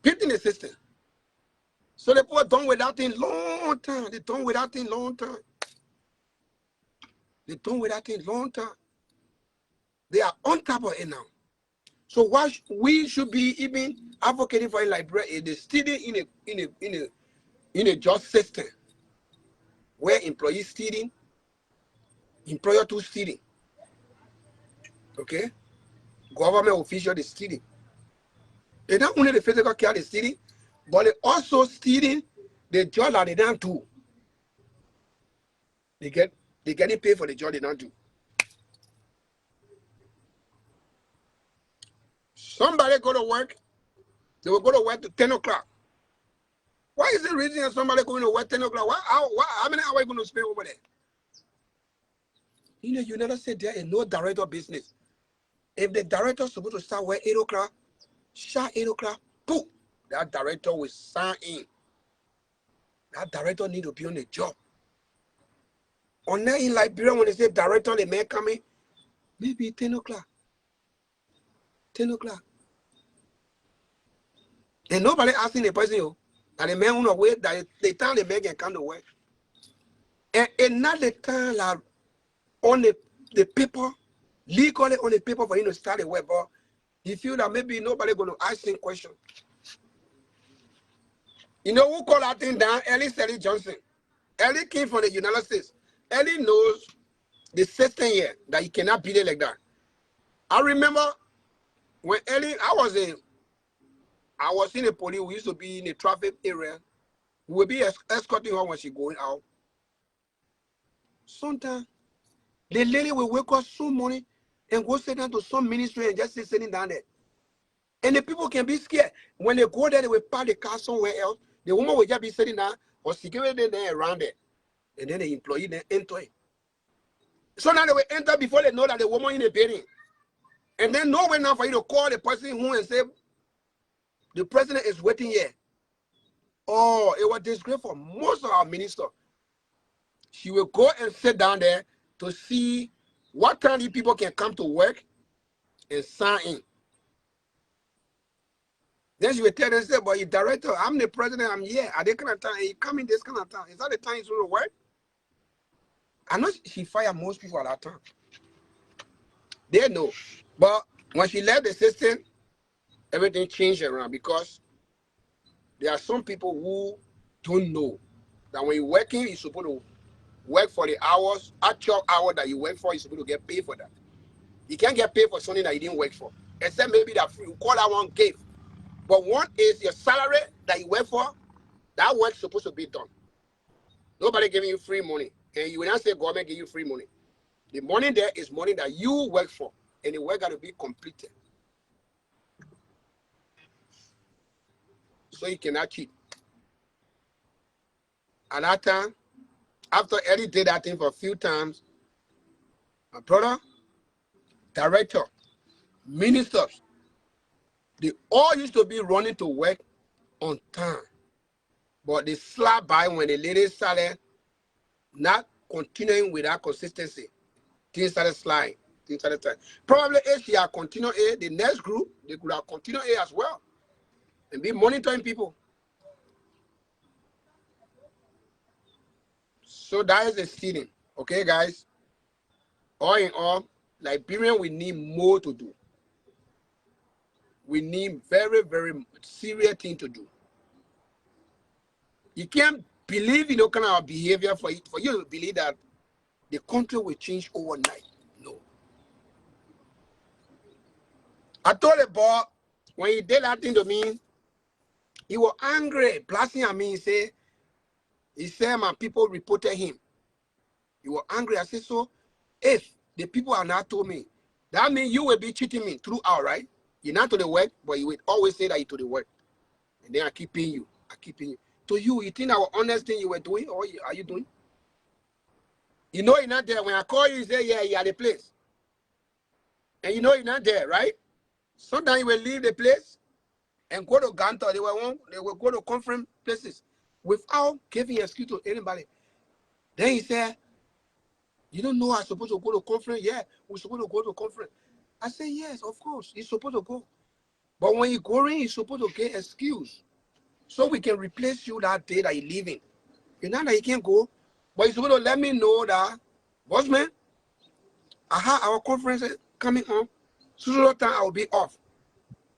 Beating the system. So the people done with that thing long time. They done with that thing long time. They done with that thing long time. They are on top of it now. So what we should be even advocating for in Liberia is the stealing in a just system where employees stealing, employer too stealing. Okay? Government official is stealing. They not only the physical care is stealing, but they also stealing the job that they don't do. They getting paid for the job they don't do. Somebody go to work, they will go to work to 10 o'clock. Why is the reason somebody going to work 10 o'clock? How many hours are you going to spend over there? You know, you never said there is no director business. If the director is supposed to start work 8 o'clock, sharp 8 o'clock, boom, that director will sign in. That director need to be on the job. On that in Liberia, when they say director, the man coming, maybe 10 o'clock. 10 o'clock. And nobody asking the person, yo, that the man won't wait, that the time the man can come to work. And not the time like on the paper, legally on the paper for him to start the work, but he feel that maybe nobody going to ask him question. You know who called that thing down? Ellie Johnson. Ellie came from the United States. Ellie knows the system here, that he cannot beat it like that. I remember when Ellie, I was in the police, we used to be in the traffic area. We would be escorting her when she going out. Sometimes the lady will wake up so morning and go sit down to some ministry and just sitting down there. And the people can be scared. When they go there, they will park the car somewhere else. The woman will just be sitting down or security there around there. And then the employee then enter it. So now they will enter before they know that the woman in the building. And then no way now for you to call the person who and say, the president is waiting here. Oh, it was disgrace for most of our ministers. She will go and sit down there to see what kind of people can come to work and sign in. Then she will tell them, say, but you director, I'm the president, I'm here. At this kind of time, you come in this kind of time. Is that the time it's going to work? I know she fired most people at that time. They know. But when she left the system, everything changed around because there are some people who don't know that when you're working, you're supposed to work for the hours, actual hour that you work for, you're supposed to get paid for that. You can't get paid for something that you didn't work for. Except maybe that you call that one gift. But one is your salary that you work for, that work's supposed to be done. Nobody giving you free money. And you will not say government give you free money. The money there is money that you work for. And the work got to be completed. So you cannot cheat. At that time, after Eddie did that thing for a few times, my brother, director, ministers, they all used to be running to work on time. But they slapped by when the lady started not continuing with that consistency. Things started sliding. Things started sliding. Probably if she had continued A, the next group, they could have continued A as well. And be monitoring people. So that is the stealing. Okay, guys? All in all, Liberian, we need more to do. We need very, very serious thing to do. You can't believe in kind of behavior for you to believe that the country will change overnight. No. I told the boy when he did that thing to me, he was angry, blasting at me. He said my people reported him. He was angry. I said, so if the people are not told me, that means you will be cheating me throughout, right? You're not to the work, but you will always say that you're to the work. And then I keep paying you. I keep paying you. To you think our honest thing you were doing, or are you doing? You know you're not there. When I call you, you say, yeah, you're at the place. And you know you're not there, right? Sometimes you will leave the place and go to Ganta. They will go to conference places without giving excuse to anybody. Then he said, you don't know I'm supposed to go to conference? Yeah, we're supposed to go to conference. I said, yes, of course, you're supposed to go. But when you're going, you're supposed to get excuse. So we can replace you that day that you're leaving. You know that you can't go. But you're supposed to let me know that, boss man, I have our conference coming on. So time I will be off.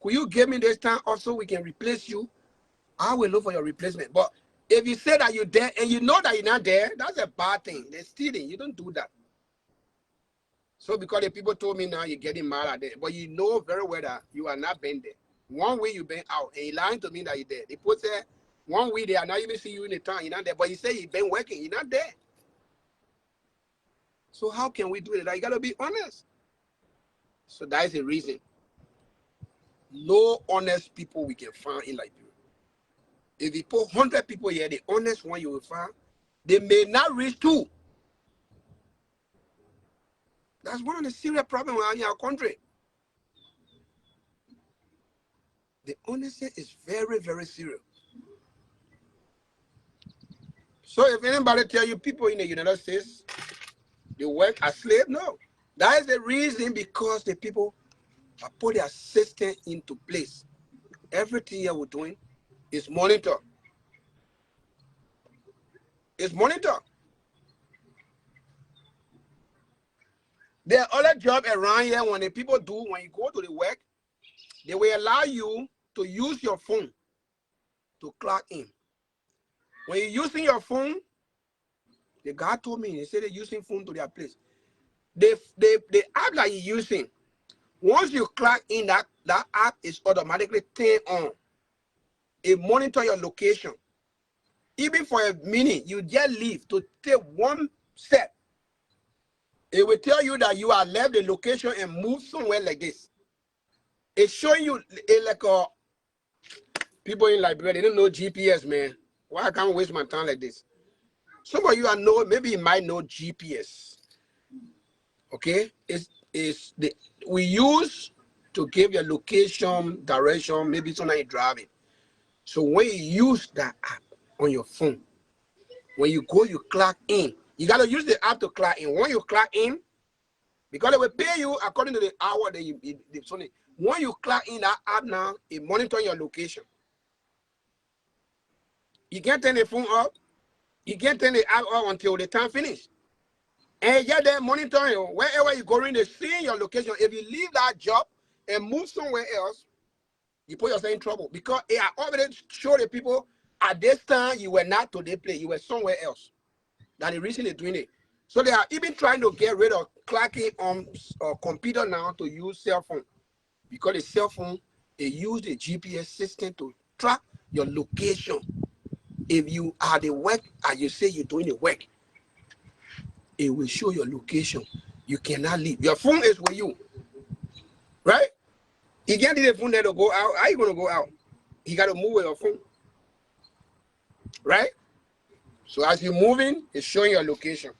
Could you give me this time off so we can replace you? I will look for your replacement. But if you say that you're there and you know that you're not there, that's a bad thing. They're stealing. You don't do that. So because the people told me now you're getting mad at them, but you know very well that you are not been there. 1 week you've been out and you're lying to me that you're there. The people say 1 week they are not even see you in the town, you're not there. But you say you've been working, you're not there. So how can we do it? You gotta be honest. So that is the reason. No honest people we can find in Liberia. If you put 100 people here, the honest one you will find, they may not reach 2. That's one of the serious problems we have in our country. The honesty is very, very serious. So if anybody tell you people in the United States, they work as slaves, no. That is the reason because the people have put their system into place. Everything here we're doing is monitored. It's monitored. There are other jobs around here when the people do, when you go to the work, they will allow you to use your phone to clock in. When you're using your phone, the guy told me, he said they're using phone to their place. The app that you're using, once you clock in, that app is automatically turned on. It monitors your location. Even for a minute, you just leave to take 1 step. It will tell you that you have left the location and moved somewhere like this. It's showing you like people in Liberia, they don't know GPS, man. Why I can't waste my time like this? Some of you are know, maybe you might know GPS. Okay? We use to give your location, direction, maybe sometimes you're driving. So when you use that app on your phone, when you go, you clock in. You got to use the app to clock in. When you clock in, because they will pay you according to the hour that you. When you clock in that app now, it monitors your location. You can't turn the phone up. You can't turn the app up until the time finish. And yeah, they're monitoring you. Wherever you're going, they're seeing your location. If you leave that job and move somewhere else, you put yourself in trouble. Because it already showed the people at this time you were not to their place. You were somewhere else. That the reason they're doing it. So they are even trying to get rid of clocking on computer now to use cell phone. Because the cell phone, they use the GPS system to track your location. If you are the work, as you say you're doing the work, it will show your location. You cannot leave. Your phone is with you. Right? You can't leave the phone there to go out. How are you going to go out? You got to move with your phone. Right? So as you're moving, it's showing your location.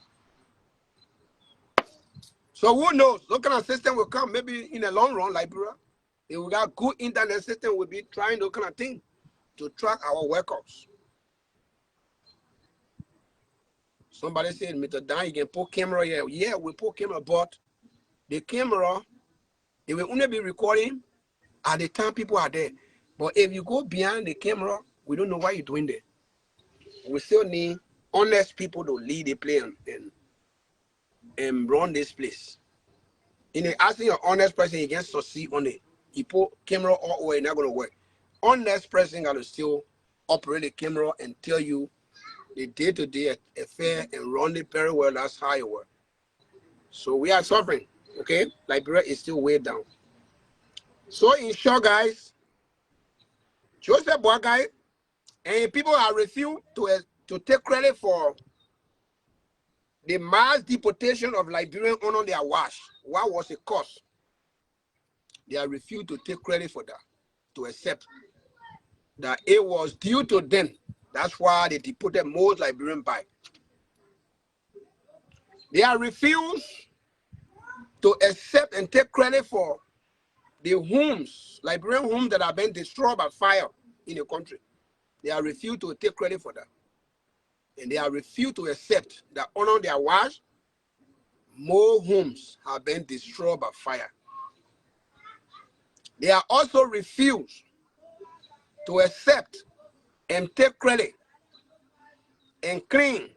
So who knows? What kind of system will come? Maybe in the long run, Liberia, if we got good internet system, we'll be trying those kind of thing to track our workouts. Somebody said, Mr. Dan, you can put camera here. Yeah, we put camera, but the camera, it will only be recording at the time people are there. But if you go behind the camera, we don't know what you're doing there. We still need honest people to lead the play and run this place. In asking an honest person, you can succeed on it. You put camera all the way, not going to work. Honest person got to still operate the camera and tell you the day-to-day affair and run it very well. That's how it works. So we are suffering, okay? Liberia is still way down. So in short, guys, Joseph Boakai and people are refused to take credit for the mass deportation of Liberians under their watch. What was the cause? They are refused to take credit for that, to accept that it was due to them. That's why they deported most Liberians back. They are refused to accept and take credit for the homes, Liberian homes that have been destroyed by fire in the country. They are refused to take credit for that. And they are refused to accept that under their watch, more homes have been destroyed by fire. They are also refused to accept and take credit and claim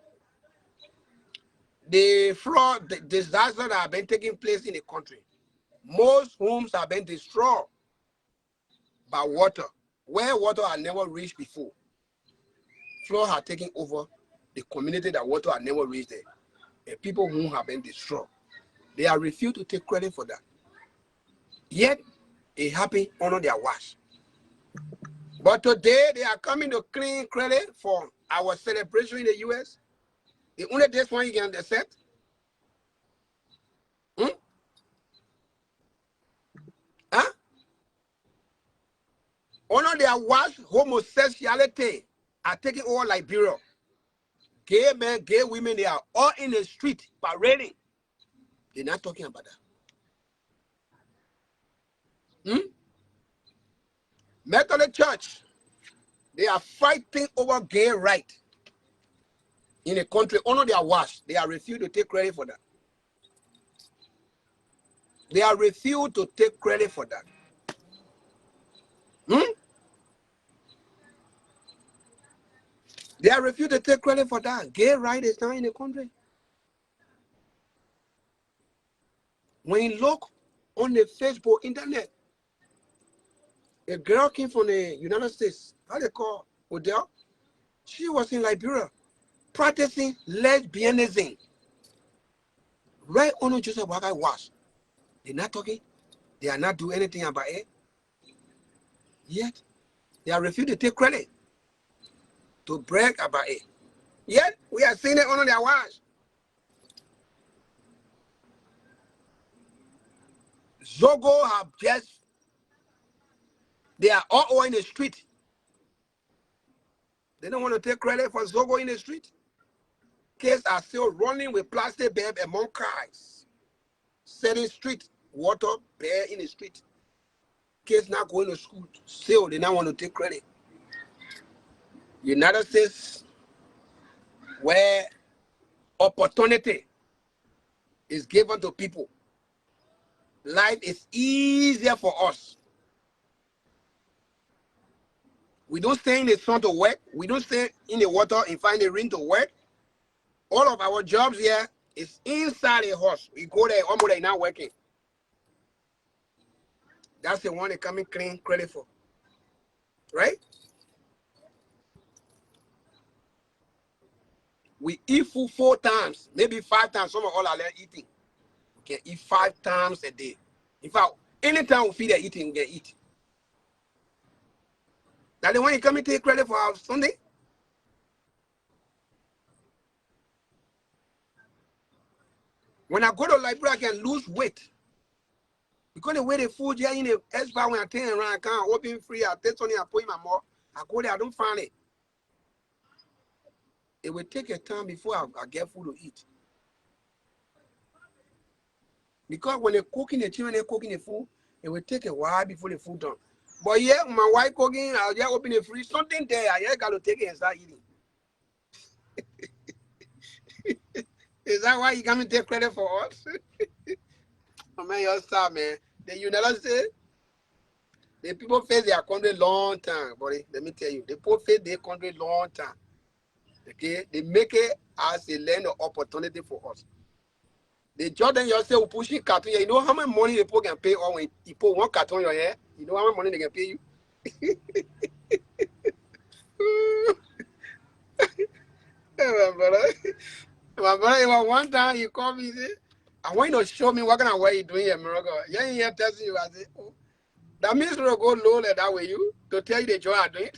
the flood, the disaster that have been taking place in the country. Most homes have been destroyed by water, where water had never reached before. Flood had taken over the community that water had never reached there. And people who have been destroyed. They are refused to take credit for that. Yet, it happened under their watch. But today, they are coming to claim credit for our celebration in the U.S. The only this one you can accept. Huh? Under their watch, homosexuality are taking over Liberia. Gay men, gay women, they are all in the street parading. They're not talking about that. Methodist Church, they are fighting over gay rights in the country under their watch. They are refused to take credit for that. They are refused to take credit for that. They are refused to take credit for that. Gay right is now in the country. When you look on the Facebook, internet, a girl came from the United States, how they call Odell? She was in Liberia practicing lesbianism. Right under Joseph Boakai was. They're not talking. They are not doing anything about it. Yet, they are refused to take credit, to brag about it. Yet, we are seeing it under their watch. Zogo have just, they are all in the street. They don't want to take credit for Zogo in the street. Kids are still running with plastic bag among cars. Setting street, water, bear in the street. Kids not going to school. Still, they don't want to take credit. United States, where opportunity is given to people, life is easier for us. We don't stay in the sun to work. We don't stay in the water and find the rain to work. All of our jobs here is inside a house. We go there, almost like not working. That's the one they come and claim credit for. Right? We eat food 4 times, maybe 5 times. Some of all are eating. We can eat 5 times a day. In fact, anytime we feel they're eating, we can eat. That's the one you come and take credit for our Sunday. When I go to Liberia, I can lose weight. Because the way the food here in the expert, when I turn around, I can't open free, I take something, I put in my mouth, I go there, I don't find it. It will take a time before I get food to eat. Because when they're cooking the children, they're cooking the food, it will take a while before the food done. But yeah, my wife cooking, I'll just open the fridge, something there, I just got to take it and start eating. Is that why you come and take credit for us? Oh man, you're stop, man. The United States, the people face their country long time, buddy. Let me tell you, the people face their country long time. Okay, they make it as a land of opportunity for us. The Jordan yourself pushing cartoon. You know how much money the people can pay or when you put one cartoon on your hair? You know how much money they can pay you? My brother, one time he called me, he said, I want you to show me what kind of way you doing here, Morocco. Yeah, here telling you. I said, oh, that means we'll go low like that way you to tell you the joy I doing.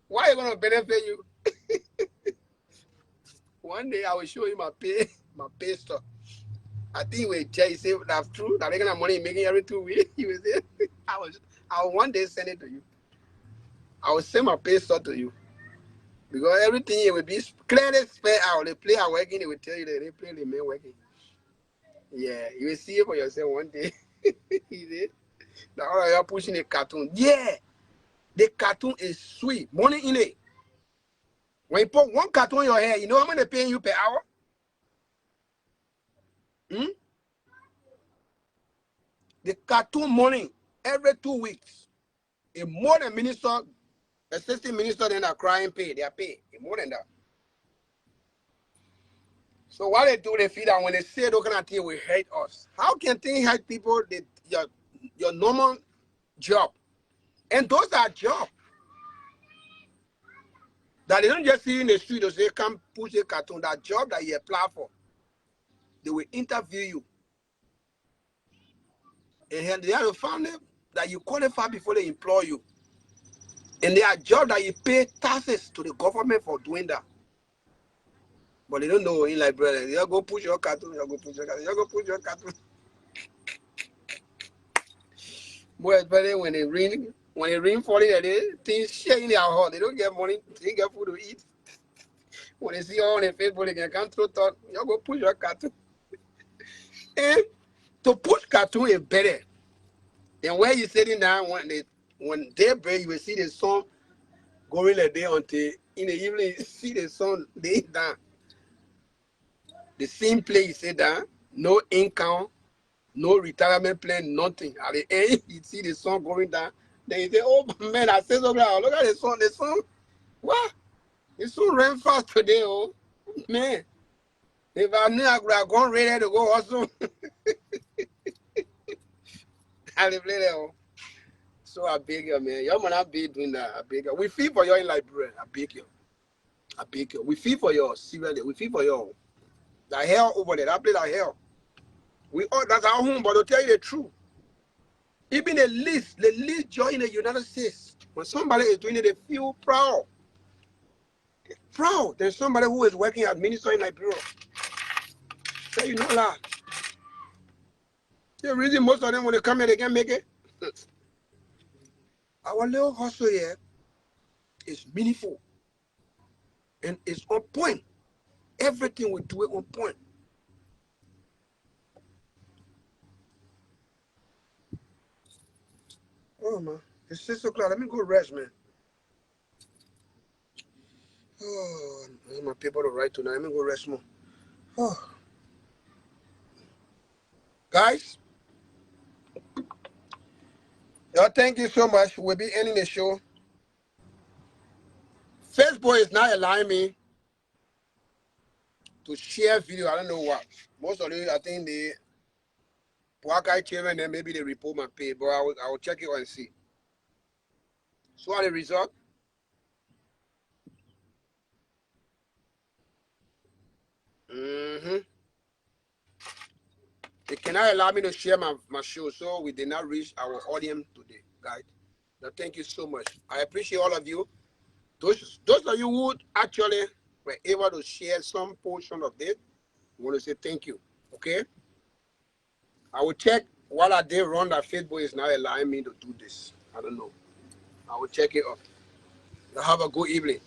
Why are you gonna benefit you? One day I will show you my pay stuff. I think we Jay say that's true. That kind of money making every 2 weeks. He was there. I will one day send it to you. I will send my pay stuff to you. Because everything it will be clearly spelled out. The player working, they will tell you that they play the man working. Yeah, you will see it for yourself one day. He said, now all of you are pushing a cartoon. Yeah, the cartoon is sweet. Money in it. When you put one cartoon in your hair, you know how much they're paying you per hour? The cartoon money every 2 weeks. A more than minister, assistant minister, than a crying pay. They are paid. More than that. So what they do, they feel that when they say those kind of things will hurt us. How can things hurt people? Your normal job. And those are jobs. That they don't just see you in the street or say, come push a cartoon. That job that you apply for. They will interview you. And they have to find them that you qualify before they employ you. And there are jobs that you pay taxes to the government for doing that. But they don't know in Liberia. You go push your cartoon, you go push your cartoon, you go push your cartoon. Boy, especially when it rain falling, things shake in their heart. They don't get money, they don't get food to eat. When they see all on their Facebook, they can come through thought, you go push your cartoon. And to push cartoon is better than where you're sitting down when daybreak, you will see the sun going a day until in the evening, you see the sun lay down. The same place you sit down, no income, no retirement plan, nothing. At the end, you see the sun going down. Then you say, oh man, I said something. Look at the sun. What? The sun ran fast today, oh man. If I knew I could have gone ready to go also. I live there. Oh. So I beg you, man. Y'all man, I be doing that. I beg you. We feel for you in Liberia. I beg you. I beg you. We feel for you. Seriously. We feel for you. The hell over there. That place is hell. We all that's our home, but to tell you the truth. Even the least joy in the United States. When somebody is doing it, they feel proud. They're proud. There's somebody who is working as minister in Liberia. So you know that. The reason most of them when they come here, they can't make it. Our little hustle here is meaningful. And it's on point. Everything we do it on point. Oh man, it's 6 o'clock. Let me go rest, man. Oh, I have my paper to write tonight. Let me go rest more. Oh. Guys, y'all, thank you so much. We'll be ending the show. Facebook is not allowing me to share video. I don't know what. Most of you, I think the Boakai chairman, then maybe they report my pay, but I will check it and see. So what the result? They cannot allow me to share my show, so we did not reach our audience today, guys. Now, thank you so much. I appreciate all of you. Those of you who actually were able to share some portion of this, I want to say thank you, okay? I will check what I did wrong that Facebook is not allowing me to do this. I don't know. I will check it up. Have a good evening.